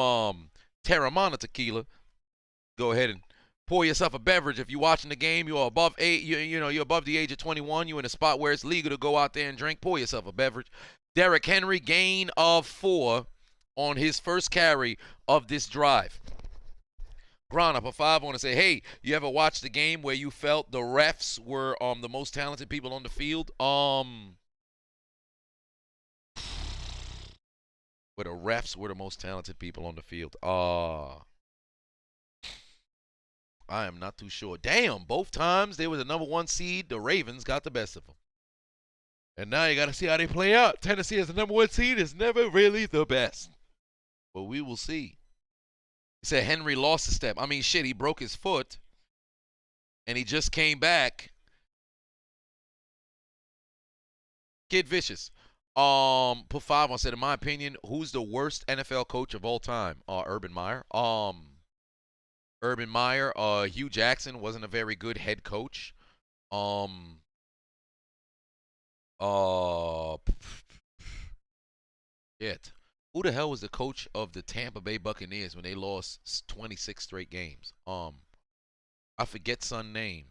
Terramana Tequila. Go ahead and pour yourself a beverage. If you're watching the game, you're above you're above the age of 21. You're in a spot where it's legal to go out there and drink. Pour yourself a beverage. Derrick Henry, gain of 4 on his first carry of this drive. Ground up a 5. I want to say, hey, you ever watched the game where you felt the refs were the most talented people on the field? Where the refs were the most talented people on the field. I am not too sure. Damn, both times they were the number 1 seed. The Ravens got the best of them. And now you got to see how they play out. Tennessee as the number 1 seed is never really the best. But we will see. He said Henry lost a step. I mean, shit, he broke his foot. And he just came back. Kid Vicious. Put 5 on, said, in my opinion, who's the worst NFL coach of all time? Urban Meyer. Urban Meyer. Hugh Jackson wasn't a very good head coach. Shit. Who the hell was the coach of the Tampa Bay Buccaneers when they lost 26 straight games? I forget son name.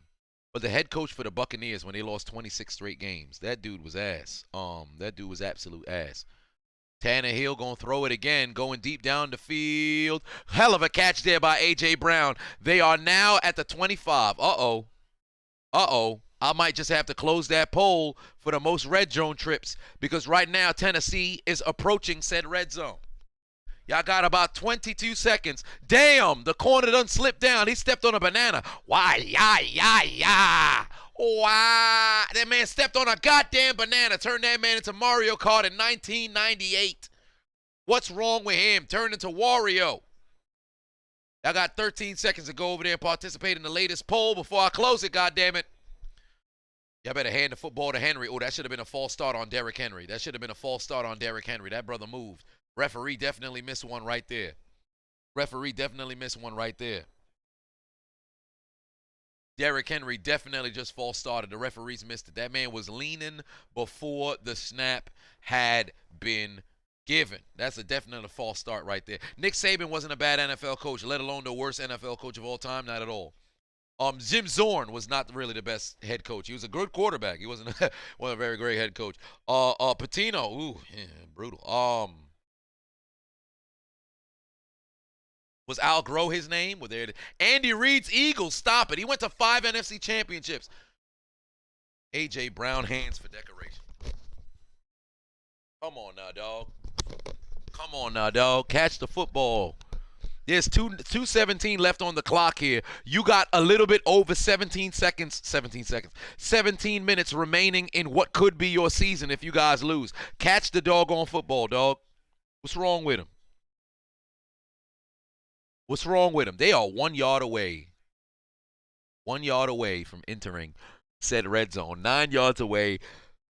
But the head coach for the Buccaneers when they lost 26 straight games, that dude was ass. That dude was absolute ass. Tannehill gonna throw it again, going deep down the field. Hell of a catch there by A.J. Brown. They are now at the 25. Uh-oh. I might just have to close that poll for the most red zone trips because right now Tennessee is approaching said red zone. Y'all got about 22 seconds. Damn, the corner done slipped down. He stepped on a banana. Why, yeah. Wow. That man stepped on a goddamn banana. Turned that man into Mario Kart in 1998. What's wrong with him? Turned into Wario. I got 13 seconds to go over there and participate in the latest poll before I close it, goddammit. Y'all better hand the football to Henry. Oh, that should have been a false start on Derrick Henry. That brother moved. Referee definitely missed one right there. Derrick Henry definitely just false started. The referees missed it. That man was leaning before the snap had been given. That's a definite false start right there. Nick Saban wasn't a bad NFL coach, let alone the worst NFL coach of all time. Not at all. Jim Zorn was not really the best head coach. He was a good quarterback. He wasn't a very great head coach. Patino, ooh, yeah, brutal. Was Al Groh his name? Well, there it is. Andy Reid's Eagles, stop it. He went to 5 NFC championships. A.J. Brown, hands for decoration. Come on now, dog. Catch the football. There's 2:17 left on the clock here. You got a little bit over 17 minutes remaining in what could be your season if you guys lose. Catch the doggone football, dog. What's wrong with him? They are 1 yard away. 1 yard away from entering said red zone. 9 yards away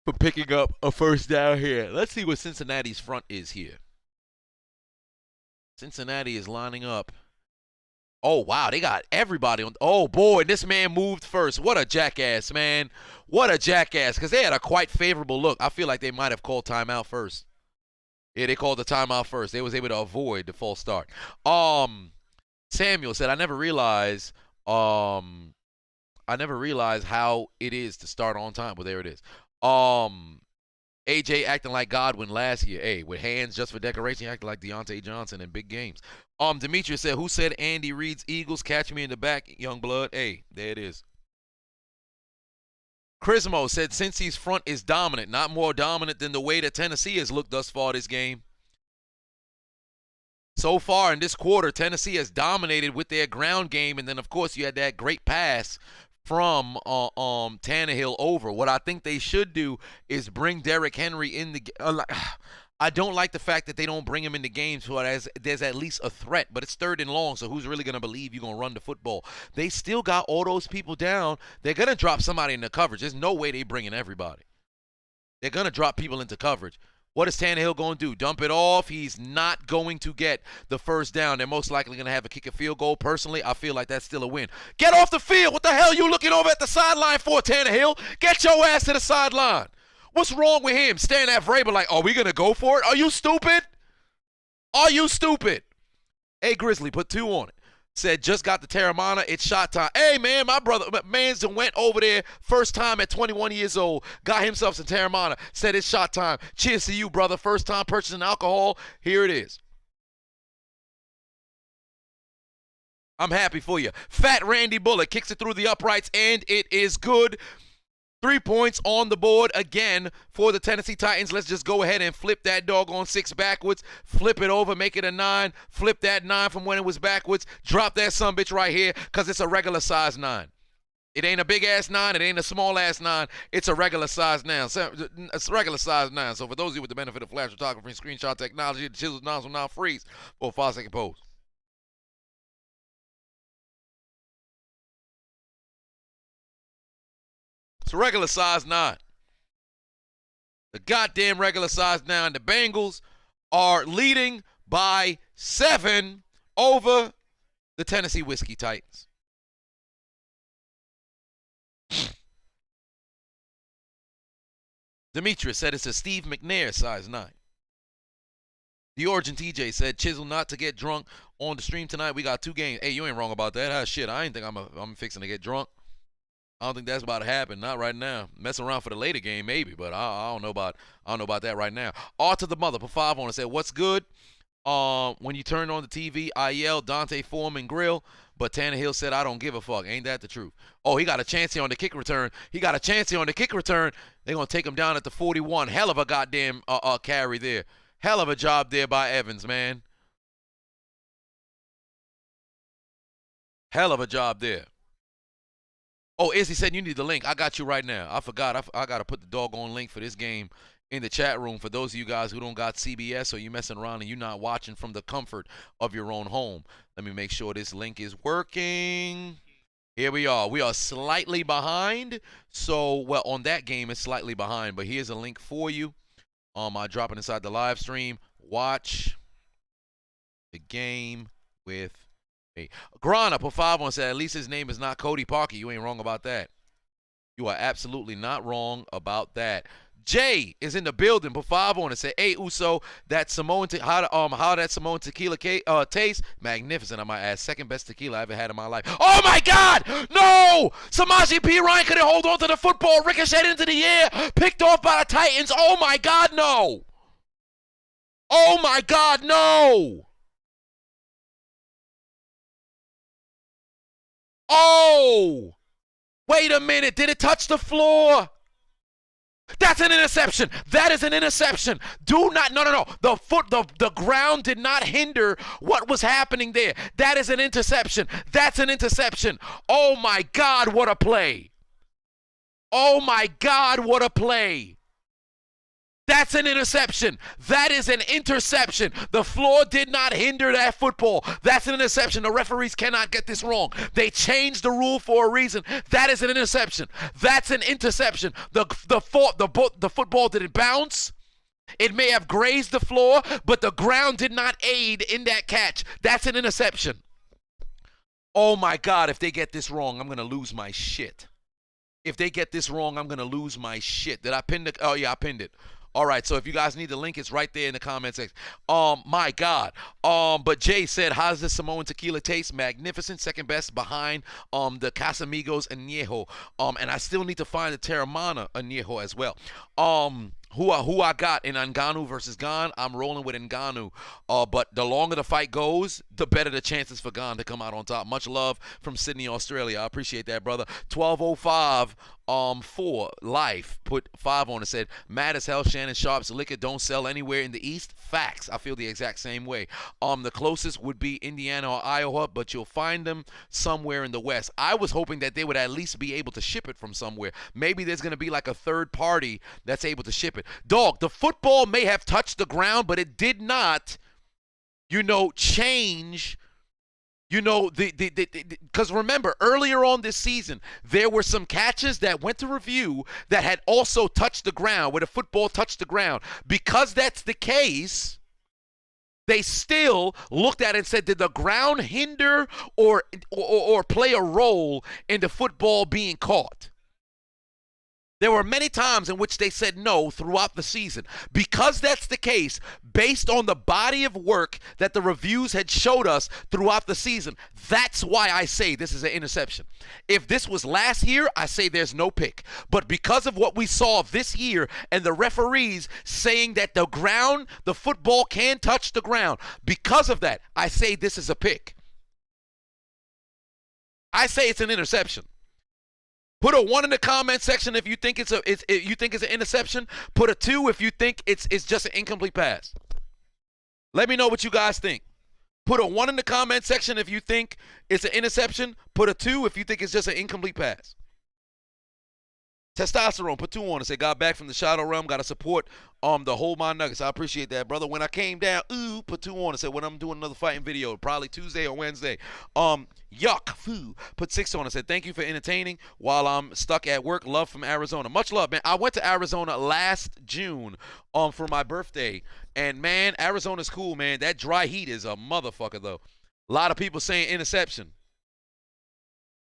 from picking up a first down here. Let's see what Cincinnati's front is here. Cincinnati is lining up. Oh, wow, they got everybody on. Oh, boy, this man moved first. What a jackass, man. Because they had a quite favorable look. I feel like they might have called timeout first. Yeah, they called the timeout first. They was able to avoid the false start. Samuel said, I never realized how it is to start on time. Well, there it is. AJ acting like Godwin last year. Hey, with hands just for decoration, acting like Deontay Johnson in big games. Demetrius said, who said Andy Reid's Eagles? Catch me in the back, young blood. Hey, there it is. Chrismo said, Cincy's front is dominant, not more dominant than the way that Tennessee has looked thus far this game. So far in this quarter, Tennessee has dominated with their ground game, and then, of course, you had that great pass from Tannehill over. What I think they should do is bring Derrick Henry in the I don't like the fact that they don't bring him into games where there's at least a threat, but it's 3rd and long, so who's really going to believe you're going to run the football? They still got all those people down. They're going to drop somebody into coverage. There's no way they bring in everybody. They're going to drop people into coverage. What is Tannehill going to do? Dump it off? He's not going to get the first down. They're most likely going to have a kick a field goal. Personally, I feel like that's still a win. Get off the field. What the hell are you looking over at the sideline for, Tannehill? Get your ass to the sideline. What's wrong with him? Staring at Vrabel like, are we going to go for it? Are you stupid? Are you stupid? Hey, Grizzly, put 2 on it. Said, just got the Terramana. It's shot time. Hey, man, my brother, man's went over there first time at 21 years old. Got himself some Terramana. Said it's shot time. Cheers to you, brother. First time purchasing alcohol. Here it is. I'm happy for you. Fat Randy Bullock kicks it through the uprights, and it is good. 3 points on the board again for the Tennessee Titans. Let's just go ahead and flip that doggone 6 backwards. Flip it over, make it a 9. Flip that 9 from when it was backwards. Drop that sumbitch right here because it's a regular size 9. It ain't a big-ass 9. It ain't a small-ass 9. It's a regular size 9. It's a regular size 9. So for those of you with the benefit of flash photography and screenshot technology, the chiseled 9s will now freeze for a 5-second pose. It's a regular size 9. The goddamn regular size 9. The Bengals are leading by 7 over the Tennessee Whiskey Titans. Demetrius said it's a Steve McNair size 9. The Origin TJ said, Chisel not to get drunk on the stream tonight. We got 2 games. Hey, you ain't wrong about that. Shit, I ain't think I'm fixing to get drunk. I don't think that's about to happen. Not right now. Messing around for the later game, maybe, but I don't know about that right now. R to the mother, put 5 on it. Said, what's good? When you turn on the TV, I yell Dante Foreman grill, but Tannehill said, I don't give a fuck. Ain't that the truth? Oh, he got a chance here on the kick return. They're going to take him down at the 41. Hell of a goddamn carry there. Hell of a job there by Evans, man. Hell of a job there. Oh, Izzy said you need the link. I got you right now. I forgot. I got to put the doggone link for this game in the chat room for those of you guys who don't got CBS or you messing around and you're not watching from the comfort of your own home. Let me make sure this link is working. Here we are. We are slightly behind. So, well, on that game, it's slightly behind. But here's a link for you. I drop it inside the live stream. Watch the game with me. Grana put 5 on, said, at least his name is not Cody Parkey. You ain't wrong about that. You are absolutely not wrong about that. Jay is in the building. Put 5 on and say, hey, Uso, that Samoan how that Samoan tequila tastes? Magnificent, I might add. Second best tequila I ever had in my life. Oh, my God! No! Samaje Perine couldn't hold on to the football. Ricocheted into the air. Picked off by the Titans. Oh, my God, no! Oh, my God, no! Oh! Wait a minute. Did it touch the floor? That's an interception. That is an interception. Do not, no. The ground did not hinder what was happening there. That is an interception. That's an interception. Oh my God, what a play. Oh my God, what a play. That's an interception. That is an interception. The floor did not hinder that football. That's an interception. The referees cannot get this wrong. They changed the rule for a reason. That is an interception. That's an interception. The football didn't bounce. It may have grazed the floor, but the ground did not aid in that catch. That's an interception. Oh my God, if they get this wrong, I'm going to lose my shit. If they get this wrong, I'm going to lose my shit. Did I pin it? Oh yeah, I pinned it. All right, so if you guys need the link, it's right there in the comment section. My God. But Jay said, how does the Samoan tequila taste? Magnificent. Second best behind the Casamigos Añejo. And I still need to find the Terramana Añejo as well. Who I got in Ngannou versus Gane, I'm rolling with Ngannou. But the longer the fight goes, the better the chances for Gane to come out on top. Much love from Sydney, Australia. I appreciate that, brother. 1205 for life. Put 5 on it. Said, mad as hell, Shannon Sharp's liquor don't sell anywhere in the East. Facts. I feel the exact same way. The closest would be Indiana or Iowa, but you'll find them somewhere in the West. I was hoping that they would at least be able to ship it from somewhere. Maybe there's going to be like a third party that's able to ship it. Dog, the football may have touched the ground, but it did not, change, You know, because remember, earlier on this season, there were some catches that went to review that had also touched the ground, where the football touched the ground. Because that's the case, they still looked at it and said, did the ground hinder or play a role in the football being caught? There were many times in which they said no throughout the season. Because that's the case, based on the body of work that the reviews had showed us throughout the season, that's why I say this is an interception. If this was last year, I say there's no pick. But because of what we saw this year and the referees saying that the football can touch the ground, because of that, I say this is a pick. I say it's an interception. Put a 1 in the comment section if you think it's an interception. Put a 2 if you think it's just an incomplete pass. Let me know what you guys think. Put a 1 in the comment section if you think it's an interception. Put a 2 if you think it's just an incomplete pass. Testosterone, put 2 on and say, got back from the shadow realm, got to support the whole my nuggets. I appreciate that, brother. When I came down, put 2 on and said, when I'm doing another fighting video, probably Tuesday or Wednesday. Yuck, foo, put 6 on and said, thank you for entertaining while I'm stuck at work. Love from Arizona. Much love, man. I went to Arizona last June for my birthday, and man, Arizona's cool, man. That dry heat is a motherfucker, though. A lot of people saying interception.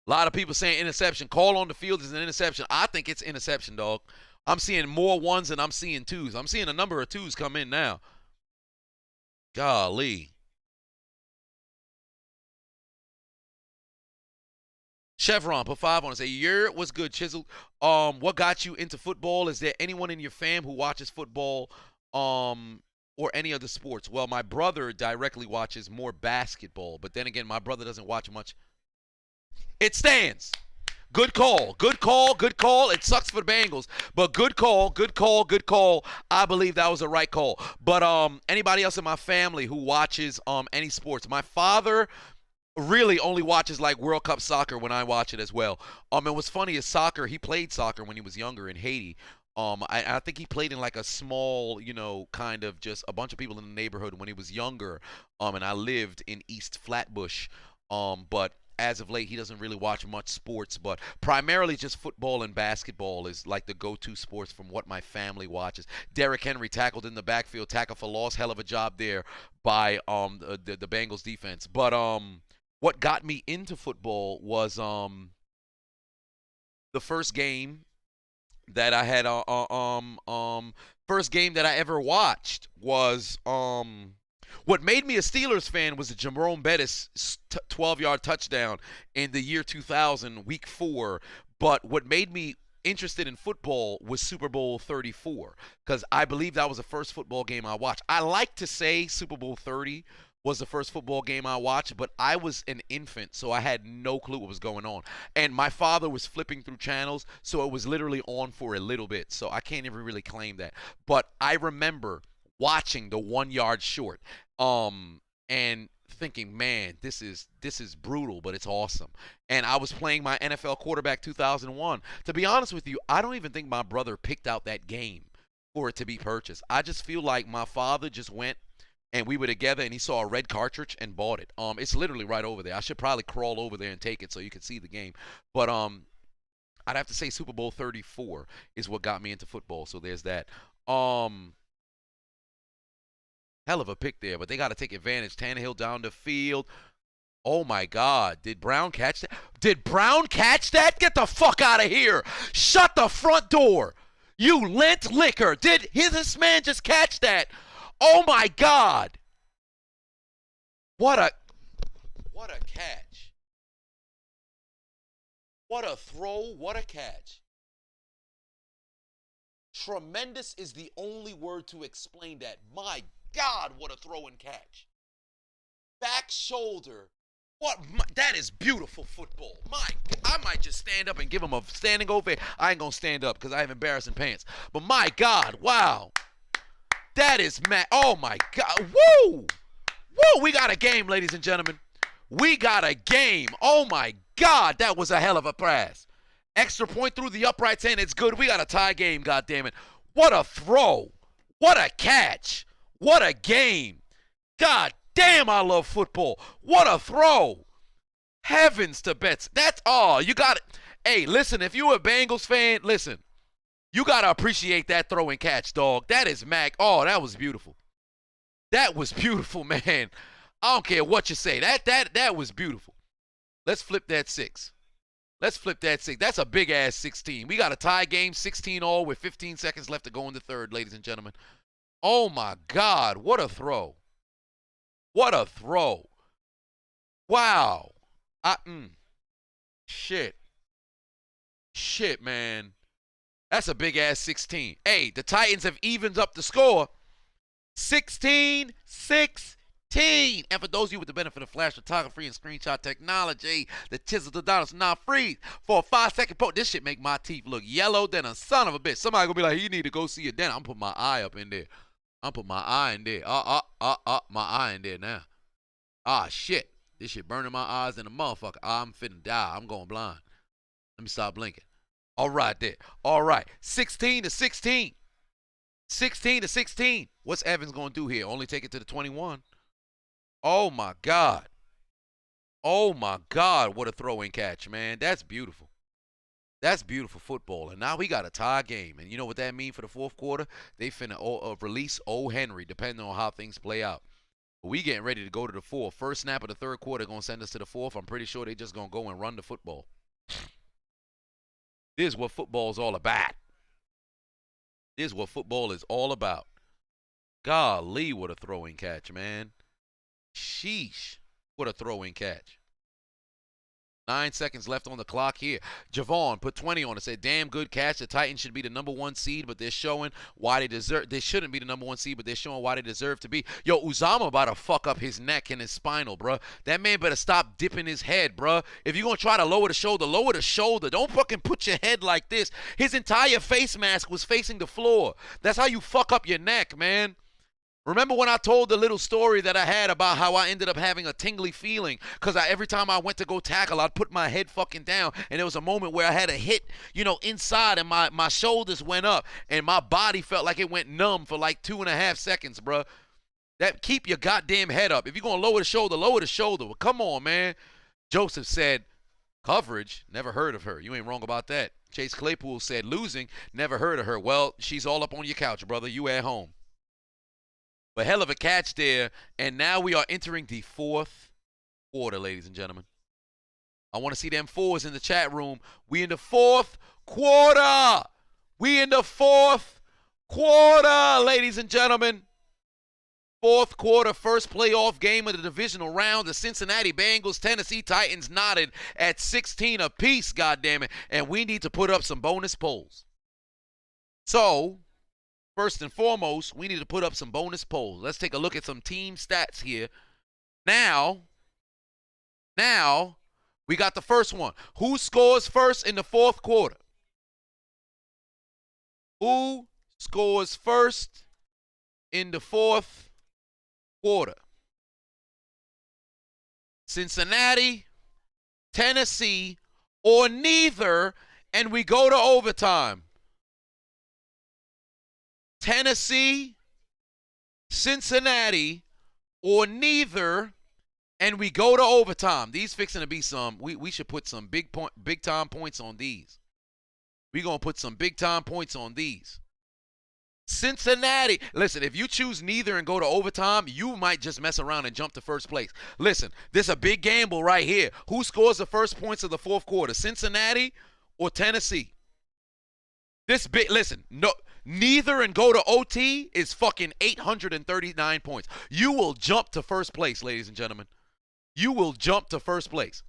A lot of people saying interception. Call on the field is an interception. I think it's interception, dog. I'm seeing more 1s than I'm seeing 2s. I'm seeing a number of 2s come in now. Golly. Chevron, put 5 on and say, what's good, Chisel? What got you into football? Is there anyone in your fam who watches football or any other sports? Well, my brother directly watches more basketball, but then again, my brother doesn't watch much. It stands. Good call. Good call. Good call. It sucks for the Bengals, but good call. Good call. Good call. I believe that was the right call. But anybody else in my family who watches any sports? My father really only watches like World Cup soccer when I watch it as well. And what's funny is soccer. He played soccer when he was younger in Haiti. I think he played in like a small, kind of just a bunch of people in the neighborhood when he was younger. And I lived in East Flatbush. But as of late, he doesn't really watch much sports, but primarily just football and basketball is like the go-to sports from what my family watches. Derrick Henry tackled in the backfield, tackle for loss, hell of a job there by the Bengals defense. But what got me into football was the first game that I had first game that I ever watched was what made me a Steelers fan was the Jerome Bettis 12-yard touchdown in the year 2000, week 4. But what made me interested in football was Super Bowl 34, because I believe that was the first football game I watched. I like to say Super Bowl 30 was the first football game I watched, but I was an infant, so I had no clue what was going on. And my father was flipping through channels, so it was literally on for a little bit, so I can't even really claim that. But I remember watching the 1-yard short and thinking, man, this is brutal, but it's awesome. And I was playing my NFL quarterback 2001. To be honest with you, I don't even think my brother picked out that game for it to be purchased. I just feel like my father just went and we were together and he saw a red cartridge and bought it. It's literally right over there. I should probably crawl over there and take it so you can see the game. But I'd have to say Super Bowl 34 is what got me into football. So there's that. Hell of a pick there, but they got to take advantage. Tannehill down the field. Oh, my God. Did Brown catch that? Did Brown catch that? Get the fuck out of here. Shut the front door. You lint liquor. Did this man just catch that? Oh, my God. What a catch. What a throw. What a catch. Tremendous is the only word to explain that. My God, what a throw and catch. Back shoulder. That is beautiful football. I might just stand up and give him a standing ovation. I ain't going to stand up because I have embarrassing pants. But my God, wow. That is oh my God. Woo! Woo! We got a game, ladies and gentlemen. We got a game. Oh my God, that was a hell of a pass. Extra point through the uprights and it's good. We got a tie game, goddammit. What a throw. What a catch. What a game. God damn, I love football. What a throw. Heavens to bets. That's all. You got it. Hey, listen, if you're a Bengals fan, listen. You got to appreciate that throw and catch, dog. That is Mac. Oh, that was beautiful. That was beautiful, man. I don't care what you say. That was beautiful. Let's flip that 6. Let's flip that 6. That's a big-ass 16. We got a tie game, 16-all with 15 seconds left to go in the third, ladies and gentlemen. Oh, my God. What a throw. What a throw. Wow. Shit. Shit, man. That's a big-ass 16. Hey, the Titans have evened up the score. 16-16. And for those of you with the benefit of flash photography and screenshot technology, the chiseled Adonis now freeze for a 5-second poke. This shit make my teeth look yellow than a son of a bitch. Somebody gonna be like, you need to go see a dentist. I'm putting my eye up in there. I'm putting my eye in there. My eye in there now. Ah, shit. This shit burning my eyes in a motherfucker. I'm finna die. I'm going blind. Let me stop blinking. All right there. All right. 16-16. 16-16. What's Evans going to do here? Only take it to the 21. Oh, my God. Oh, my God. What a throw and catch, man. That's beautiful. That's beautiful football. And now we got a tie game. And you know what that means for the fourth quarter? They finna release O. Henry, depending on how things play out. But we getting ready to go to the fourth. First snap of the third quarter going to send us to the fourth. I'm pretty sure they just going to go and run the football. This is what football is all about. This is what football is all about. Golly, what a throwing catch, man. Sheesh, what a throwing catch. 9 seconds left on the clock here. Javon put 20 on it. Said, damn good catch. The Titans should be the number 1 seed, but they're showing why they deserve. They shouldn't be the number 1 seed, but they're showing why they deserve to be. Yo, Uzama about to fuck up his neck and his spinal, bro. That man better stop dipping his head, bro. If you're going to try to lower the shoulder, lower the shoulder. Don't fucking put your head like this. His entire face mask was facing the floor. That's how you fuck up your neck, man. Remember when I told the little story that I had about how I ended up having a tingly feeling because every time I went to go tackle, I'd put my head fucking down, and there was a moment where I had a hit, inside, and my shoulders went up, and my body felt like it went numb for like 2.5 seconds, bro. That keep your goddamn head up. If you're going to lower the shoulder, lower the shoulder. Well, come on, man. Joseph said, coverage, never heard of her. You ain't wrong about that. Chase Claypool said, losing, never heard of her. Well, she's all up on your couch, brother. You at home. But hell of a catch there, and now we are entering the fourth quarter, ladies and gentlemen. I want to see them fours in the chat room. We in the fourth quarter. We in the fourth quarter, ladies and gentlemen. Fourth quarter, first playoff game of the divisional round. The Cincinnati Bengals, Tennessee Titans knotted at 16 apiece, goddammit. And we need to put up some bonus polls. So, first and foremost, we need to put up some bonus polls. Let's take a look at some team stats here. Now, we got the first one. Who scores first in the fourth quarter? Who scores first in the fourth quarter? Cincinnati, Tennessee, or neither, and we go to overtime. Tennessee, Cincinnati, or neither, and we go to overtime. These fixing to be some, we should put some big time points on these. We're going to put some big time points on these. Cincinnati, listen, if you choose neither and go to overtime, you might just mess around and jump to first place. Listen, this is a big gamble right here. Who scores the first points of the fourth quarter, Cincinnati or Tennessee? This big, listen, no. Neither and go to OT is fucking 839 points. You will jump to first place, ladies and gentlemen. You will jump to first place.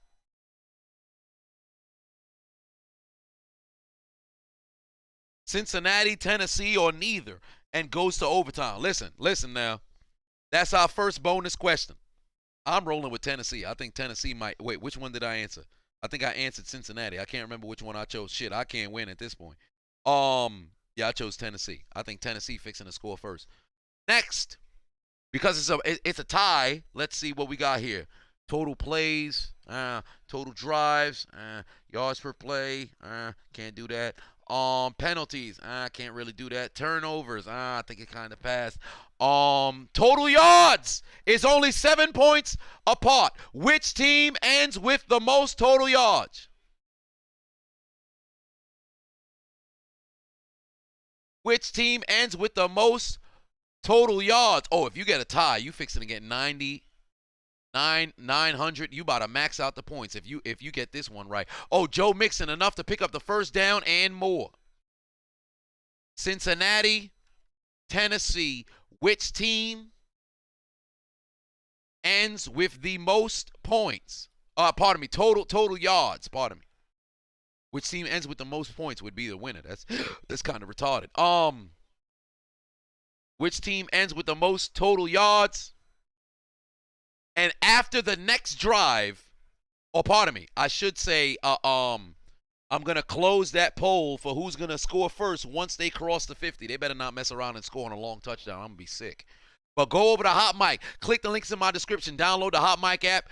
Cincinnati, Tennessee, or neither, and goes to overtime. Listen now. That's our first bonus question. I'm rolling with Tennessee. I think Tennessee might. Wait, which one did I answer? I think I answered Cincinnati. I can't remember which one I chose. Shit, I can't win at this point. Yeah, I chose Tennessee. I think Tennessee fixing to score first. Next, because it's a tie, let's see what we got here. Total plays, total drives, yards per play, can't do that. Penalties. I can't really do that. Turnovers. I think it kind of passed. Total yards is only 7 points apart. Which team ends with the most total yards? Which team ends with the most total yards? Oh, if you get a tie, you fixing to get 900. You about to max out the points if you get this one right. Oh, Joe Mixon enough to pick up the first down and more. Cincinnati, Tennessee. Which team ends with the most points? Pardon me, total yards. Pardon me. Which team ends with the most points would be the winner. That's kind of retarded. Which team ends with the most total yards? And after the next drive, pardon me, I should say, I'm going to close that poll for who's going to score first once they cross the 50. They better not mess around and score on a long touchdown. I'm going to be sick. But go over to Hot Mic. Click the links in my description. Download the Hot Mic app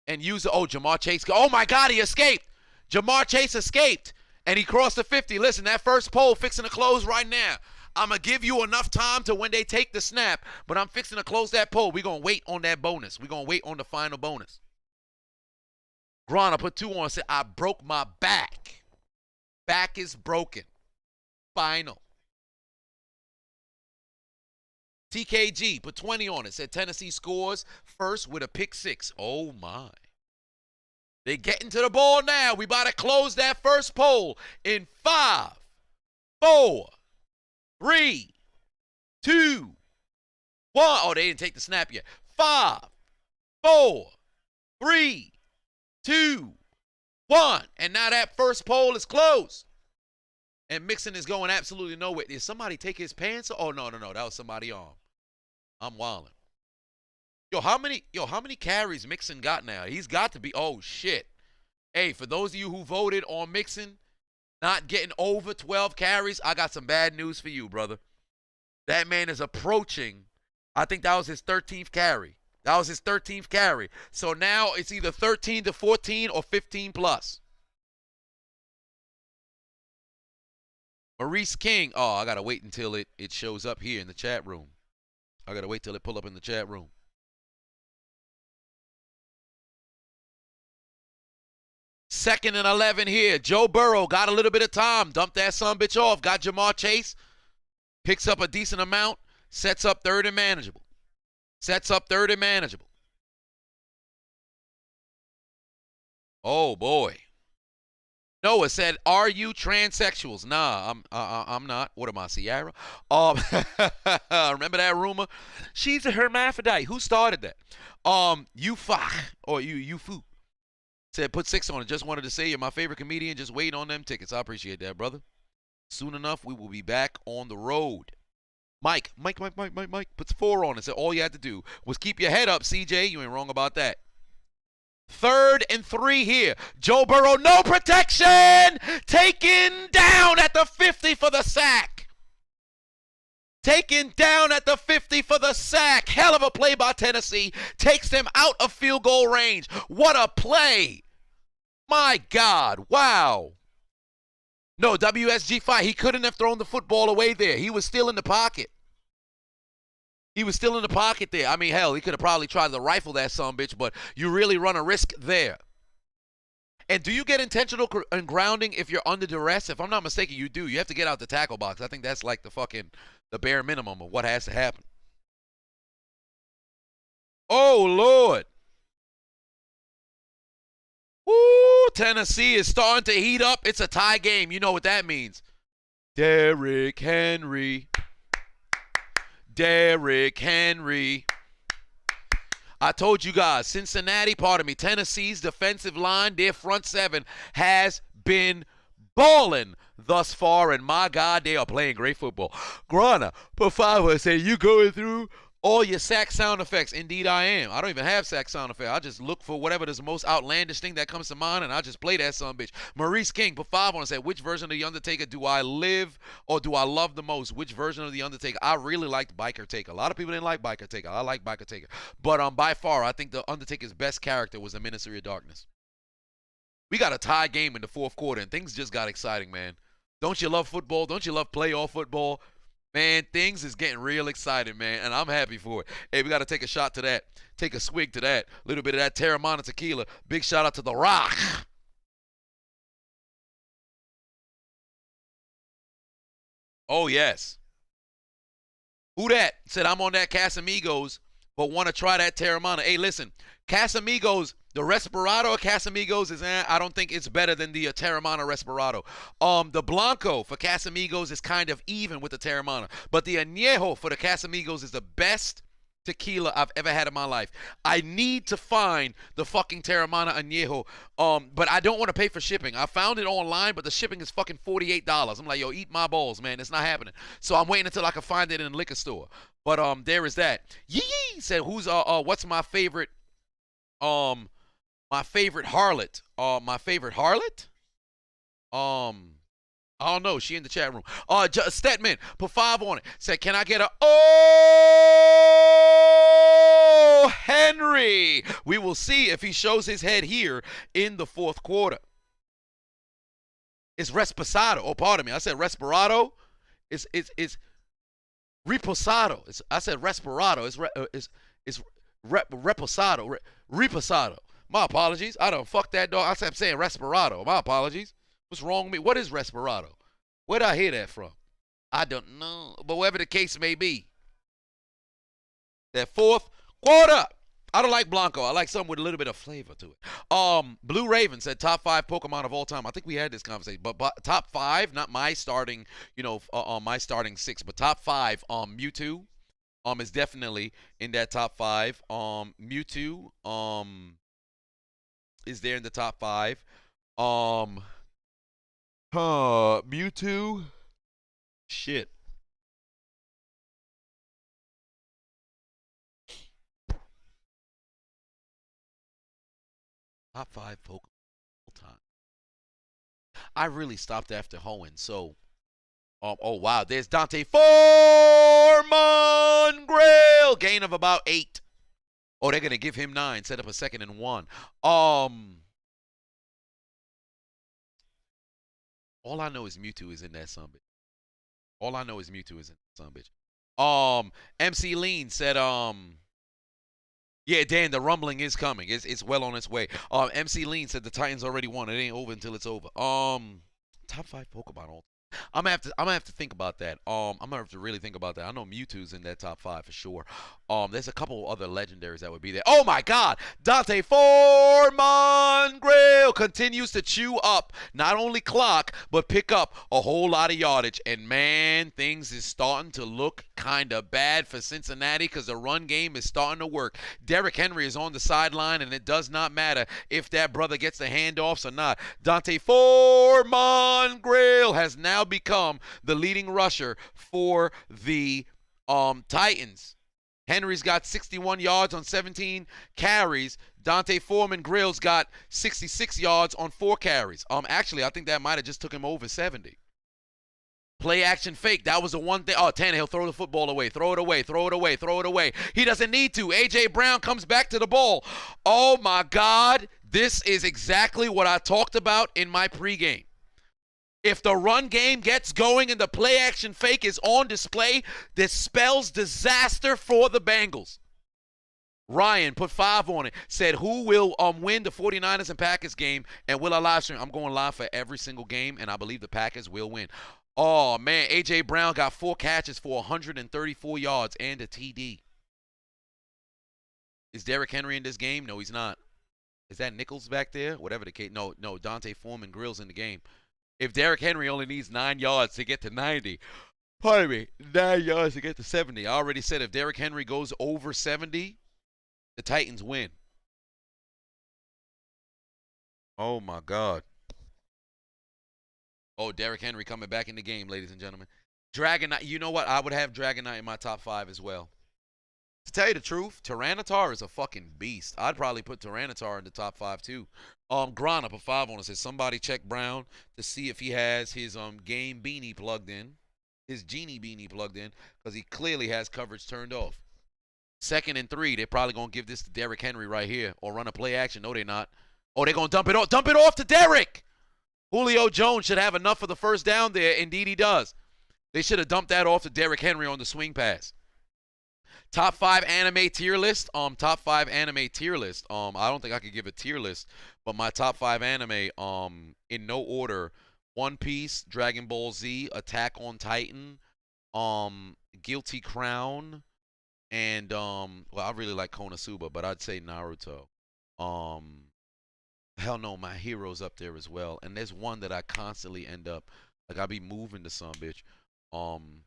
and use the, Jamar Chase. Oh, my God, he escaped. Jamar Chase escaped, and he crossed the 50. Listen, that first poll fixing to close right now. I'm going to give you enough time to when they take the snap, but I'm fixing to close that poll. We're going to wait on that bonus. We're going to wait on the final bonus. Grana put 2 on and said, I broke my back. Back is broken. Final. TKG put 20 on it. Said Tennessee scores first with a pick 6. Oh, my. They're getting to the ball now. We about to close that first poll in 5, 4, 3, 2, 1. Oh, they didn't take the snap yet. 5, 4, 3, 2, 1. And now that first poll is closed. And Mixon is going absolutely nowhere. Did somebody take his pants? Oh, no. That was somebody on. I'm wilding. Yo, how many carries Mixon got now? He's got to be, oh, shit. Hey, for those of you who voted on Mixon not getting over 12 carries, I got some bad news for you, brother. That man is approaching, I think that was his 13th carry. That was his 13th carry. So now it's either 13 to 14 or 15 plus. Maurice King. Oh, I got to wait until it shows up here in the chat room. I got to wait till it pull up in the chat room. Second and 11 here. Joe Burrow got a little bit of time. Dumped that sumbitch off. Got Jamar Chase. Picks up a decent amount. Sets up third and manageable. Oh, boy. Noah said, are you transsexuals? Nah, I'm not. What am I, Sierra? Remember that rumor? She's a hermaphrodite. Who started that? You said, put 6 on it. Just wanted to say you're my favorite comedian. Just wait on them tickets. I appreciate that, brother. Soon enough, we will be back on the road. Mike puts 4 on it. Said all you had to do was keep your head up, CJ. You ain't wrong about that. 3rd and 3 here. Joe Burrow, no protection. Taken down at the 50 for the sack. Taken down at the 50 for the sack. Hell of a play by Tennessee. Takes them out of field goal range. What a play. My God. Wow. No, WSG5. He couldn't have thrown the football away there. He was still in the pocket. There. I mean, hell, he could have probably tried to rifle that sumbitch, but you really run a risk there. And do you get intentional grounding if you're under duress? If I'm not mistaken, you do. You have to get out the tackle box. I think that's like the bare minimum of what has to happen. Oh, Lord. Woo, Tennessee is starting to heat up. It's a tie game. You know what that means. Derrick Henry. I told you guys, Tennessee's defensive line, their front 7 has been balling thus far, and my God, they are playing great football. Grana, put 5 and say, you going through all your sack sound effects. Indeed, I am. I don't even have sack sound effects. I just look for whatever is the most outlandish thing that comes to mind, and I just play that son bitch. Maurice King put 5 on and said, which version of The Undertaker do I live or do I love the most? Which version of The Undertaker? I really liked Biker Taker. A lot of people didn't like Biker Taker. I like Biker Taker. But by far, I think The Undertaker's best character was the Ministry of Darkness. We got a tie game in the 4th quarter, and things just got exciting, man. Don't you love football? Don't you love playoff football? Man, things is getting real exciting, man, and I'm happy for it. Hey, we got to take a shot to that. Take a swig to that. A little bit of that Terramana tequila. Big shout out to The Rock. Oh, yes. Who that? Said, I'm on that Casamigos, but want to try that Terramana. Hey, listen, Casamigos, the Respirado of Casamigos is, I don't think it's better than the Terramana Respirado. The Blanco for Casamigos is kind of even with the Terramana, but the Añejo for the Casamigos is the best tequila I've ever had in my life. I need to find the fucking Terramana Añejo, but I don't want to pay for shipping. I found it online, but the shipping is fucking $48. I'm like, yo, eat my balls, man. It's not happening. So I'm waiting until I can find it in a liquor store. But there is that. Yee said, who's what's my favorite harlot? My favorite harlot? I don't know. She in the chat room. Stetman put 5 on it. Said, can I get a Henry? We will see if he shows his head here in the fourth quarter. It's Reposado. Oh, pardon me. I said Respirado. It's Reposado. I said Respirado. It's Reposado. Reposado. My apologies. I don't fuck that dog. I'm saying Respirado. My apologies. What's wrong with me? What is Respirado? Where did I hear that from? I don't know. But whatever the case may be. That fourth quarter. I don't like Blanco. I like something with a little bit of flavor to it. Blue Raven said top 5 Pokemon of all time. I think we had this conversation. But top 5, not my starting, my starting 6, but top 5, Mewtwo is definitely in that top 5. Mewtwo is there in the top 5. Mewtwo. Shit. Top 5 Pokemon all time. I really stopped after Hoenn, so oh wow, there's Dante Foreman Grail. Gain of about 8. Oh, they're gonna give him 9, set up a 2nd and 1. All I know is Mewtwo is in that sumbitch. All I know is Mewtwo is in that sumbitch. MC Lean said, yeah, Dan, the rumbling is coming. It's well on its way. MC Lean said the Titans already won. It ain't over until it's over. Top 5 Pokemon all. I'm gonna have to think about that. I'm gonna have to really think about that. I know Mewtwo's in that top 5 for sure. There's a couple other legendaries that would be there. Oh my God, Dante Foreman Grail continues to chew up not only clock but pick up a whole lot of yardage. And man, things is starting to look kind of bad for Cincinnati because the run game is starting to work. Derrick Henry is on the sideline, and it does not matter if that brother gets the handoffs or not. Dante Foreman Grail has now become the leading rusher for the Titans. Henry's got 61 yards on 17 carries. Dante Foreman Grail's got 66 yards on 4 carries. Actually, I think that might have just took him over 70. Play action fake. That was the one thing. Oh, Tannehill, throw the football away. Throw it away. Throw it away. Throw it away. He doesn't need to. A.J. Brown comes back to the ball. Oh, my God. This is exactly what I talked about in my pregame. If the run game gets going and the play action fake is on display, this spells disaster for the Bengals. Ryan put 5 on it. Said, who will win the 49ers and Packers game, and will I live stream? I'm going live for every single game, and I believe the Packers will win. Oh, man, A.J. Brown got 4 catches for 134 yards and a TD. Is Derrick Henry in this game? No, he's not. Is that Nichols back there? Whatever the case. No, Dante Foreman Grill's in the game. If Derrick Henry only needs 9 yards to get to 90, pardon me, 9 yards to get to 70. I already said if Derrick Henry goes over 70, the Titans win. Oh, my God. Oh, Derrick Henry coming back in the game, ladies and gentlemen. Dragonite, you know what? I would have Dragonite in my top 5 as well. To tell you the truth, Tyranitar is a fucking beast. I'd probably put Tyranitar in the top 5 too. Grana put 5 on it. Says somebody check Brown to see if he has his game beanie plugged in, his genie beanie plugged in, because he clearly has coverage turned off. 2nd and 3, they're probably gonna give this to Derrick Henry right here, or run a play action. No, they're not. Oh, they're gonna dump it off. Dump it off to Derrick. Julio Jones should have enough for the first down there. Indeed, he does. They should have dumped that off to Derrick Henry on the swing pass. Top 5 anime tier list. Top 5 anime tier list. I don't think I could give a tier list, but my top 5 anime, in no order: One Piece, Dragon Ball Z, Attack on Titan, Guilty Crown, and well, I really like Konosuba, but I'd say Naruto. Hell no, My Hero's up there as well. And there's one that I constantly end up, like, I'll be moving to some bitch. 3rd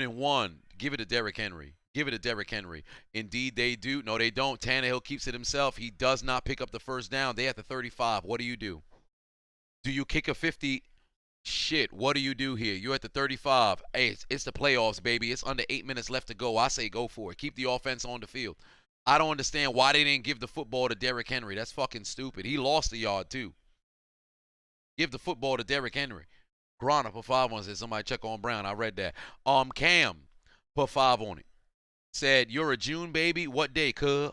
and 1. Give it to Derrick Henry. Give it to Derrick Henry. Indeed, they do. No, they don't. Tannehill keeps it himself. He does not pick up the first down. They at the 35. What do? Do you kick a 50? Shit, what do you do here? You're at the 35. Hey, it's the playoffs, baby. It's under 8 minutes left to go. I say go for it. Keep the offense on the field. I don't understand why they didn't give the football to Derrick Henry. That's fucking stupid. He lost a yard, too. Give the football to Derrick Henry. Grana put 5 on it. Said somebody check on Brown. I read that. Cam put 5 on it. Said, you're a June baby. What day, cuh?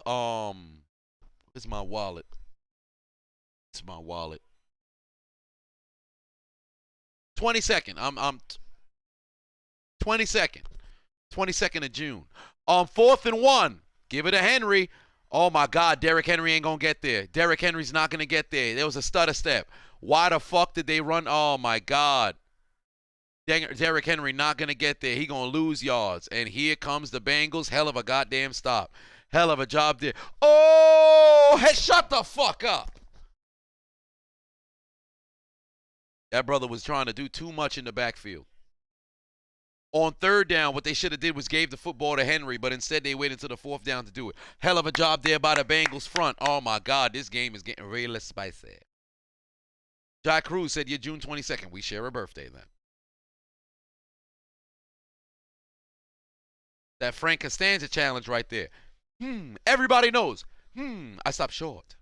It's my wallet. It's my wallet. 22nd. I'm 22nd. 22nd of June. 4th and 1. Give it to Henry. Oh, my God. Derrick Henry ain't going to get there. Derrick Henry's not going to get there. There was a stutter step. Why the fuck did they run? Oh, my God. Derrick Henry not going to get there. He going to lose yards. And here comes the Bengals. Hell of a goddamn stop. Hell of a job there. Oh, hey, shut the fuck up. That brother was trying to do too much in the backfield. On 3rd down, what they should have did was gave the football to Henry, but instead they waited until the 4th down to do it. Hell of a job there by the Bengals front. Oh, my God, this game is getting really spicy. Jack Cruz said, you're June 22nd. We share a birthday then. That Frank Costanza challenge right there. Everybody knows. I stopped short.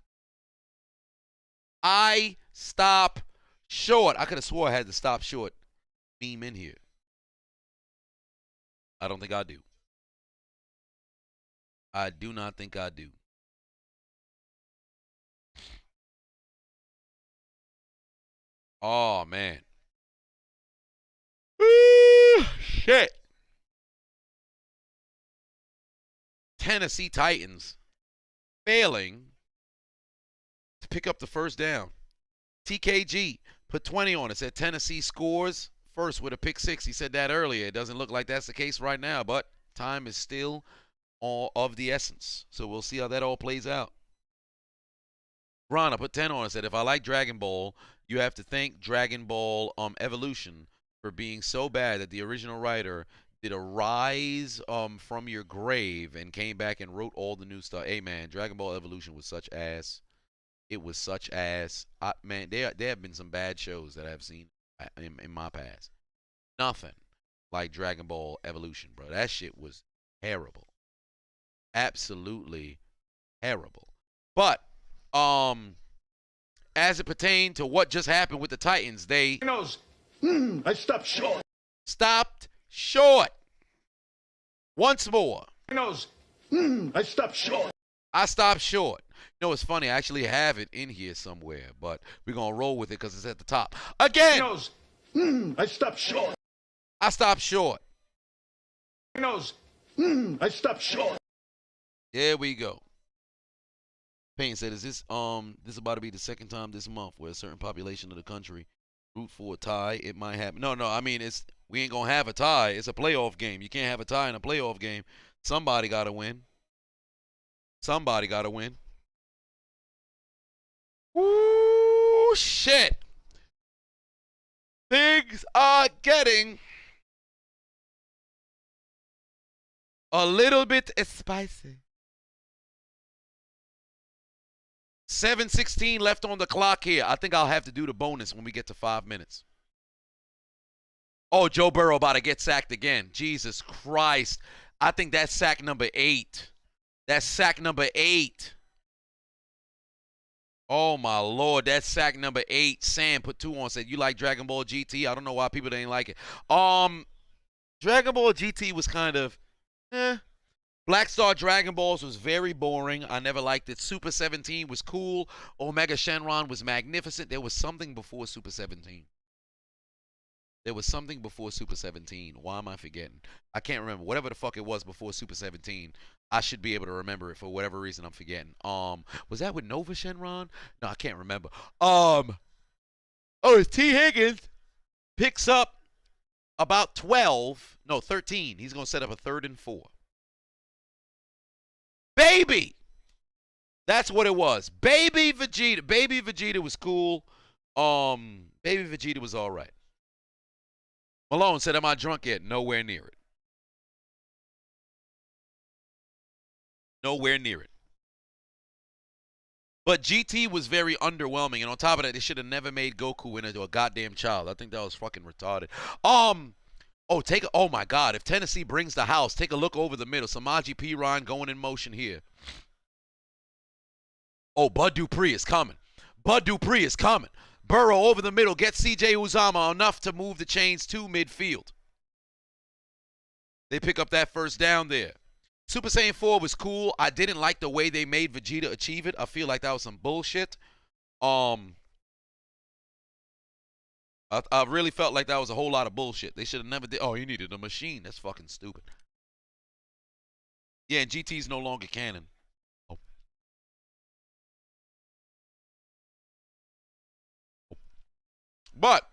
I stop short. I could have swore I had to stop short meme in here. I don't think I do. I do not think I do. Oh, man. Shit. Tennessee Titans failing to pick up the first down. TKG put 20 on it. Said Tennessee scores first with a pick 6. He said that earlier. It doesn't look like that's the case right now, but time is still all of the essence. So we'll see how that all plays out. Ron, I put 10 on it. Said if I like Dragon Ball, you have to thank Dragon Ball Evolution for being so bad that the original writer did a rise from your grave and came back and wrote all the new stuff. Hey, man, Dragon Ball Evolution was such ass. It was such ass. Man, there have been some bad shows that I've seen in my past. Nothing like Dragon Ball Evolution, bro. That shit was terrible. Absolutely terrible. But as it pertained to what just happened with the Titans, they I stopped short. Stopped short. Once more. I stopped short. I stopped short. You know, it's funny. I actually have it in here somewhere, but we're going to roll with it because it's at the top. Again. I stopped short. I stopped short. I stopped short. There we go. Payne said, is this about to be the second time this month where a certain population of the country root for a tie? It might happen. No, I mean, we ain't going to have a tie. It's a playoff game. You can't have a tie in a playoff game. Somebody got to win. Somebody got to win. Ooh, shit. Things are getting a little bit spicy. 7:16 left on the clock here. I think I'll have to do the bonus when we get to 5 minutes. Oh, Joe Burrow about to get sacked again. Jesus Christ. I think that's sack number 8. That's sack number 8. Oh, my Lord. That's sack number 8. Sam put 2 on. Said, you like Dragon Ball GT? I don't know why people didn't like it. Dragon Ball GT was kind of, Black Star Dragon Balls was very boring. I never liked it. Super 17 was cool. Omega Shenron was magnificent. There was something before Super 17. There was something before Super 17. Why am I forgetting? I can't remember. Whatever the fuck it was before Super 17, I should be able to remember it for whatever reason I'm forgetting. Was that with Nova Shenron? No, I can't remember. It's T. Higgins picks up about 13. He's going to set up a 3rd and 4. Baby! That's what it was. Baby Vegeta. Baby Vegeta was cool. Baby Vegeta was all right. Malone said, am I drunk yet? Nowhere near it. Nowhere near it. But GT was very underwhelming. And on top of that, they should have never made Goku into a goddamn child. I think that was fucking retarded. Oh my God. If Tennessee brings the house, take a look over the middle. Samaji Piran going in motion here. Oh, Bud Dupree is coming. Bud Dupree is coming. Burrow over the middle. Gets CJ Uzama enough to move the chains to midfield. They pick up that first down there. Super Saiyan 4 was cool. I didn't like the way they made Vegeta achieve it. I feel like that was some bullshit. I really felt like that was a whole lot of bullshit. They should have never did. Oh, you needed a machine. That's fucking stupid. Yeah, and GT's no longer canon. Oh. But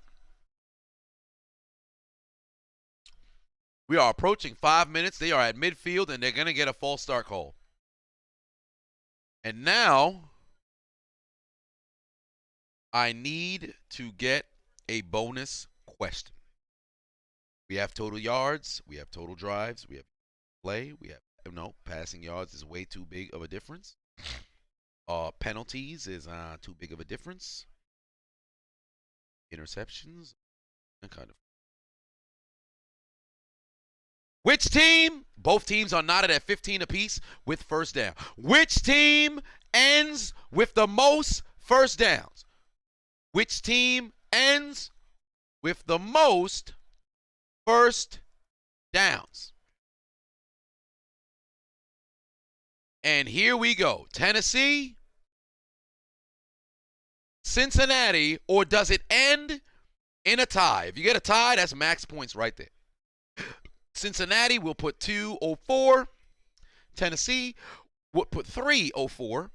we are approaching 5 minutes. They are at midfield, and they're going to get a false start call. And now I need to get a bonus question. We have total yards. We have total drives. We have play. We have, no, passing yards is way too big of a difference. Penalties is too big of a difference. Interceptions, kind of. Which team? Both teams are knotted at 15 apiece with first down. Which team ends with the most first downs? Which team ends with the most first downs? And here we go. Tennessee, Cincinnati, or does it end in a tie? If you get a tie, that's max points right there. Cincinnati will put 204. Tennessee will put 304.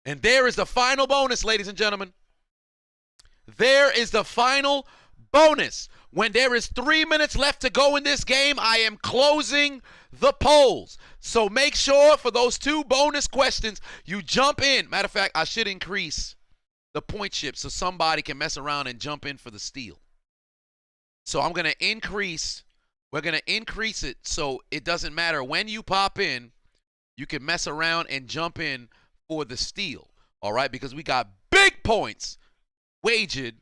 And there is the final bonus, ladies and gentlemen. There is the final bonus. When there is 3 minutes left to go in this game, I am closing the polls. So make sure for those 2 bonus questions, you jump in. Matter of fact, I should increase the point ship so somebody can mess around and jump in for the steal. So I'm going to increase. We're going to increase it so it doesn't matter when you pop in, you can mess around and jump in for the steal. All right? Because we got big points wagered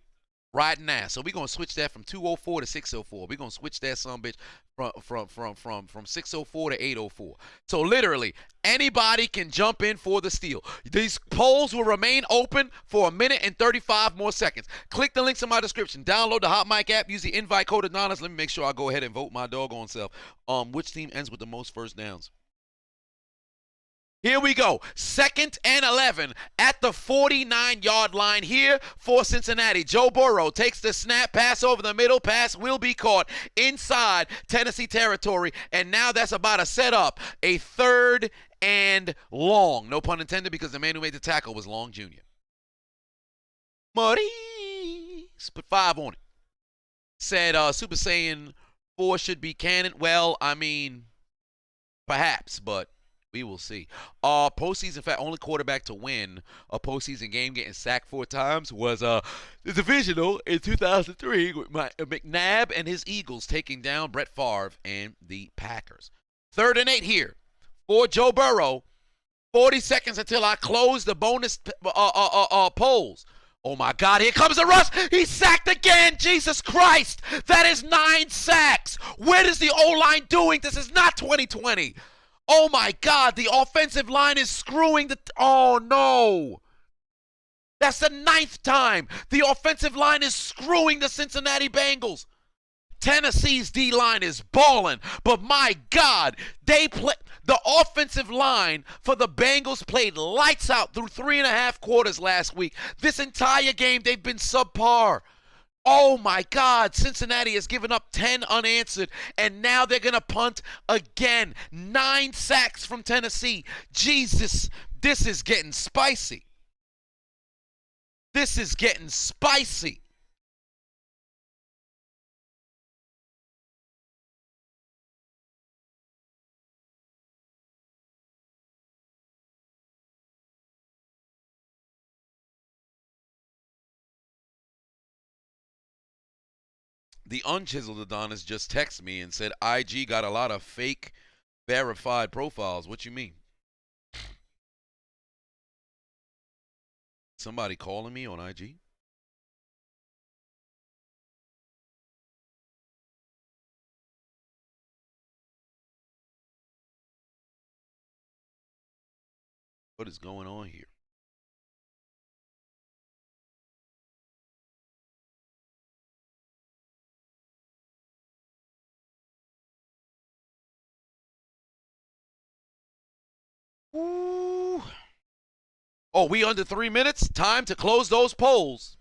right now. So we're going to switch that from 204 to 604. We're going to switch that some bitch from 604 to 804. So literally, anybody can jump in for the steal. These polls will remain open for 1 minute and 35 more seconds. Click the links in my description. Download the Hot Mic app. Use the invite code Adonis. Let me make sure I go ahead and vote my doggone self. Which team ends with the most first downs? Here we go. 2nd and 11 at the 49-yard line here for Cincinnati. Joe Burrow takes the snap, pass over the middle. Pass will be caught inside Tennessee territory. And now that's about to set up a 3rd and long. No pun intended, because the man who made the tackle was Long Jr. Maurice put 5 on it. Said Super Saiyan 4 should be canon. Well, I mean, perhaps, but we will see. Postseason, in fact, only quarterback to win a postseason game getting sacked 4 times was the Divisional in 2003 with McNabb and his Eagles taking down Brett Favre and the Packers. 3rd and 8 here for Joe Burrow. 40 seconds until I close the bonus polls. Oh, my God. Here comes the rush. He's sacked again. Jesus Christ. That is 9 sacks. What is the O-line doing? This is not 2020. Oh, my God, the offensive line is screwing the... Oh, no. That's the 9th time the offensive line is screwing the Cincinnati Bengals. Tennessee's D-line is balling, but my God, the offensive line for the Bengals played lights out through 3.5 quarters last week. This entire game, they've been subpar. Oh my God, Cincinnati has given up 10 unanswered, and now they're going to punt again. 9 sacks from Tennessee. Jesus, this is getting spicy. This is getting spicy. The unchiseled Adonis just texted me and said IG got a lot of fake verified profiles. What you mean? Somebody calling me on IG? What is going on here? Ooh. Oh, we under 3 minutes? Time to close those polls.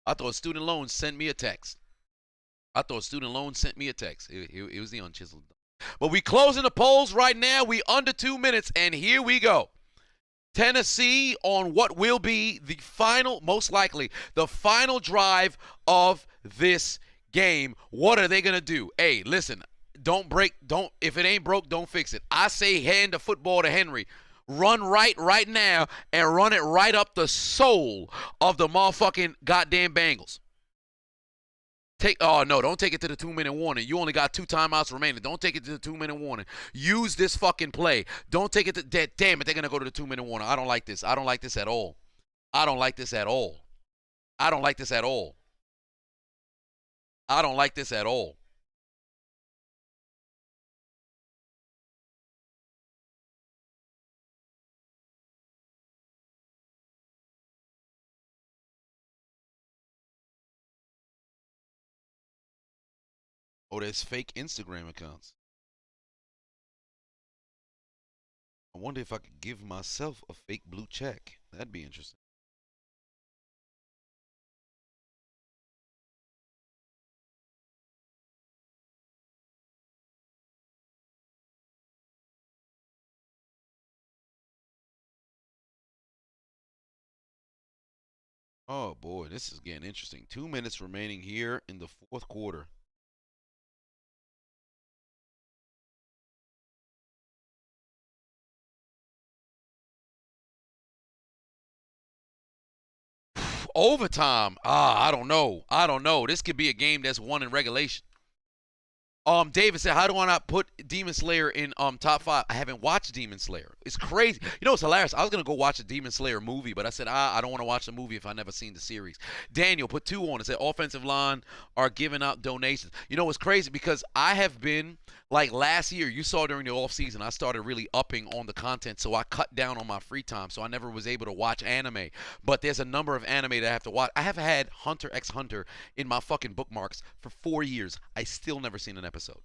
I thought student loans sent me a text. It was the unchiseled. But we closing the polls right now. We under 2 minutes, and here we go. Tennessee on what will be the final, most likely, the final drive of this game. What are they going to do? Hey, listen, if it ain't broke, don't fix it. I say hand the football to Henry. Run right now, and run it right up the soul of the motherfucking goddamn Bengals. Don't take it to the 2-minute warning. You only got 2 timeouts remaining. Don't take it to the 2-minute warning. Use this fucking play. Don't take it to damn it, they're gonna go to the 2-minute warning. I don't like this. I don't like this at all. Oh, there's fake Instagram accounts. I wonder if I could give myself a fake blue check. That'd be interesting. Oh boy, this is getting interesting. 2 minutes remaining here in the 4th quarter. Overtime. I don't know. This could be a game that's won in regulation. David said, how do I not put Demon Slayer in top 5? I haven't watched Demon Slayer. It's crazy. You know, it's hilarious. I was going to go watch a Demon Slayer movie, but I said, I don't want to watch the movie if I never seen the series. Daniel put 2 on it. Said, offensive line are giving out donations. You know, it's crazy because I have been, like last year, you saw during the off season, I started really upping on the content, so I cut down on my free time, so I never was able to watch anime. But there's a number of anime that I have to watch. I have had Hunter x Hunter in my fucking bookmarks for 4 years. I still never seen an episode.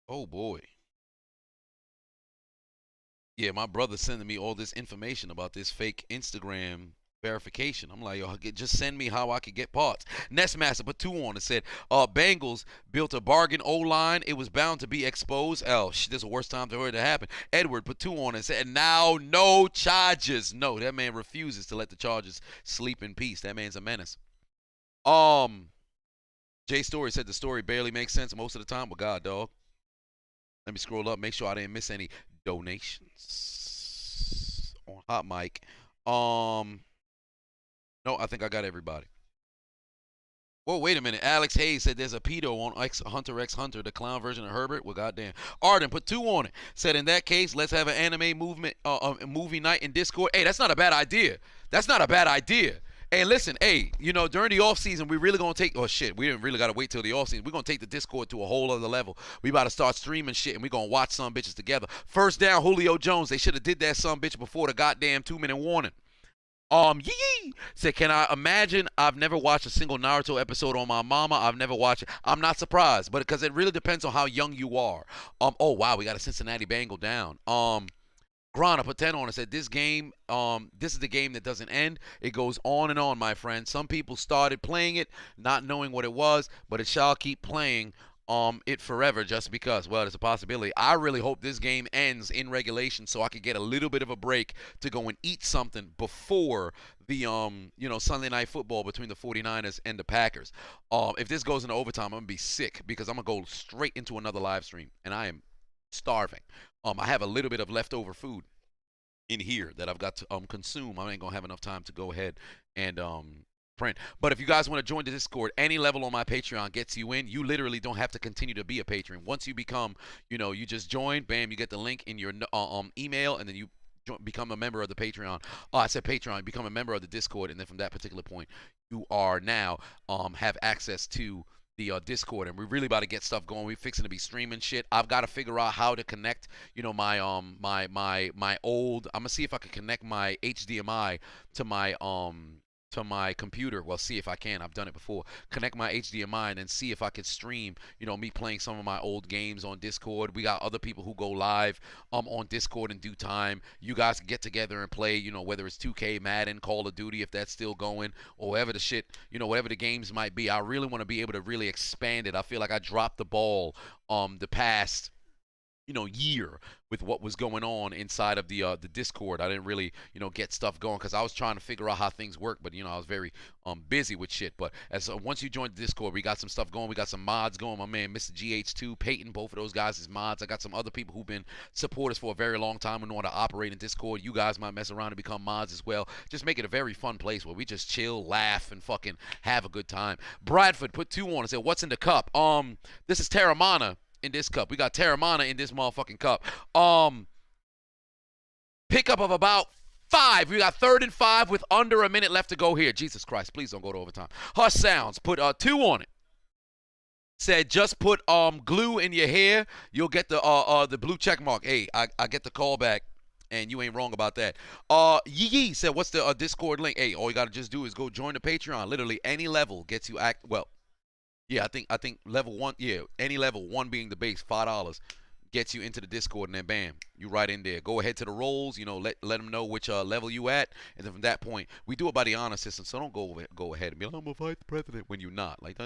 Oh boy. Yeah, my brother sending me all this information about this fake Instagram verification. I'm like, yo, just send me how I could get parts. Nestmaster put 2 on and said, Bengals built a bargain O-line. It was bound to be exposed. This is the worst time for it to happen. Edward put 2 on and said, now no charges. No, that man refuses to let the Chargers sleep in peace. That man's a menace. Jay Story said the story barely makes sense most of the time. But God, dog. Let me scroll up, make sure I didn't miss any donations on Hot Mic. No, I think I got everybody. Whoa, wait a minute. Alex Hayes said there's a pedo on Hunter x Hunter, the clown version of Herbert. Well, goddamn. Arden put 2 on it. Said in that case, let's have an anime movie night in Discord. Hey, that's not a bad idea. Hey, listen, hey, you know, during the offseason, we really going to take, oh, shit, we didn't really got to wait till the offseason. We're going to take the Discord to a whole other level. We about to start streaming shit, and we going to watch some bitches together. First down, Julio Jones. They should have did that some bitch before the goddamn 2-minute warning. Yee said, can I imagine? I've never watched a single Naruto episode on my mama. I've never watched it. I'm not surprised, but because it really depends on how young you are. Oh, wow, we got a Cincinnati Bengal down. Grana put 10 on and said, this game, this is the game that doesn't end. It goes on and on, my friend. Some people started playing it not knowing what it was, but it shall keep playing it forever just because. Well, there's a possibility. I really hope this game ends in regulation so I could get a little bit of a break to go and eat something before the you know, Sunday night football between the 49ers and the Packers. If this goes into overtime, I'm going to be sick because I'm going to go straight into another live stream, and I am starving. I have a little bit of leftover food in here that I've got to consume. I ain't gonna have enough time to go ahead and print. But if you guys want to join the Discord, any level on my Patreon gets you in. You literally don't have to continue to be a patron. Once you become, you know, you just join, bam, you get the link in your email, and then you become a member of the Patreon. I said Patreon. You become a member of the Discord, and then from that particular point, you are now have access to the Discord, and we're really about to get stuff going. We're fixing to be streaming shit. I've got to figure out how to connect, you know, my my old. I'm gonna see if I can connect my HDMI to my computer. Well, see if I can. I've done it before. Connect my HDMI and then see if I can stream, you know, me playing some of my old games on Discord. We got other people who go live on Discord in due time. You guys can get together and play, you know, whether it's 2K, Madden, Call of Duty, if that's still going, or whatever the shit, you know, whatever the games might be. I really want to be able to really expand it. I feel like I dropped the ball the past, you know, year with what was going on inside of the Discord. I didn't really, you know, get stuff going because I was trying to figure out how things work, but, you know, I was very busy with shit. But as once you join the Discord, we got some stuff going. We got some mods going. My man Mr. GH2, Peyton, both of those guys is mods. I got some other people who've been supporters for a very long time and want to operate in Discord. You guys might mess around and become mods as well. Just make it a very fun place where we just chill, laugh, and fucking have a good time. Bradford put 2 on and said, what's in the cup? This is Terramana. In this cup, we got Terramana in this motherfucking cup. Pickup of about 5. We got 3rd and 5 with under a minute left to go here. Jesus Christ, please don't go to overtime. Hush Sounds put 2 on it. Said just put glue in your hair. You'll get the blue check mark. Hey, I get the call back. And you ain't wrong about that. Yee said, what's the Discord link? Hey, all you gotta just do is go join the Patreon. Literally any level gets you well. Yeah, I think level 1, yeah, any level, 1 being the base, $5 gets you into the Discord, and then bam, you right in there. Go ahead to the roles, you know, let them know which level you at, and then from that point, we do it by the honor system, so don't go ahead and be like, I'm gonna fight the president when you're not. Like,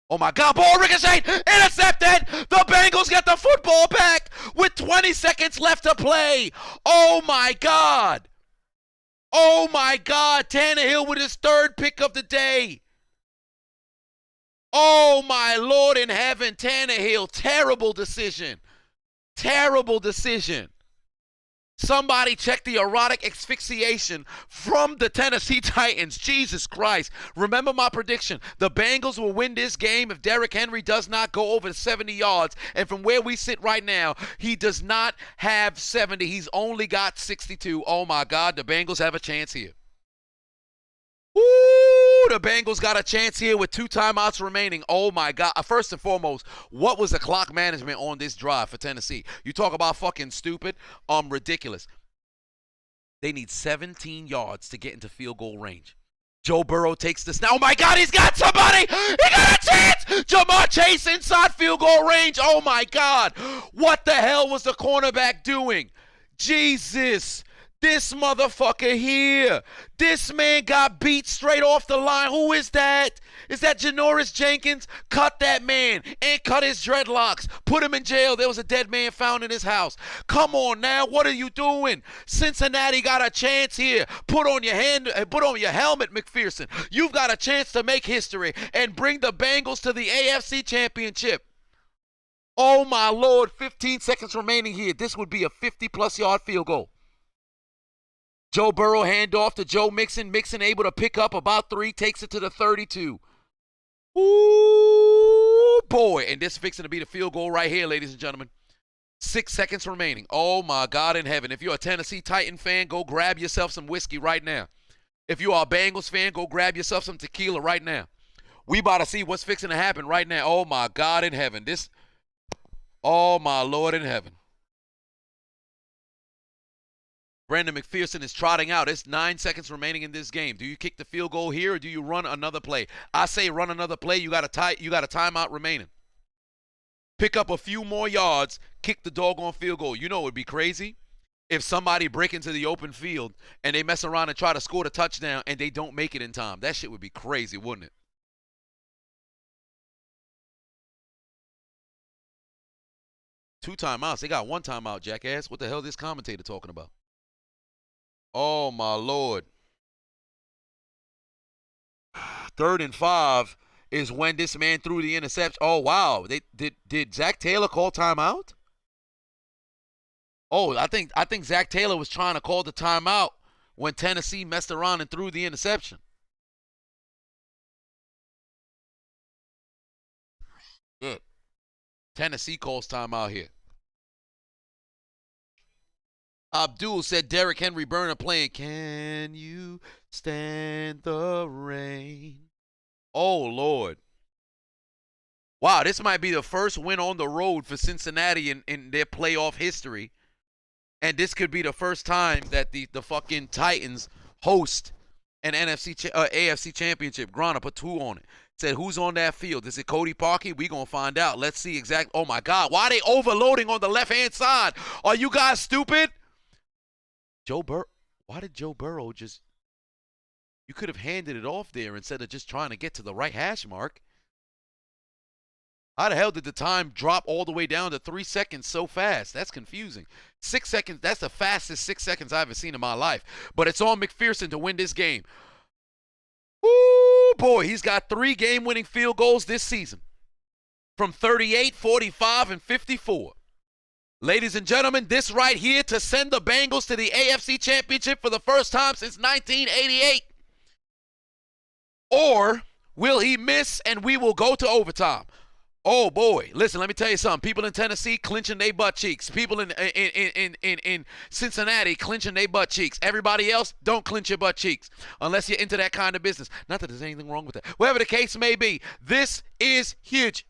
oh my God, ball ricocheted, intercepted. The Bengals get the football back with 20 seconds left to play. Oh my God. Oh my God, Tannehill with his 3rd pick of the day. Oh, my Lord in heaven, Tannehill, terrible decision. Terrible decision. Somebody check the erotic asphyxiation from the Tennessee Titans. Jesus Christ. Remember my prediction. The Bengals will win this game if Derrick Henry does not go over 70 yards. And from where we sit right now, he does not have 70. He's only got 62. Oh, my God, the Bengals have a chance here. Ooh, the Bengals got a chance here with 2 timeouts remaining. Oh, my God. First and foremost, what was the clock management on this drive for Tennessee? You talk about fucking stupid, ridiculous. They need 17 yards to get into field goal range. Joe Burrow takes the snap. Oh, my God, he's got somebody. He got a chance. Jamar Chase inside field goal range. Oh, my God. What the hell was the cornerback doing? Jesus. This motherfucker here. This man got beat straight off the line. Who is that? Is that Janoris Jenkins? Cut that man and cut his dreadlocks. Put him in jail. There was a dead man found in his house. Come on now. What are you doing? Cincinnati got a chance here. Put on your helmet, McPherson. You've got a chance to make history and bring the Bengals to the AFC Championship. Oh my Lord. 15 seconds remaining here. This would be a 50-plus yard field goal. Joe Burrow handoff to Joe Mixon. Mixon able to pick up about 3, takes it to the 32. Ooh, boy. And this is fixing to be the field goal right here, ladies and gentlemen. 6 seconds remaining. Oh, my God in heaven. If you're a Tennessee Titan fan, go grab yourself some whiskey right now. If you are a Bengals fan, go grab yourself some tequila right now. We about to see what's fixing to happen right now. Oh, my God in heaven. Oh, my Lord in heaven. Brandon McPherson is trotting out. It's 9 seconds remaining in this game. Do you kick the field goal here or do you run another play? I say run another play. You got a timeout remaining. Pick up a few more yards, kick the doggone field goal. You know it would be crazy if somebody break into the open field and they mess around and try to score the touchdown and they don't make it in time. That shit would be crazy, wouldn't it? Two timeouts. They got one timeout, jackass. What the hell is this commentator talking about? Oh, my Lord. 3rd and 5 is when this man threw the interception. Oh, wow. Did Zach Taylor call timeout? Oh, I think Zach Taylor was trying to call the timeout when Tennessee messed around and threw the interception. Good. Tennessee calls timeout here. Abdul said Derrick Henry Burner playing Can You Stand the Rain? Oh, Lord. Wow, this might be the first win on the road for Cincinnati in their playoff history. And this could be the first time that the fucking Titans host an AFC championship. Grana put 2 on it. Said, who's on that field? Is it Cody Parkey? We gonna find out. Let's see exactly. Oh, my God. Why are they overloading on the left-hand side? Are you guys stupid? Why did Joe Burrow just... You could have handed it off there instead of just trying to get to the right hash mark. How the hell did the time drop all the way down to 3 seconds so fast? That's confusing. 6 seconds, that's the fastest 6 seconds I've ever seen in my life. But it's on McPherson to win this game. Ooh, boy, he's got 3 game-winning field goals this season. From 38, 45, and 54. Ladies and gentlemen, this right here to send the Bengals to the AFC Championship for the first time since 1988. Or will he miss and we will go to overtime? Oh, boy. Listen, let me tell you something. People in Tennessee clenching their butt cheeks. People in Cincinnati clenching their butt cheeks. Everybody else, don't clench your butt cheeks unless you're into that kind of business. Not that there's anything wrong with that. Whatever the case may be, this is huge.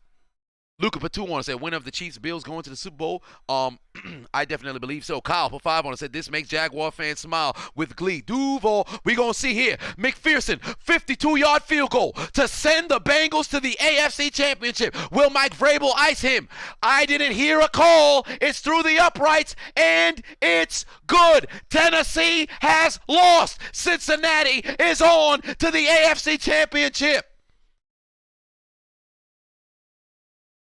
Luca put 2 on and said, winner of the Chiefs-Bills going to the Super Bowl. I definitely believe so. Kyle put 5 on and said, this makes Jaguar fans smile with glee. Duval, we going to see here. McPherson, 52-yard field goal to send the Bengals to the AFC Championship. Will Mike Vrabel ice him? I didn't hear a call. It's through the uprights, and it's good. Tennessee has lost. Cincinnati is on to the AFC Championship.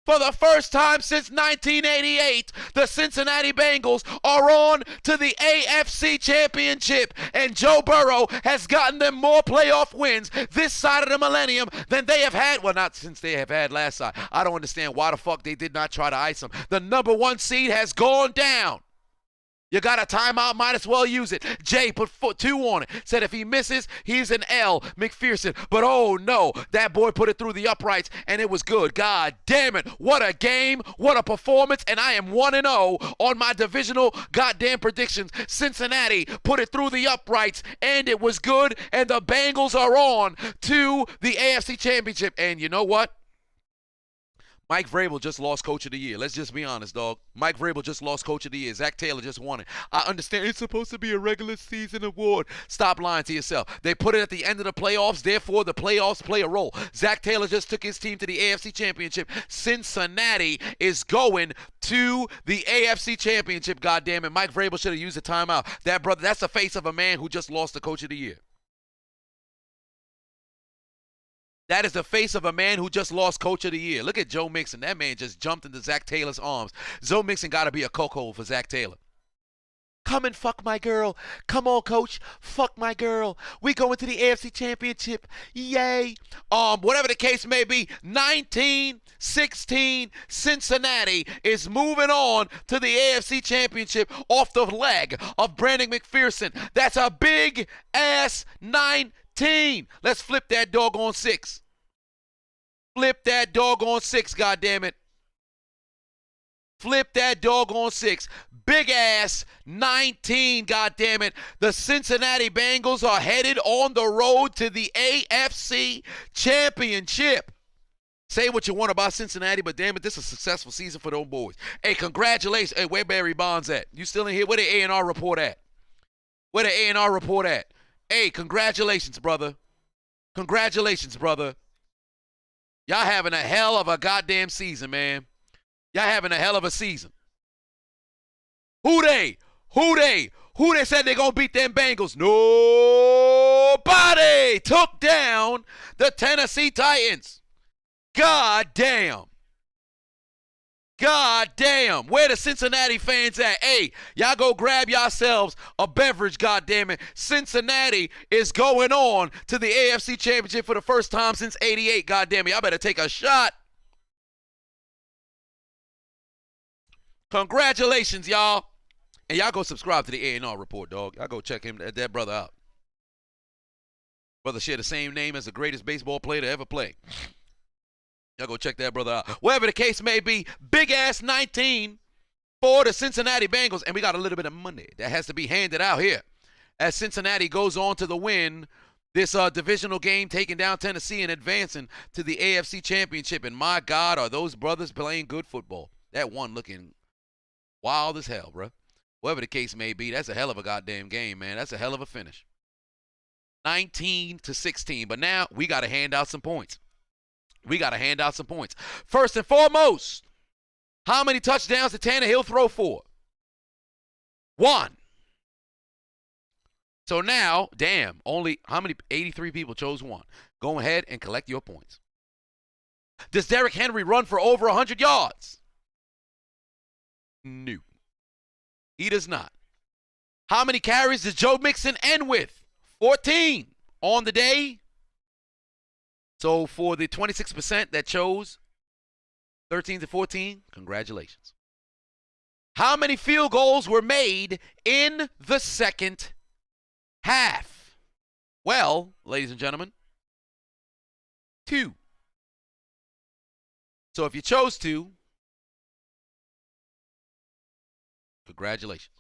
For the first time since 1988, the Cincinnati Bengals are on to the AFC Championship, and Joe Burrow has gotten them more playoff wins this side of the millennium than they have had. Well, not since they have had last side. I don't understand why the fuck they did not try to ice them. The number 1 seed has gone down. You got a timeout, might as well use it. Jay put 2 on it. Said if he misses, he's an L. McPherson. But oh no, that boy put it through the uprights and it was good. God damn it. What a game. What a performance. And I am 1-0 on my divisional goddamn predictions. Cincinnati put it through the uprights and it was good. And the Bengals are on to the AFC Championship. And you know what? Mike Vrabel just lost Coach of the Year. Let's just be honest, dog. Mike Vrabel just lost Coach of the Year. Zach Taylor just won it. I understand it's supposed to be a regular season award. Stop lying to yourself. They put it at the end of the playoffs, therefore the playoffs play a role. Zach Taylor just took his team to the AFC Championship. Cincinnati is going to the AFC Championship, goddammit. Mike Vrabel should have used a timeout. That brother, that's the face of a man who just lost the Coach of the Year. That is the face of a man who just lost Coach of the Year. Look at Joe Mixon. That man just jumped into Zach Taylor's arms. Joe Mixon got to be a cuckold for Zach Taylor. Come and fuck my girl. Come on, Coach. Fuck my girl. We going to the AFC Championship. Yay. Whatever the case may be, 19-16, Cincinnati is moving on to the AFC Championship off the leg of Brandon McPherson. That's a big-ass 19. Let's flip that doggone 6. Flip that doggone 6, goddammit. Flip that doggone 6. Big ass 19, goddammit. The Cincinnati Bengals are headed on the road to the AFC Championship. Say what you want about Cincinnati, but damn it, this is a successful season for those boys. Hey, congratulations. Hey, where Barry Bonds at? You still in here? Where the A&R report at? Where the A&R report at? Hey, congratulations, brother. Congratulations, brother. Y'all having a hell of a goddamn season, man. Y'all having a hell of a season. Who they said they gonna beat them Bengals? Nobody took down the Tennessee Titans. God damn. God damn. Where the Cincinnati fans at? Hey, y'all go grab yourselves a beverage, goddammit. Cincinnati is going on to the AFC Championship for the first time since '88, goddammit. Y'all better take a shot. Congratulations, y'all. And y'all go subscribe to the A&R report, dog. Y'all go check that brother out. Brother share the same name as the greatest baseball player to ever play. Y'all go check that brother out. Whatever the case may be, big ass 19 for the Cincinnati Bengals. And we got a little bit of money that has to be handed out here as Cincinnati goes on to the win this divisional game, taking down Tennessee and advancing to the AFC Championship. And my God, are those brothers playing good football. That one looking wild as hell, bro. Whatever the case may be, that's a hell of a goddamn game, man. That's a hell of a finish. 19-16. But now we got to hand out some points. We got to hand out some points. First and foremost, how many touchdowns did Tannehill throw for? 1. So now, damn, only how many? 83 people chose 1. Go ahead and collect your points. Does Derrick Henry run for over 100 yards? No. He does not. How many carries does Joe Mixon end with? 14 on the day. So for the 26% that chose 13-14, congratulations. How many field goals were made in the second half? Well, ladies and gentlemen, 2. So if you chose 2, congratulations.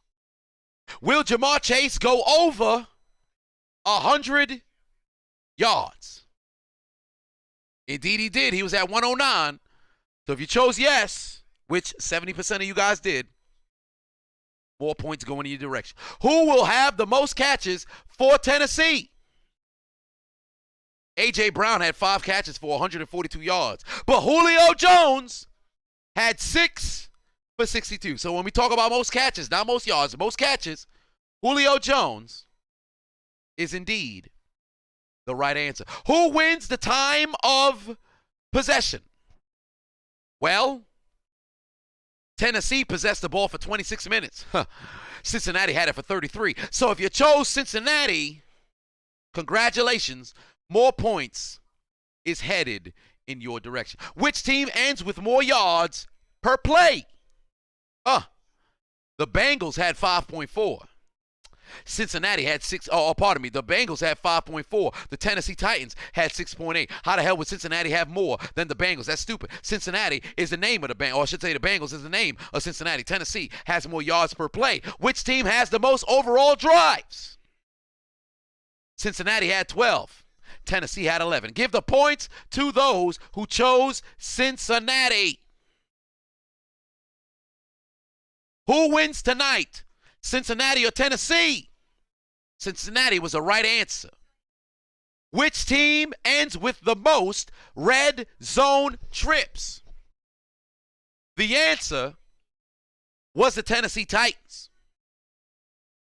Will Jamar Chase go over 100 yards? Indeed he did. He was at 109. So if you chose yes, which 70% of you guys did, more points going in your direction. Who will have the most catches for Tennessee? A.J. Brown had 5 catches for 142 yards. But Julio Jones had 6 for 62. So when we talk about most catches, not most yards, most catches, Julio Jones is indeed the right answer. Who wins the time of possession? Well, Tennessee possessed the ball for 26 minutes. Cincinnati had it for 33. So if you chose Cincinnati, congratulations. More points is headed in your direction. Which team ends with more yards per play? The Bengals had 5.4. Cincinnati had 6. The Bengals had 5.4. The Tennessee Titans had 6.8. How the hell would Cincinnati have more than the Bengals? That's stupid. Cincinnati is the name of the Bengals, or I should say the Bengals is the name of Cincinnati. Tennessee has more yards per play. Which team has the most overall drives? Cincinnati had 12. Tennessee had 11. Give the points to those who chose Cincinnati. Who wins tonight? Cincinnati or Tennessee? Cincinnati was the right answer. Which team ends with the most red zone trips? The answer was the Tennessee Titans,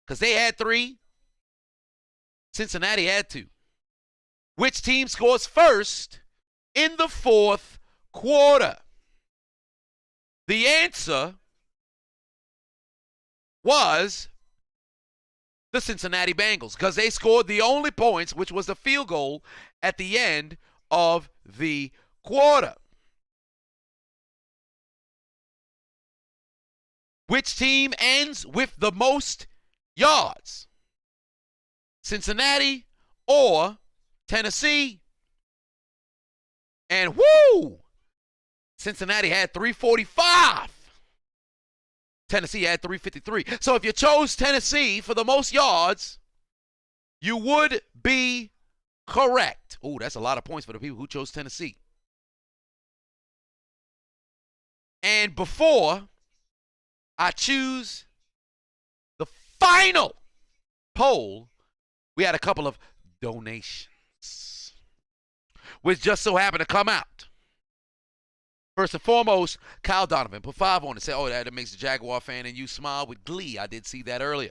because they had 3. Cincinnati had 2. Which team scores first in the 4th quarter? The answer was the Cincinnati Bengals, because they scored the only points, which was the field goal at the end of the quarter. Which team ends with the most yards? Cincinnati or Tennessee? And whoo! Cincinnati had 345. Tennessee had 353. So if you chose Tennessee for the most yards, you would be correct. Oh, that's a lot of points for the people who chose Tennessee. And before I choose the final poll, we had a couple of donations, which just so happened to come out. First and foremost, Kyle Donovan put 5 on it. Said, oh, that makes the Jaguar fan and you smile with glee. I did see that earlier.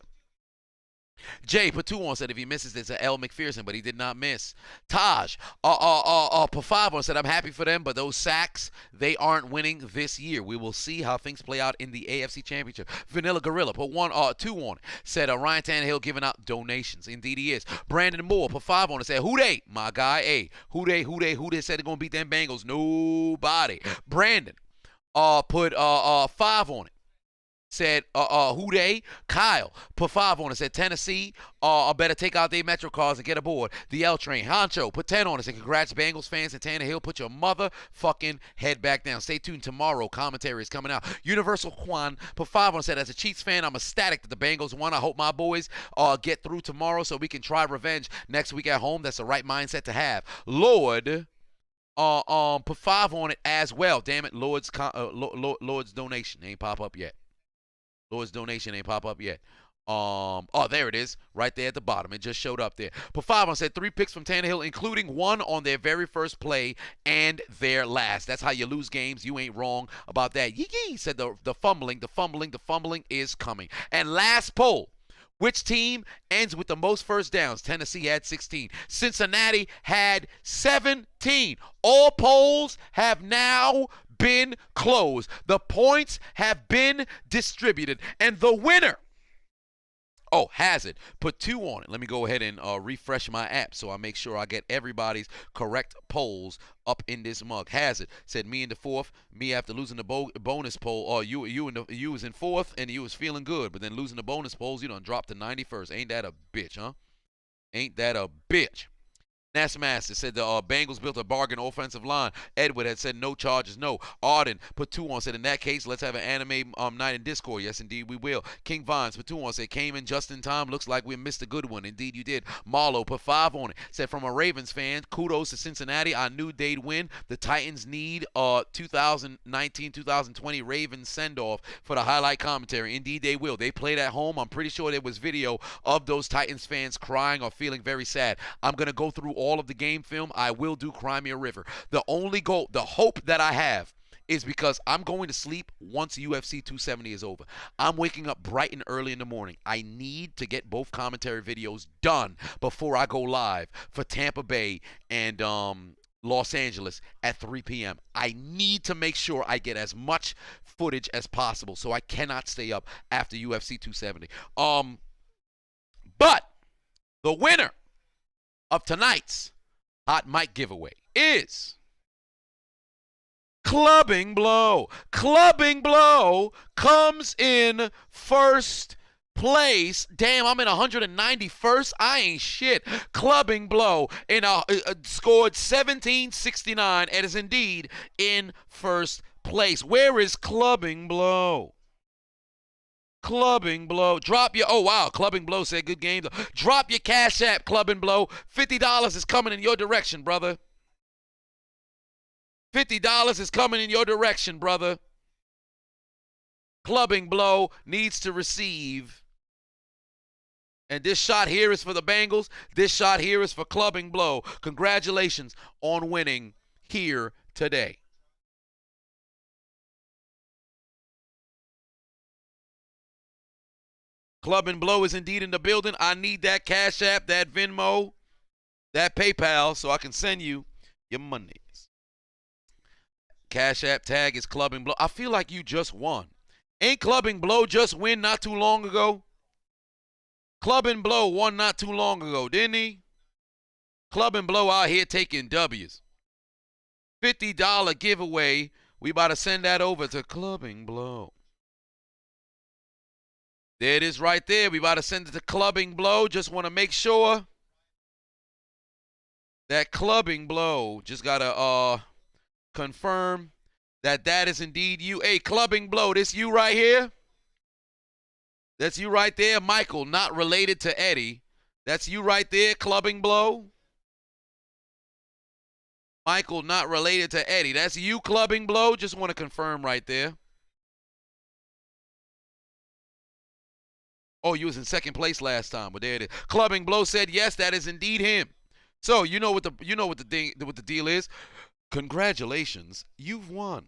Jay put 2 on, said if he misses, there's an L. McPherson, but he did not miss. Taj put 5 on, said I'm happy for them, but those sacks, they aren't winning this year. We will see how things play out in the AFC Championship. Vanilla Gorilla put 2 on, said Ryan Tannehill giving out donations. Indeed he is. Brandon Moore put 5 on it, said who they? My guy, hey, who they said they're going to beat them Bengals? Nobody. Brandon put 5 on it. Said, who they? Kyle put 5 on it. Said, Tennessee better take out their Metro cars and get aboard the L train. Honcho put 10 on it. Said, congrats, Bengals fans and Tannehill. Put your motherfucking head back down. Stay tuned tomorrow. Commentary is coming out. Universal Quan put 5 on it. Said, as a Chiefs fan, I'm ecstatic that the Bengals won. I hope my boys get through tomorrow so we can try revenge next week at home. That's the right mindset to have. Lord put 5 on it as well. Damn it, Lord's donation ain't pop up yet. Lord's donation ain't pop up yet. Oh, there it is, right there at the bottom. It just showed up there. Put 5 on, said 3 picks from Tannehill, including 1 on their very first play and their last. That's how you lose games. You ain't wrong about that. Yee, said the fumbling is coming. And last poll. Which team ends with the most first downs? Tennessee had 16. Cincinnati had 17. All polls have now been closed. The points have been distributed. And the winner, Hazard put 2 on it. Let me go ahead and refresh my app so I make sure I get everybody's correct polls up in this mug. Hazard said me in the 4th, me after losing the bonus poll. You was in 4th and you was feeling good, but then losing the bonus polls, you done dropped to 91st. Ain't that a bitch, huh? Ain't that a bitch? Master said the Bengals built a bargain offensive line. Edward had said no charges, no. Arden put 2 on, said in that case, let's have an anime night in Discord. Yes, indeed, we will. King Vines put 2 on, said came in just in time. Looks like we missed a good one. Indeed, you did. Marlo put 5 on it. Said from a Ravens fan, kudos to Cincinnati. I knew they'd win. The Titans need 2019-2020 Ravens send-off for the highlight commentary. Indeed, they will. They played at home. I'm pretty sure there was video of those Titans fans crying or feeling very sad. I'm going to go through all of the game film. I will do Crimea River. The only goal, the hope that I have is because I'm going to sleep once UFC 270 is over. I'm waking up bright and early in the morning. I need to get both commentary videos done before I go live for Tampa Bay and Los Angeles at 3 p.m. I need to make sure I get as much footage as possible, so I cannot stay up after UFC 270. But the winner of tonight's Hot Mic giveaway is Clubbing Blow. Clubbing Blow comes in first place. Damn, I'm in 191st. I ain't shit. Clubbing Blow scored 1769 and is indeed in first place. Where is Clubbing Blow? Clubbing Blow. Drop your, Clubbing Blow said good game. Drop your Cash App, Clubbing Blow. $50 is coming in your direction, brother. $50 is coming in your direction, brother. Clubbing Blow needs to receive. And this shot here is for the Bengals. This shot here is for Clubbing Blow. Congratulations on winning here today. Clubbing Blow is indeed in the building. I need that Cash App, that Venmo, that PayPal so I can send you your monies. Cash App tag is Clubbing Blow. I feel like you just won. Ain't Clubbing Blow just win not too long ago? Clubbing Blow won not too long ago, didn't he? Clubbing Blow out here taking W's. $50 giveaway. We about to send that over to Clubbing Blow. There it is right there. We about to send it to Clubbing Blow. Just want to make sure that Clubbing Blow just got to confirm that that is indeed you. Hey, Clubbing Blow, this you right here? That's you right there, Michael, not related to Eddie. That's you right there, clubbing blow. Michael, not related to Eddie. That's you, clubbing blow. Just want to confirm right there. Oh, you was in second place last time, but there it is. Clubbing blow said yes, that is indeed him. So you know what the deal is. Congratulations, you've won.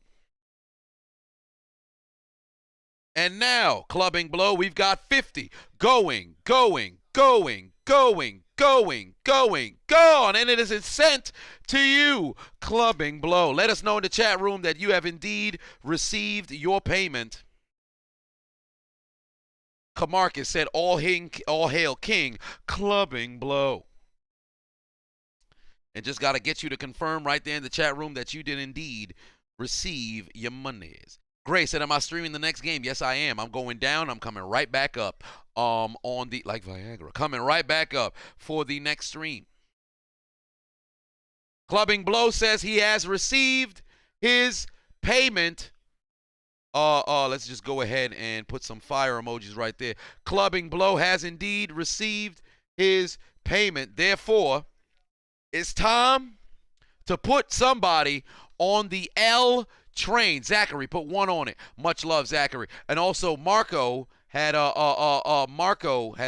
And now, clubbing blow, we've got 50 going, gone, and it is sent to you, clubbing blow. Let us know in the chat room that you have indeed received your payment. Camarcus said, all hail King, clubbing blow. And just got to get you to confirm right there in the chat room that you did indeed receive your monies. Gray said, am I streaming the next game? Yes, I am. I'm going down. I'm coming right back up on the, like Viagra, coming right back up for the next stream. Clubbing Blow says he has received his payment. Let's just go ahead and put some fire emojis right there. Clubbing Blow has indeed received his payment. Therefore, it's time to put somebody on the L train. Zachary, put 1 on it. Much love, Zachary. And also Marco had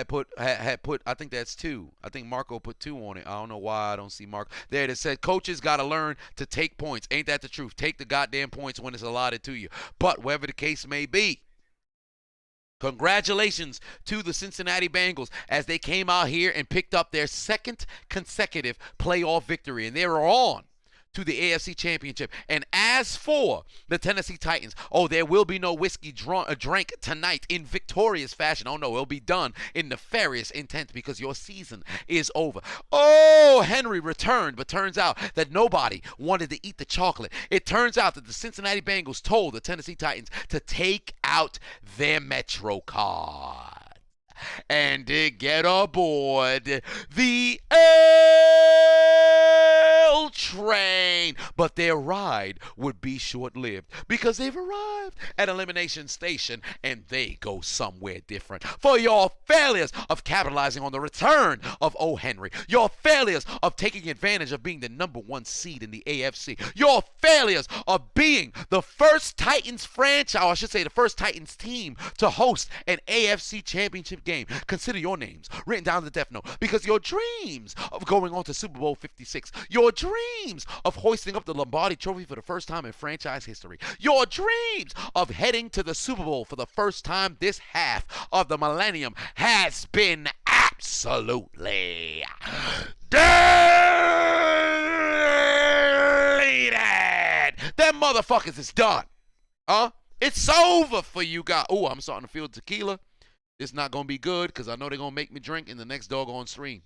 put I think that's 2. I think Marco put 2 on it. I don't know why I don't see Marco. There it is. Said coaches got to learn to take points. Ain't that the truth? Take the goddamn points when it's allotted to you. But whatever the case may be, congratulations to the Cincinnati Bengals as they came out here and picked up their second consecutive playoff victory, and they were on to the AFC Championship. And as for the Tennessee Titans, oh, there will be no whiskey drank tonight in victorious fashion. Oh, no, it'll be done in nefarious intent because your season is over. Oh, Henry returned, but turns out that nobody wanted to eat the chocolate. It turns out that the Cincinnati Bengals told the Tennessee Titans to take out their Metro card and to get aboard the L train. But their ride would be short-lived because they've arrived at Elimination Station and they go somewhere different. For your failures of capitalizing on the return of O. Henry, your failures of taking advantage of being the #1 seed in the AFC, your failures of being the first Titans franchise, or I should say the first Titans team to host an AFC championship game. Consider your names written down in the death note because your dreams of going on to Super Bowl 56, your dreams of hoisting up the Lombardi Trophy for the first time in franchise history, your dreams of heading to the Super Bowl for the first time this half of the millennium has been absolutely deleted. Them motherfuckers is done. It's over for you guys. Oh, I'm starting to feel tequila. It's not going to be good because I know they're going to make me drink in the next doggone stream.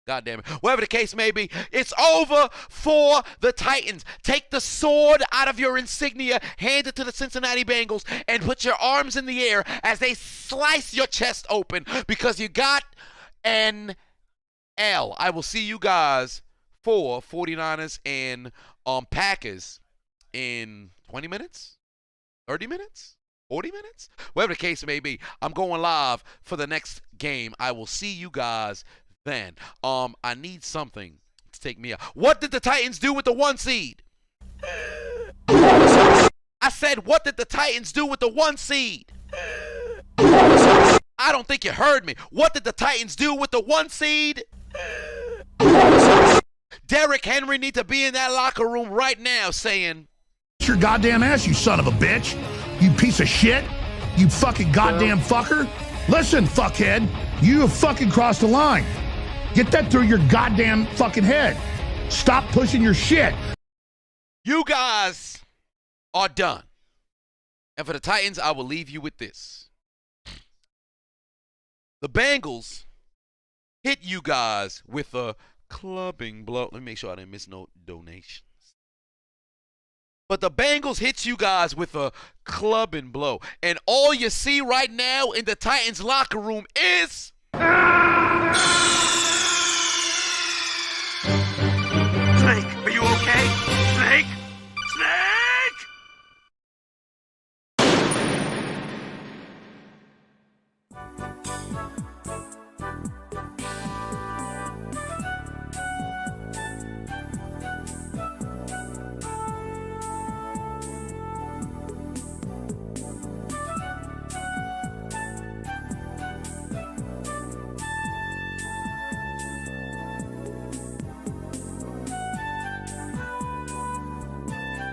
God damn it. Whatever the case may be, it's over for the Titans. Take the sword out of your insignia, hand it to the Cincinnati Bengals, and put your arms in the air as they slice your chest open because you got an L. I will see you guys for 49ers and Packers in 20 minutes, 30 minutes. 40 minutes? Whatever the case may be, I'm going live for the next game. I will see you guys then. I need something to take me out. What did the Titans do with the 1 seed? I said, what did the Titans do with the 1 seed? I don't think you heard me. What did the Titans do with the 1 seed? Derrick Henry needs to be in that locker room right now saying, your goddamn ass, you son of a bitch. You piece of shit. You fucking goddamn fucker. Listen, fuckhead. You have fucking crossed the line. Get that through your goddamn fucking head. Stop pushing your shit. You guys are done. And for the Titans, I will leave you with this. The Bengals hit you guys with a clubbing blow. Let me make sure I didn't miss no donation. But the Bengals hit you guys with a clubbing blow. And all you see right now in the Titans locker room is